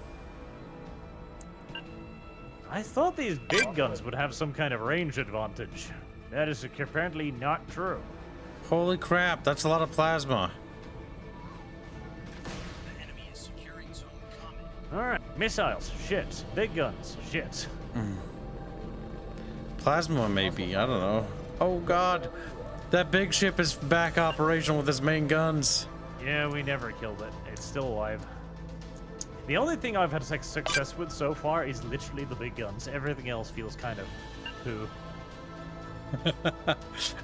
I thought these big guns would have some kind of range advantage. That is apparently not true. Holy crap, that's a lot of plasma. The enemy is securing zone comment. Alright, missiles, shit. Big guns, shit. Plasma, maybe. I don't know. Oh, God. That big ship is back operational with its main guns. Yeah, we never killed it. It's still alive. The only thing I've had success with so far is literally the big guns. Everything else feels kind of poo. I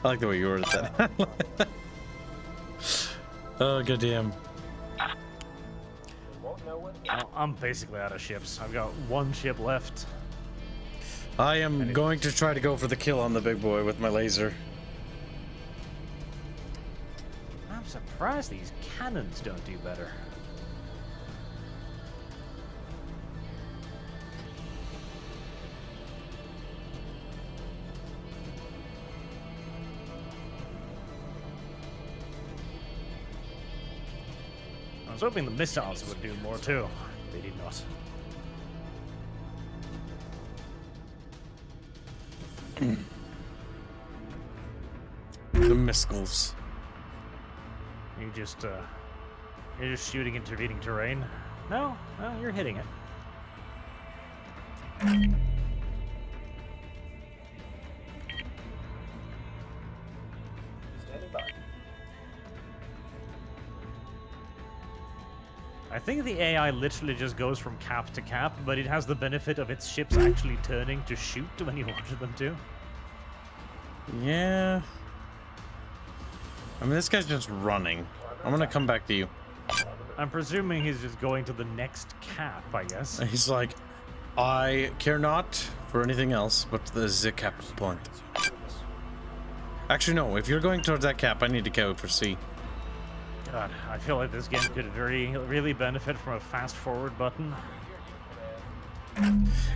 like the way you worded that. Oh, goddamn. Won't know when. I'm basically out of ships. I've got one ship left. I am going to try to go for the kill on the big boy with my laser. I'm surprised these cannons don't do better. I was hoping the missiles would do more too. They did not. The missiles. You're just shooting intervening terrain. No, you're hitting it. Standing by. I think the AI literally just goes from cap to cap, but it has the benefit of its ships actually turning to shoot when you order them to. Yeah. I mean, this guy's just running. I'm gonna come back to you. I'm presuming he's just going to the next cap, I guess. He's like, I care not for anything else but the cap point. Actually, no. If you're going towards that cap, I need to go for C. God, I feel like this game could really benefit from a fast forward button.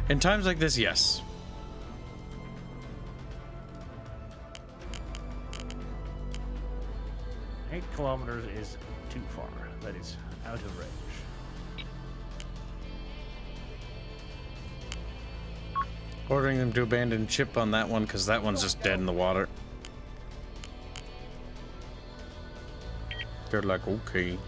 In times like this, yes. 8 kilometers is too far. That is out of range. Ordering them to abandon ship on that one because that one's just dead in the water. They're like, okay.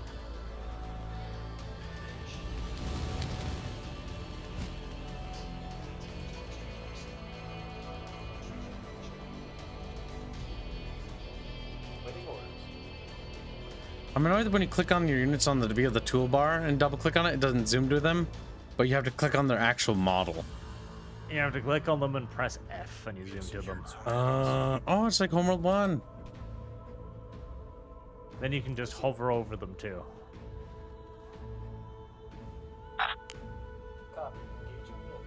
I'm annoyed that when you click on your units on the via the toolbar and double click on it, it doesn't zoom to them, but you have to click on their actual model. You have to click on them and press F and you zoom to them. Oh, it's like Homeworld 1. Then you can just hover over them too. Copy. Engaging yield.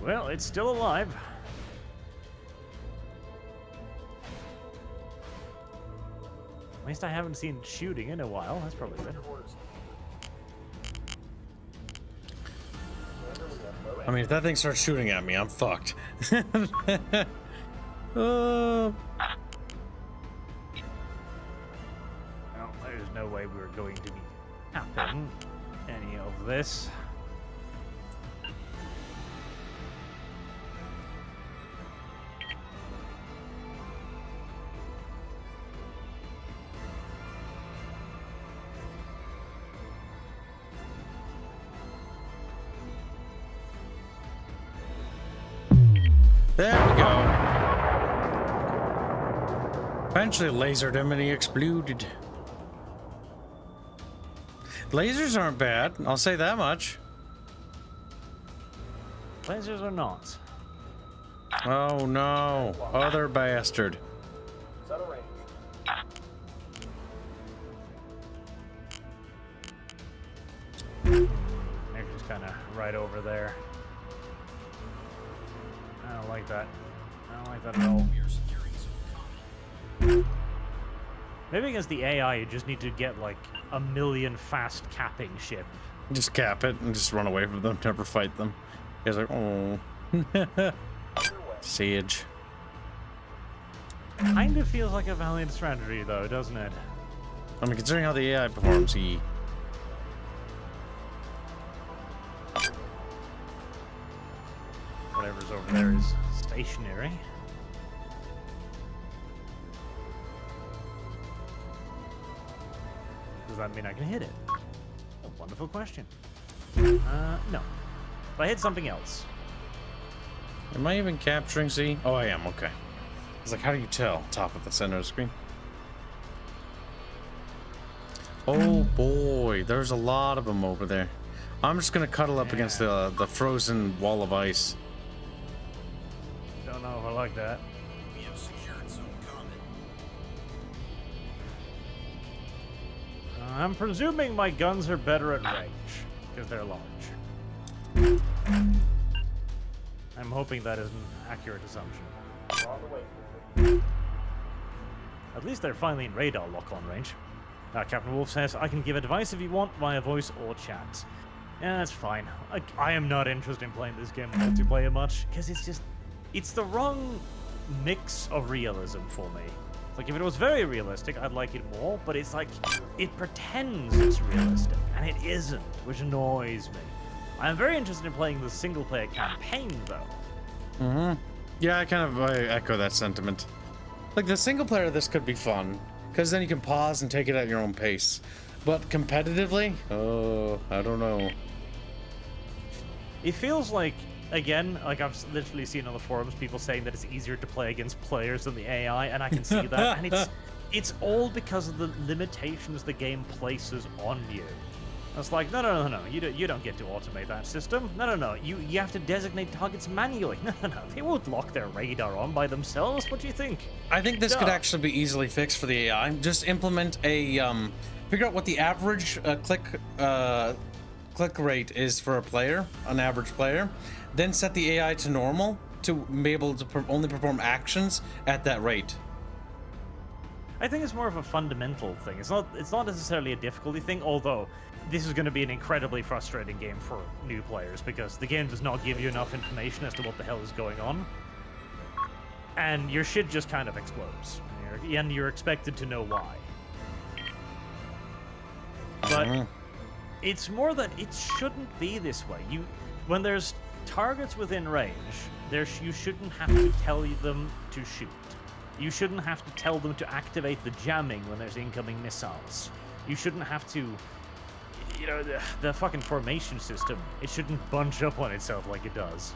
Well, it's still alive. At least I haven't seen shooting in a while. That's probably good. I mean, if that thing starts shooting at me, I'm fucked. Well, there's no way we're going to be tapping any of this. There we go. Eventually lasered him and he exploded. Lasers aren't bad, I'll say that much. Lasers are not. Oh no, other bastard. Set a range. They're just kind of right over there. I don't like that. I don't like that at all. We are securing some common. Maybe against the AI, you just need to get like a million fast capping ship. Just cap it and just run away from them, never fight them. He's like, oh. Sage. Kind of feels like a valiant strategy, though, doesn't it? I mean, considering how the AI performs, he... Whatever's over there is stationary. Does that mean I can hit it? A wonderful question. No. But I hit something else. Am I even capturing Z? Oh, I am, okay. I was like, how do you tell? Top of the center of the screen. Oh boy, there's a lot of them over there. I'm just gonna cuddle up against the frozen wall of ice. Don't know if I like that. We have secured some common. I'm presuming my guns are better at range, because they're large. I'm hoping that is an accurate assumption. We're on the way. At least they're finally in radar lock-on range. Captain Wolf says, I can give advice if you want via voice or chat. Yeah, that's fine. I am not interested in playing this game multiplayer much, because it's the wrong mix of realism for me. Like, if it was very realistic, I'd like it more, but it's like, it pretends it's realistic, and it isn't, which annoys me. I'm very interested in playing the single-player campaign, though. Mm-hmm. Yeah, I echo that sentiment. Like, the single player of this could be fun, because then you can pause and take it at your own pace. But competitively? Oh, I don't know. It feels like, again, like I've literally seen on the forums people saying that it's easier to play against players than the AI, and I can see that. And it's all because of the limitations the game places on you. It's like, no, you don't get to automate that system. No, you have to designate targets manually. No, they won't lock their radar on by themselves. What do you think? I think this could actually be easily fixed for the AI. Just implement a, figure out what the average click rate is for a player, an average player, then set the AI to normal to be able to only perform actions at that rate? I think it's more of a fundamental thing. It's not necessarily a difficulty thing, although this is going to be an incredibly frustrating game for new players because the game does not give you enough information as to what the hell is going on. And your shit just kind of explodes. And you're expected to know why. But it's more that it shouldn't be this way. When there's targets within range, you shouldn't have to tell them to shoot. You shouldn't have to tell them to activate the jamming when there's incoming missiles. You shouldn't have to, the fucking formation system, it shouldn't bunch up on itself like it does.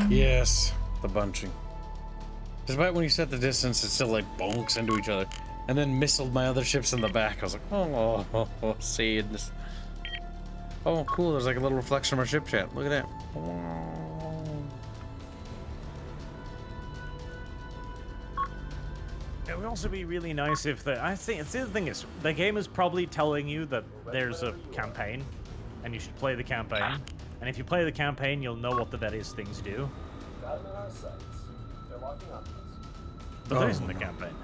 Yes, the bunching. Despite when you set the distance, it still like bonks into each other. And then missiled my other ships in the back. I was like, oh, sadness. Oh, cool, there's like a little reflection of our ship chat. Look at that. It would also be really nice if I think the other thing is the game is probably telling you that there's a campaign, and you should play the campaign. And if you play the campaign, you'll know what the various things do. Got them in our sights. They're locking on us. But there isn't a campaign.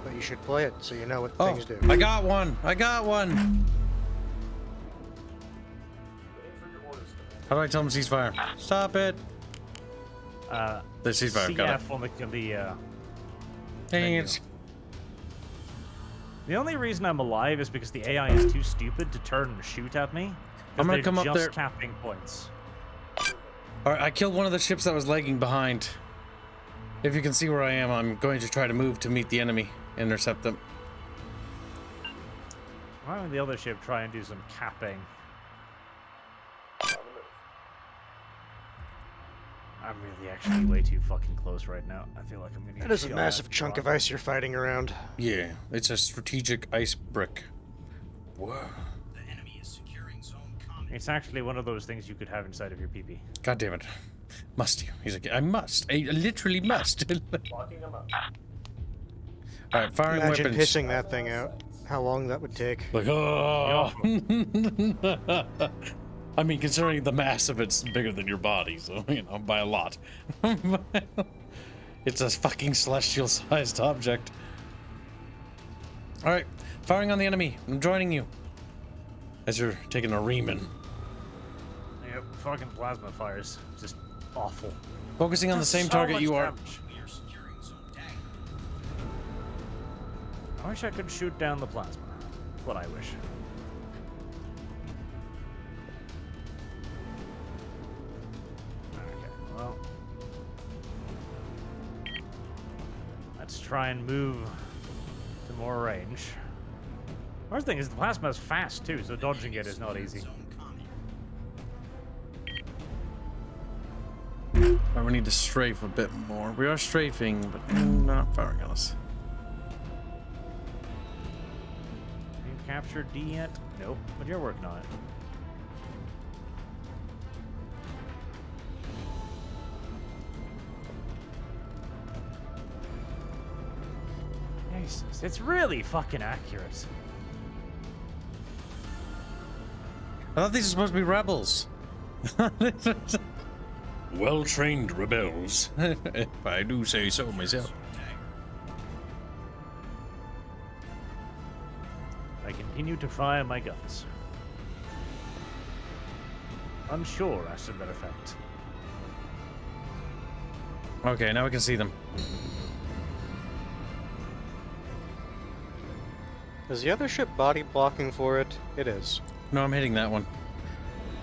But you should play it so you know what Oh, things do. I got one. Waiting for your orders, Commander. How do I tell them to cease fire? Stop it. The ceasefire, got it. CF on the Dang it. The only reason I'm alive is because the AI is too stupid to turn and shoot at me. I'm gonna they're come up just there. capping points. Alright, I killed one of the ships that was lagging behind. If you can see where I am, I'm going to try to move to meet the enemy. Intercept them. Why don't the other ship try and do some capping? I'm really actually way too fucking close right now. I feel like I'm gonna get That is a shot massive at. chunk of ice you're fighting around. Yeah, it's a strategic ice brick. Whoa. The enemy is securing zone common. It's actually one of those things you could have inside of your PP. God damn it. Must you? He's like, I must. I literally must. Locking them up. Alright, firing Imagine weapons. pissing that thing out. How long that would take. Like, oh. I mean, considering the mass of it's bigger than your body, so, by a lot. It's a fucking celestial-sized object. Alright, firing on the enemy. I'm joining you. As you're taking a reaming. Yep, fucking plasma fires. Just awful. Focusing on the same So target much you are. damage. We are securing zone dagger. I wish I could shoot down the plasma. That's what I wish. Okay, well. Let's try and move to more range. First thing is the plasma is fast too, so dodging it is not easy. Zone common. Right, we need to strafe a bit more. We are strafing, but they're not firing on us. You captured D yet? Nope, but you're working on it. Jesus, it's really fucking accurate. I thought these are supposed to be rebels. Well-trained rebels, if I do say so myself. Zone dagger. I continue to fire my guns. Unsure as to their effect. Okay, now we can see them. Is the other ship body blocking for it? It is. No, I'm hitting that one.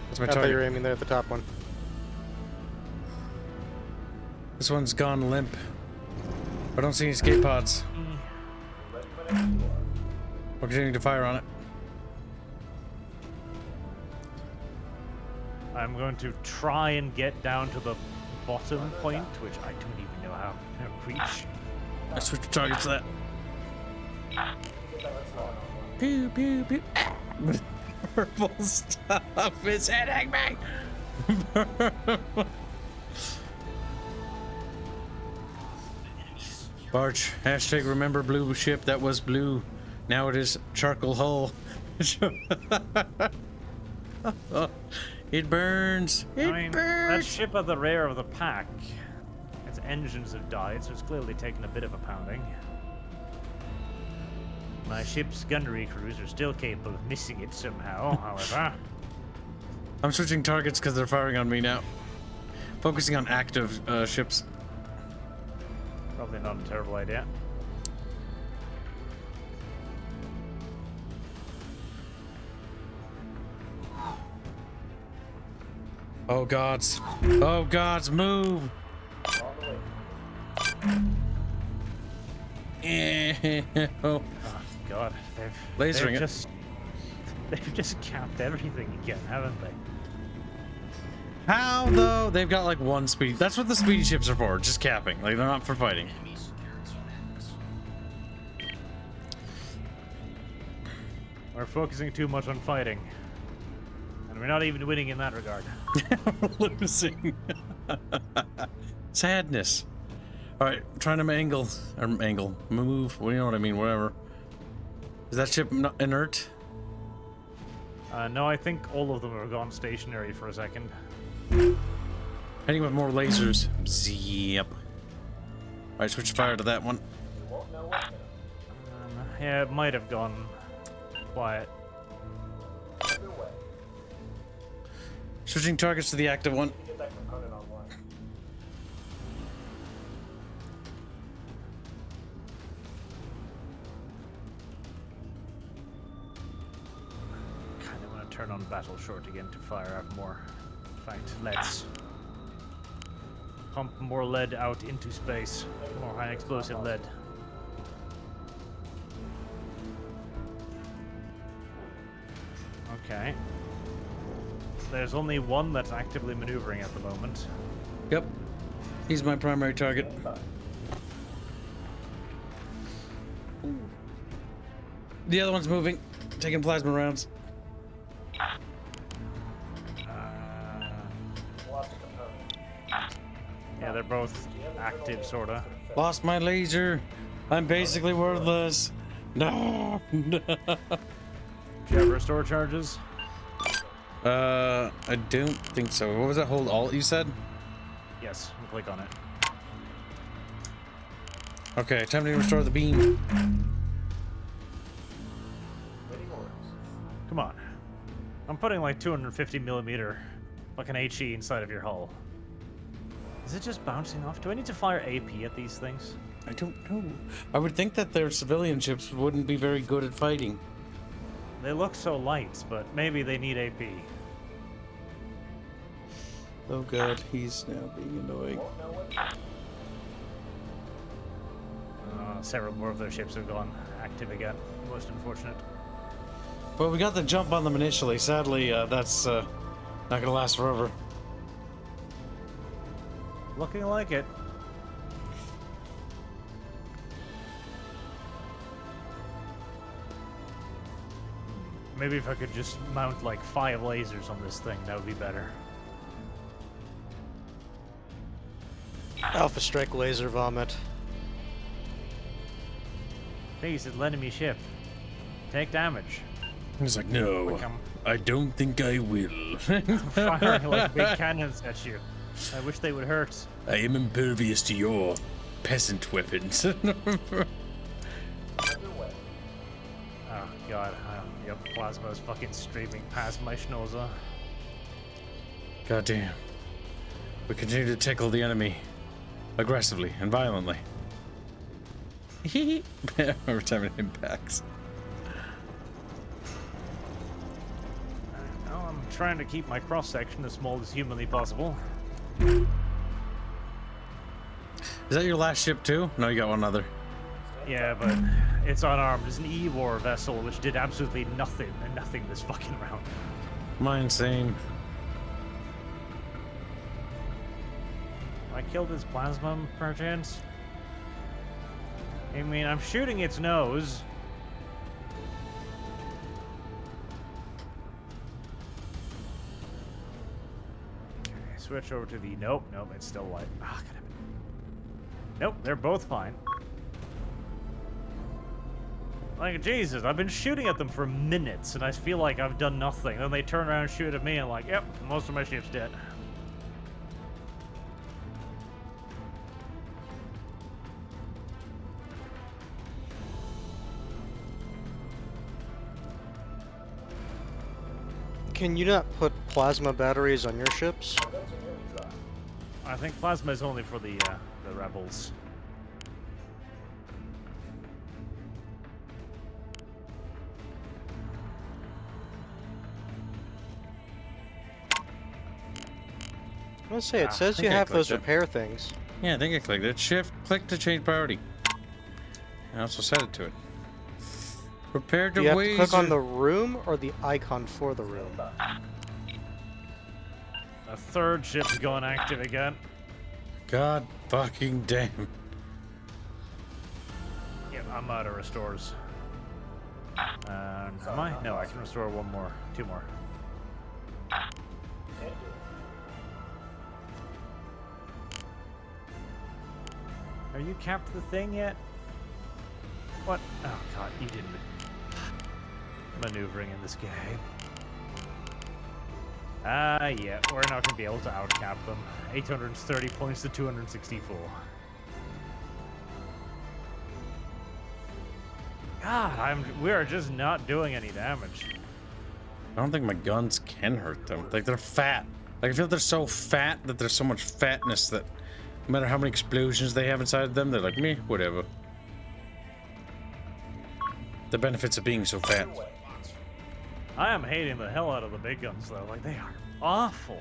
That's my I thought you were target. aiming there at the top one. This one's gone limp. I don't see any escape pods. We're continuing to fire on it. I'm going to try and get down to the bottom point, which I don't even know how to reach. I switch the target to that. Pew, pew, pew. Purple stuff is hitting me! Barch, hashtag remember blue ship that was blue. Now it is charcoal hull. It burns. It I mean, that burns. ship at the rear of the pack, its engines have died, so it's clearly taken a bit of a pounding. My ship's gunnery crews are still capable of missing it somehow, however. I'm switching targets because they're firing on me now. Focusing on active ships. Probably not a terrible idea. Oh gods. Oh gods, move. Oh. Oh god, Lasering it. They've just capped everything again, haven't they? How though? They've got like one speedy. That's what the speedy ships are for, just capping. Like they're not for fighting. Enemy securing zone X. We're focusing too much on fighting. And we're not even winning in that regard. Losing. Sadness. Alright, trying to move. Well, you know what I mean, whatever. Is that ship inert? No, I think all of them have gone stationary for a second. Heading with more lasers. Zip. Alright, switch fire to that one. Yeah, it might have gone quiet. Switching targets to the active one. Get that component online. Kind of want to turn on battle short again to fire out more. In fact, let's pump more lead out into space. More high explosive lead. Okay. There's only one that's actively maneuvering at the moment. Yep. He's my primary target. The other one's moving, taking plasma rounds. Yeah, they're both active, sorta. Lost my laser. I'm basically worthless. No. Do you have restore charges? I don't think so. What was that? Hold alt you said? Yes, we'll click on it. Okay, time to restore the beam. Come on. I'm putting like 250mm fucking HE inside of your hull. Is it just bouncing off? Do I need to fire AP at these things? I don't know. I would think that their civilian ships wouldn't be very good at fighting. They look so light, but maybe they need AP. Oh god, he's now being annoying. Several more of their ships have gone active again. Most unfortunate. Well, we got the jump on them initially. Sadly, that's not gonna last forever. Looking like it. Maybe if I could just mount like 5 lasers on this thing, that would be better. Alpha Strike laser vomit. Please, it's letting me ship. Take damage. He's like, no, I don't think I will. Firing like big cannons at you. I wish they would hurt. I am impervious to your peasant weapons. Oh god, yep, plasma is fucking streaming past my schnauzer. God damn. We continue to tickle the enemy aggressively and violently. Every time it impacts. Now I'm trying to keep my cross section as small as humanly possible. Is that your last ship too? No, you got one other. Yeah, but it's unarmed. It's an E-war vessel which did absolutely nothing this fucking round. Mine same. I killed its plasma, perchance? I mean, I'm shooting its nose. Okay, switch over to the... Nope, it's still white. Ah, God damn it. Nope, they're both fine. Like, Jesus, I've been shooting at them for minutes, and I feel like I've done nothing. Then they turn around and shoot at me, and like, yep, most of my ship's dead. Can you not put plasma batteries on your ships? I think plasma is only for the rebels. I was gonna say, it says you have those repair things. Yeah, I think I clicked it. Shift, click to change priority. I also set it to it. Prepare to Do you have to click on the room or the icon for the room? A third ship's going active again. God fucking damn. Yep, I'm out of restores. Am I? No, I can restore one more. Two more. Are you capped the thing yet? What? Oh god, you didn't. Maneuvering in this game. Yeah, we're not gonna be able to outcap them. 830 points to 264. God, we are just not doing any damage. I don't think my guns can hurt them. Like, they're fat. Like, I feel they're so fat that there's so much fatness that no matter how many explosions they have inside them, they're like, meh, whatever. The benefits of being so fat. I am hating the hell out of the big guns, though. Like, they are awful.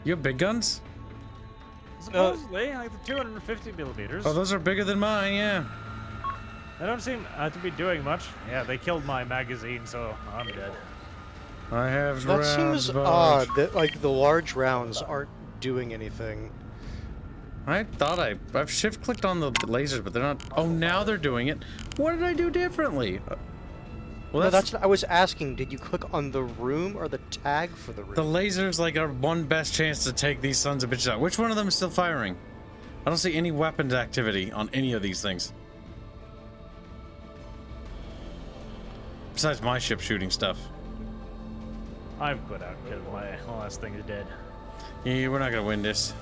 You have big guns? Supposedly, like the 250 millimeters. Oh, those are bigger than mine, yeah. They don't seem to be doing much. Yeah, they killed my magazine, so I'm dead. I have That rounds, seems but odd that, like, the large rounds aren't doing anything. I thought I've shift clicked on the lasers, but they're not. Oh, now they're doing it. What did I do differently? Well, No, that's what I was asking. Did you click on the room or the tag for the room? the lasers like our one best chance to take these sons of bitches out. Which one of them is still firing? I don't see any weapons activity on any of these things. Besides my ship shooting stuff. I've quit out because my last thing is dead. Yeah, we're not gonna win this.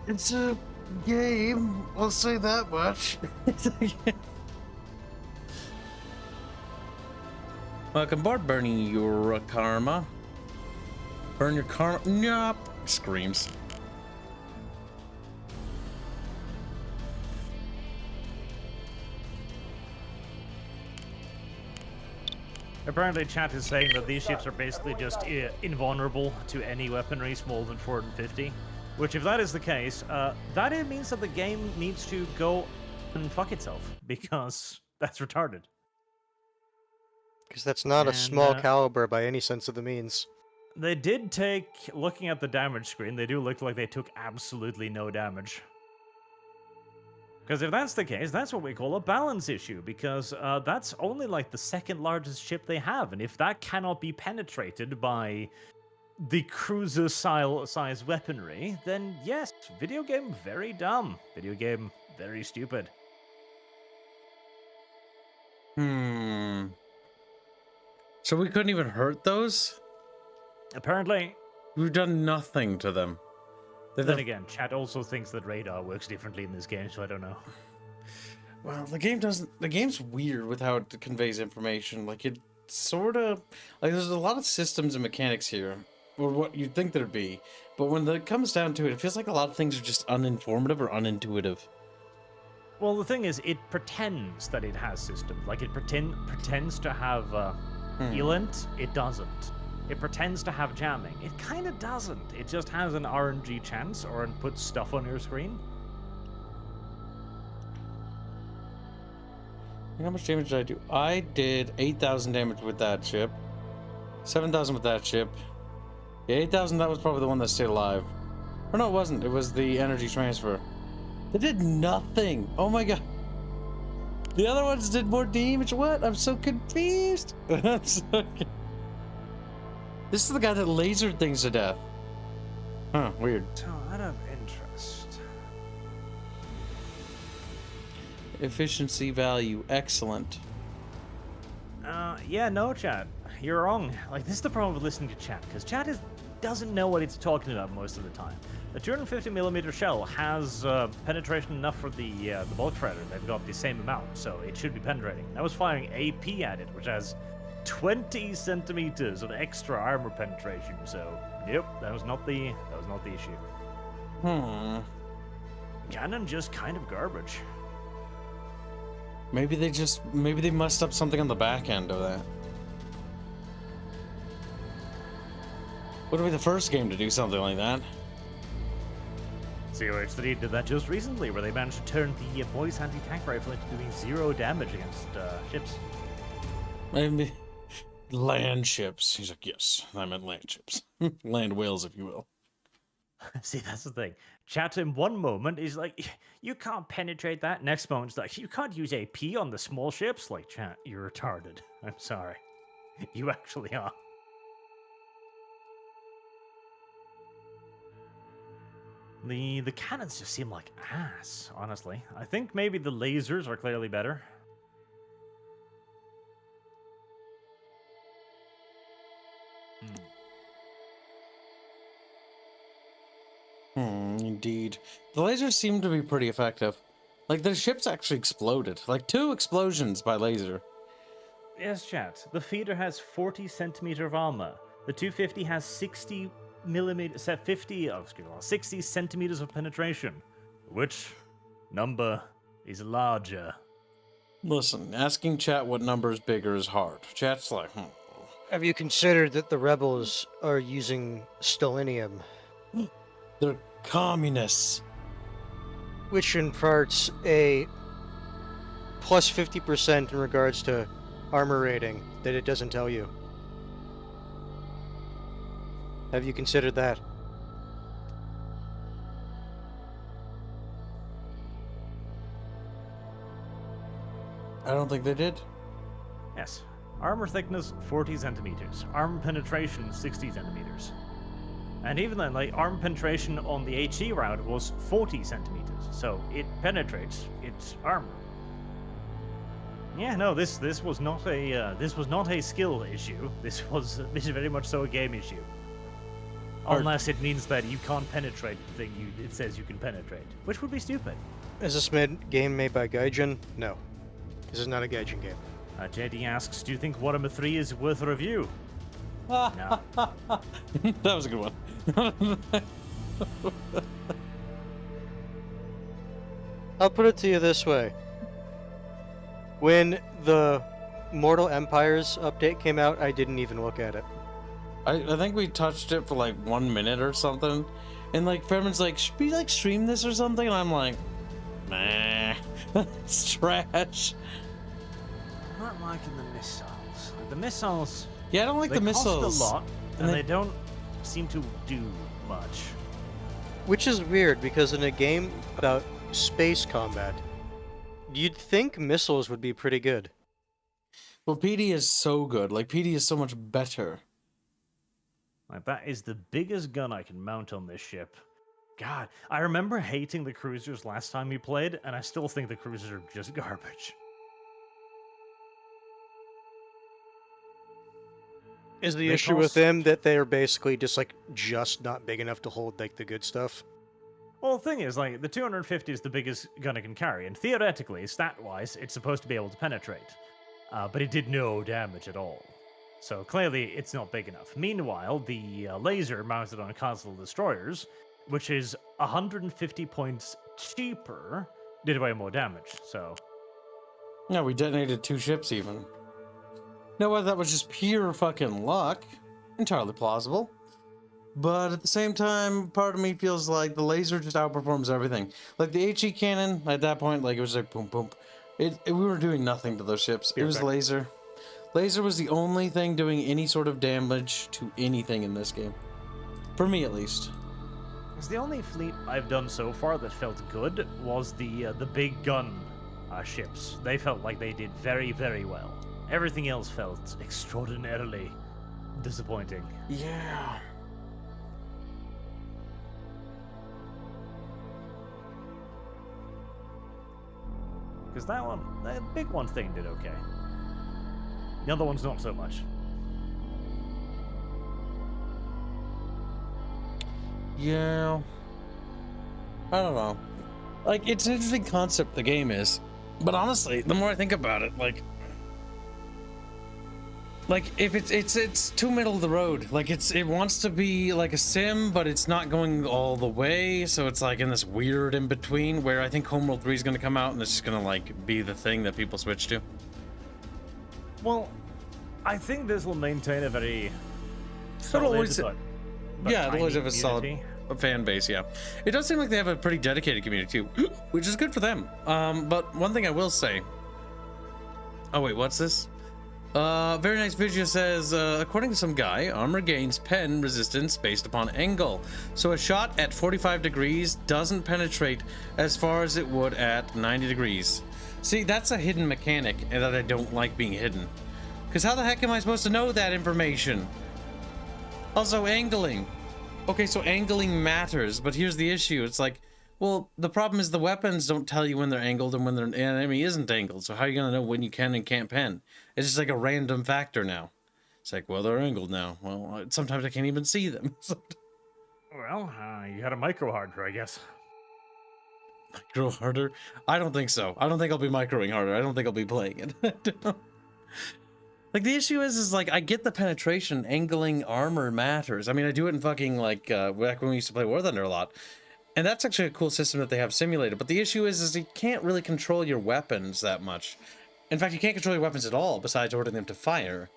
It's a game. I'll say that much. Welcome aboard, burning your karma. Burn your karma. Nope. Screams. Apparently, chat is saying that these ships are basically just invulnerable to any weaponry smaller than 450. Which, if that is the case, that means that the game needs to go and fuck itself, because that's retarded. Because that's not a small caliber by any sense of the means. They did take, looking at the damage screen, they do look like they took absolutely no damage. Because if that's the case, that's what we call a balance issue, because that's only like the second largest ship they have, and if that cannot be penetrated by the cruiser-size weaponry, then yes, video game very dumb. Video game very stupid. So we couldn't even hurt those? Apparently. We've done nothing to them. Then again, chat also thinks that radar works differently in this game, so I don't know. Well, the game doesn't. The game's weird with how it conveys information. Like, it sort of. Like, there's a lot of systems and mechanics here, or what you'd think there'd be. But when it comes down to it, it feels like a lot of things are just uninformative or unintuitive. Well, the thing is, it pretends that it has systems. Like, it pretends to have Elent. It doesn't. It pretends to have jamming. It kind of doesn't. It just has an RNG chance or it puts stuff on your screen. How much damage did I do? I did 8,000 damage with that ship. 7,000 with that ship. Yeah, 8,000, that was probably the one that stayed alive. Or no, it wasn't. It was the energy transfer. They did nothing. Oh my god. The other ones did more damage. What? I'm so confused. I'm so confused. This is the guy that lasered things to death. Huh, weird. So, out of interest. efficiency value. Excellent. Yeah, no, chat. You're wrong. Like, this is the problem with listening to chat, because chat doesn't know what it's talking about most of the time. The 250mm shell has penetration enough for the bulk shredder. They've got the same amount, so it should be penetrating. I was firing AP at it, which has 20 centimeters of extra armor penetration. So, yep, that was not the issue. Cannon just kind of garbage. Maybe they messed up something on the back end of that. Would be the first game to do something like that. COH3 did that just recently, where they managed to turn the boys' anti-tank rifle into doing 0 damage against ships. Maybe land ships. He's like, yes, I meant land ships. Land whales, if you will. See, that's the thing. Chat in one moment is like, you can't penetrate that. Next moment, it's like, you can't use AP on the small ships. Like, chat, you're retarded. I'm sorry. You actually are. The cannons just seem like ass, honestly. I think maybe the lasers are clearly better. Indeed. The lasers seem to be pretty effective. Like, the ships actually exploded. Like, 2 explosions by laser. Yes, chat. The feeder has 40 centimeter of armor. The 250 has 60 centimeters of penetration. Which number is larger? Listen, asking chat what number is bigger is hard. Chat's like, Have you considered that the rebels are using stellinium? They're communists. Which imparts a plus 50% in regards to armor rating that it doesn't tell you. Have you considered that? I don't think they did. Yes. Armor thickness, 40 centimeters. Armor penetration, 60 centimeters. And even then, like, armor penetration on the HE round was 40 centimeters. So it penetrates its armor. Yeah, no, this was not a skill issue. This is very much so a game issue. Unless it means that you can't penetrate the thing it says you can penetrate, which would be stupid. Is this game made by Gaijin? No. This is not a Gaijin game. JD asks, do you think Warhammer 3 is worth a review? No. That was a good one. I'll put it to you this way. When the Mortal Empires update came out, I didn't even look at it. I think we touched it for like 1 minute or something. And like, Fairman's like, should we like stream this or something? And I'm like, nah, it's trash. I'm not liking the missiles. The missiles... Yeah, I don't like the missiles. They cost a lot, and they don't seem to do much. Which is weird, because in a game about space combat, you'd think missiles would be pretty good. Well, PD is so good. Like, PD is so much better. Like, that is the biggest gun I can mount on this ship. God, I remember hating the cruisers last time we played, and I still think the cruisers are just garbage. Is the issue with them that they are basically just not big enough to hold like the good stuff? Well, the thing is, like, the 250 is the biggest gun it can carry, and theoretically, stat-wise, it's supposed to be able to penetrate. But it did no damage at all. So clearly, it's not big enough. Meanwhile, the laser mounted on console destroyers, which is 150 points cheaper, did way more damage, so... Yeah, we detonated 2 ships even. Now, whether that was just pure fucking luck, entirely plausible. But at the same time, part of me feels like the laser just outperforms everything. Like the HE cannon, at that point, like it was like boom, boom. We were doing nothing to those ships. It was laser. Laser was the only thing doing any sort of damage to anything in this game. For me, at least. It's the only fleet I've done so far that felt good was the big gun ships. They felt like they did very, very well. Everything else felt extraordinarily disappointing. Yeah. Because that one, the big one thing did okay. The other one's not so much. Yeah. I don't know. Like, it's an interesting concept, the game is. But honestly, the more I think about it, like if it's too middle of the road. Like it wants to be like a sim, but it's not going all the way. So it's like in this weird in between where I think Homeworld 3 is going to come out and it's just going to like be the thing that people switch to. Well, I think this will maintain a very It'll always, solid, yeah, it'll tiny always have a solid community. fan base. Yeah, it does seem like they have a pretty dedicated community too, which is good for them. But one thing I will say. Oh wait, what's this? Very nice Vidja says, according to some guy, armor gains pen resistance based upon angle. So a shot at 45 degrees doesn't penetrate as far as it would at 90 degrees. See, that's a hidden mechanic and that I don't like being hidden. Because how the heck am I supposed to know that information? Also, angling. Okay, so angling matters, but here's the issue. It's like, well, the problem is the weapons don't tell you when they're angled and when their enemy isn't angled. So how are you going to know when you can and can't pen? It's just like a random factor now. It's like, well, they're angled now. Well, sometimes I can't even see them. Well, you had a micro harder, I guess. Micro harder? I don't think so. I don't think I'll be microing harder. I don't think I'll be playing it. Like, the issue is like, I get the penetration. Angling armor matters. I mean, I do it in fucking, like, back when we used to play War Thunder a lot. And that's actually a cool system that they have simulated. But the issue is you can't really control your weapons that much. In fact, you can't control your weapons at all besides ordering them to fire.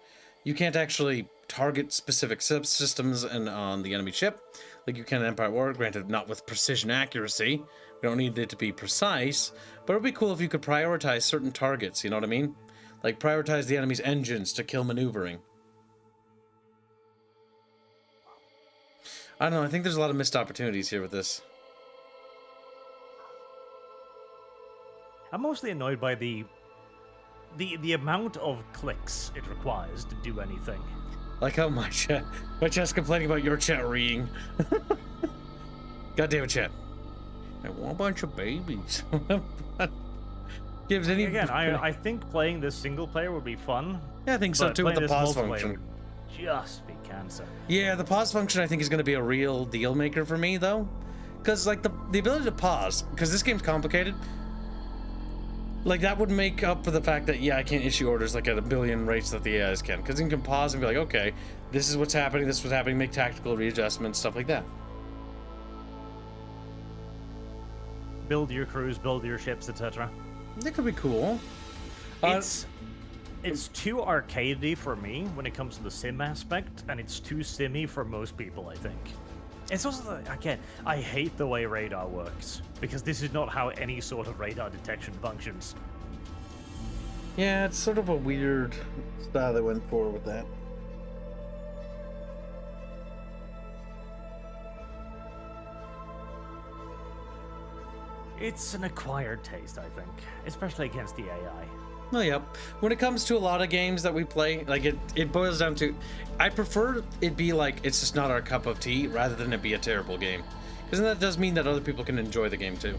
You can't actually target specific subsystems on the enemy ship like you can in Empire War, granted not with precision accuracy. We don't need it to be precise, but it would be cool if you could prioritize certain targets, you know what I mean? Like prioritize the enemy's engines to kill maneuvering. I don't know, I think there's a lot of missed opportunities here with this. I'm mostly annoyed by the amount of clicks it requires to do anything. Like how my chat's complaining about your chat reeing. God damn it, chat. I want a bunch of babies. Gives any Again, I think playing this single player would be fun. Yeah, I think so too with the pause function. Just be cancer. Yeah, the pause function I think is going to be a real deal maker for me though, because like the ability to pause, because this game's complicated. Like, that would make up for the fact that, yeah, I can't issue orders like at a billion rates that the AIs can. Because you can pause and be like, okay, this is what's happening, this is what's happening, make tactical readjustments, stuff like that. Build your crews, build your ships, etc. That could be cool. It's too arcadey for me when it comes to the sim aspect, and it's too simmy for most people, I think. It's also, again, I hate the way radar works, because this is not how any sort of radar detection functions. Yeah, it's sort of a weird style they went for with that. It's an acquired taste, I think, especially against the AI. Well, yeah. When it comes to a lot of games that we play, like it boils down to, I prefer it be like it's just not our cup of tea rather than it be a terrible game, because then that does mean that other people can enjoy the game too.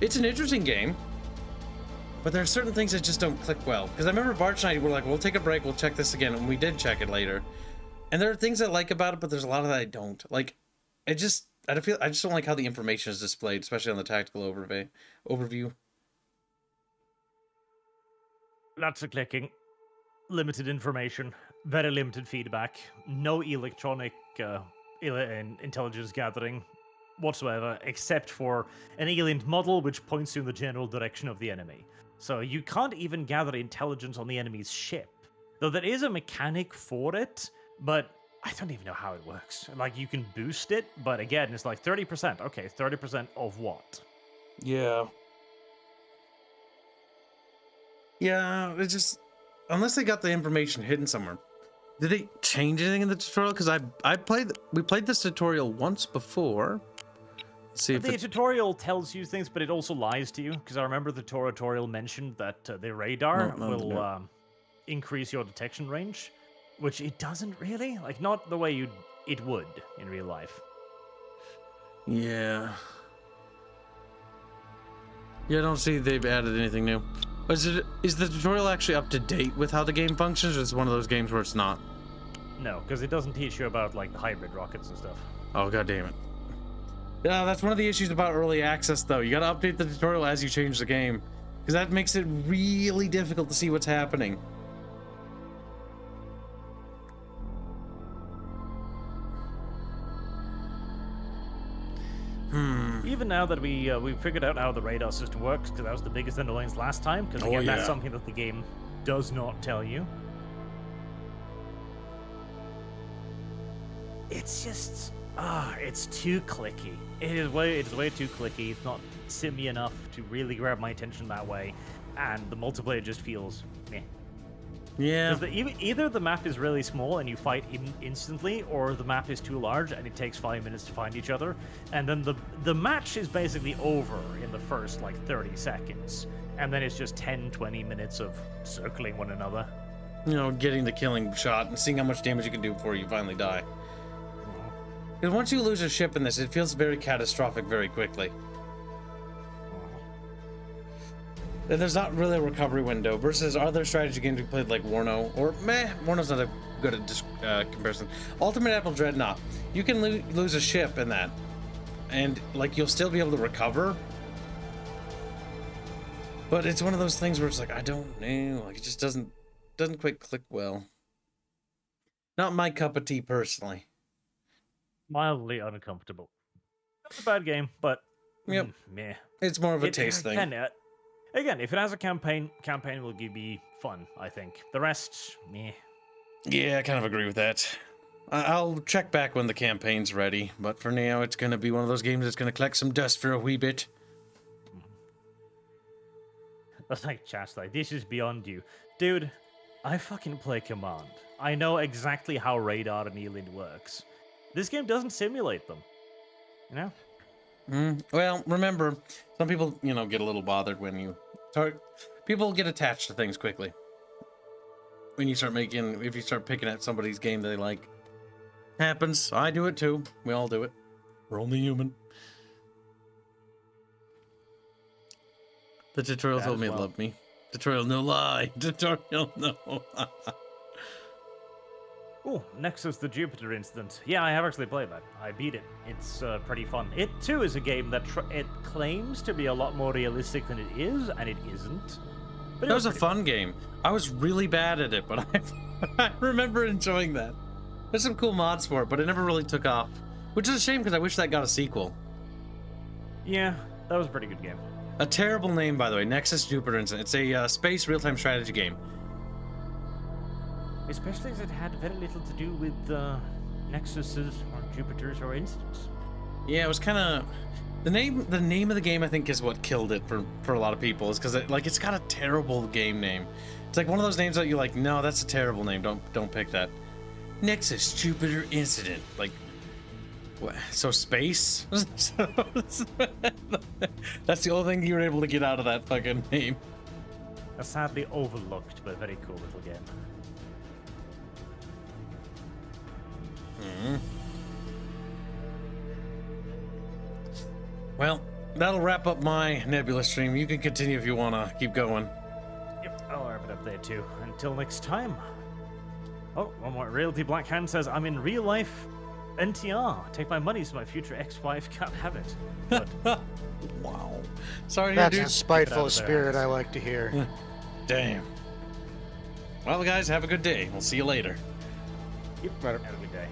It's an interesting game, but there are certain things that just don't click well. Because I remember Barch and I were like, we'll take a break, we'll check this again, and we did check it later. And there are things I like about it, but there's a lot of that I don't. Like, I just don't like how the information is displayed, especially on the tactical overview. Lots of clicking, limited information, very limited feedback, no electronic intelligence gathering whatsoever, except for an alien model which points you in the general direction of the enemy. So you can't even gather intelligence on the enemy's ship. Though there is a mechanic for it, but I don't even know how it works. Like, you can boost it, but again, it's like 30%. Okay, 30% of what? Yeah. Yeah, it's just, unless they got the information hidden somewhere. Did they change anything in the tutorial? Because we played this tutorial once before. Let's see if the tutorial tells you things, but it also lies to you. Because I remember the tutorial mentioned that the radar will increase your detection range, which it doesn't really. Like, not the way it would in real life. Yeah. Yeah, I don't see they've added anything new. Is the tutorial actually up to date with how the game functions, or is it one of those games where it's not? No, because it doesn't teach you about like the hybrid rockets and stuff. Oh, god damn it. Yeah, that's one of the issues about early access, though. You gotta update the tutorial as you change the game, because that makes it really difficult to see what's happening. Even now that we figured out how the radar system works, because that was the biggest annoyance last time, because again, that's something that the game does not tell you. It's just, it's too clicky. It is way too clicky. It's not simmy enough to really grab my attention that way, and the multiplayer just feels meh. Yeah. Because either the map is really small and you fight instantly, or the map is too large and it takes 5 minutes to find each other, and then the match is basically over in the first like 30 seconds, and then it's just 10-20 minutes of circling one another. You know, getting the killing shot and seeing how much damage you can do before you finally die. Because once you lose a ship in this, it feels very catastrophic very quickly. And there's not really a recovery window versus other strategy games we played like Warno, or Warno's not a good comparison. Ultimate Apple Dreadnought, you can lose a ship in that, and like you'll still be able to recover. But it's one of those things where it's like, I don't know, like it just doesn't quite click well. Not my cup of tea personally. Mildly uncomfortable. Not a bad game, but yep, meh. It's more of a taste thing. Again, if it has a campaign will be fun, I think. The rest, meh. Yeah, I kind of agree with that. I'll check back when the campaign's ready, but for now, it's going to be one of those games that's going to collect some dust for a wee bit. That's like chat's like, this is beyond you. Dude, I fucking play Command. I know exactly how radar and Eland works. This game doesn't simulate them. You know? Well, remember, some people, you know, get a little bothered when you start. People get attached to things quickly. When you start if you start picking at somebody's game they like. Happens. I do it too. We all do it. We're only human. The tutorial told me it loved me. Tutorial, no lie. Tutorial, no. Oh, Nexus the Jupiter incident. Yeah, I have actually played that. I beat it. It's pretty fun. It, too, is a game that it claims to be a lot more realistic than it is, and it isn't. But That was a fun game. I was really bad at it, but I remember enjoying that. There's some cool mods for it, but it never really took off. Which is a shame, because I wish that got a sequel. Yeah, that was a pretty good game. A terrible name, by the way. Nexus Jupiter Incident. It's a space real-time strategy game. Especially as it had very little to do with Nexuses or Jupiters or instants. Yeah, it was kind of the name of the game. I think is what killed it for a lot of people. Is because it's got a terrible game name. It's like one of those names that you're like, no, that's a terrible name. Don't pick that. Nexus Jupiter Incident. Like, what? So space? That's the only thing you were able to get out of that fucking name. A sadly overlooked but very cool little game. Well, that'll wrap up my Nebulous stream. You can continue if you want to keep going. Yep, I'll wrap it up there too. Until next time. Oh, one more. Realty Black Hand says, I'm in real life NTR. Take my money so my future ex-wife can't have it. Good. Wow. Sorry, That's dude. a spiteful spirit I like to hear. Damn. Well, guys, have a good day. We'll see you later. Yep, have a good day.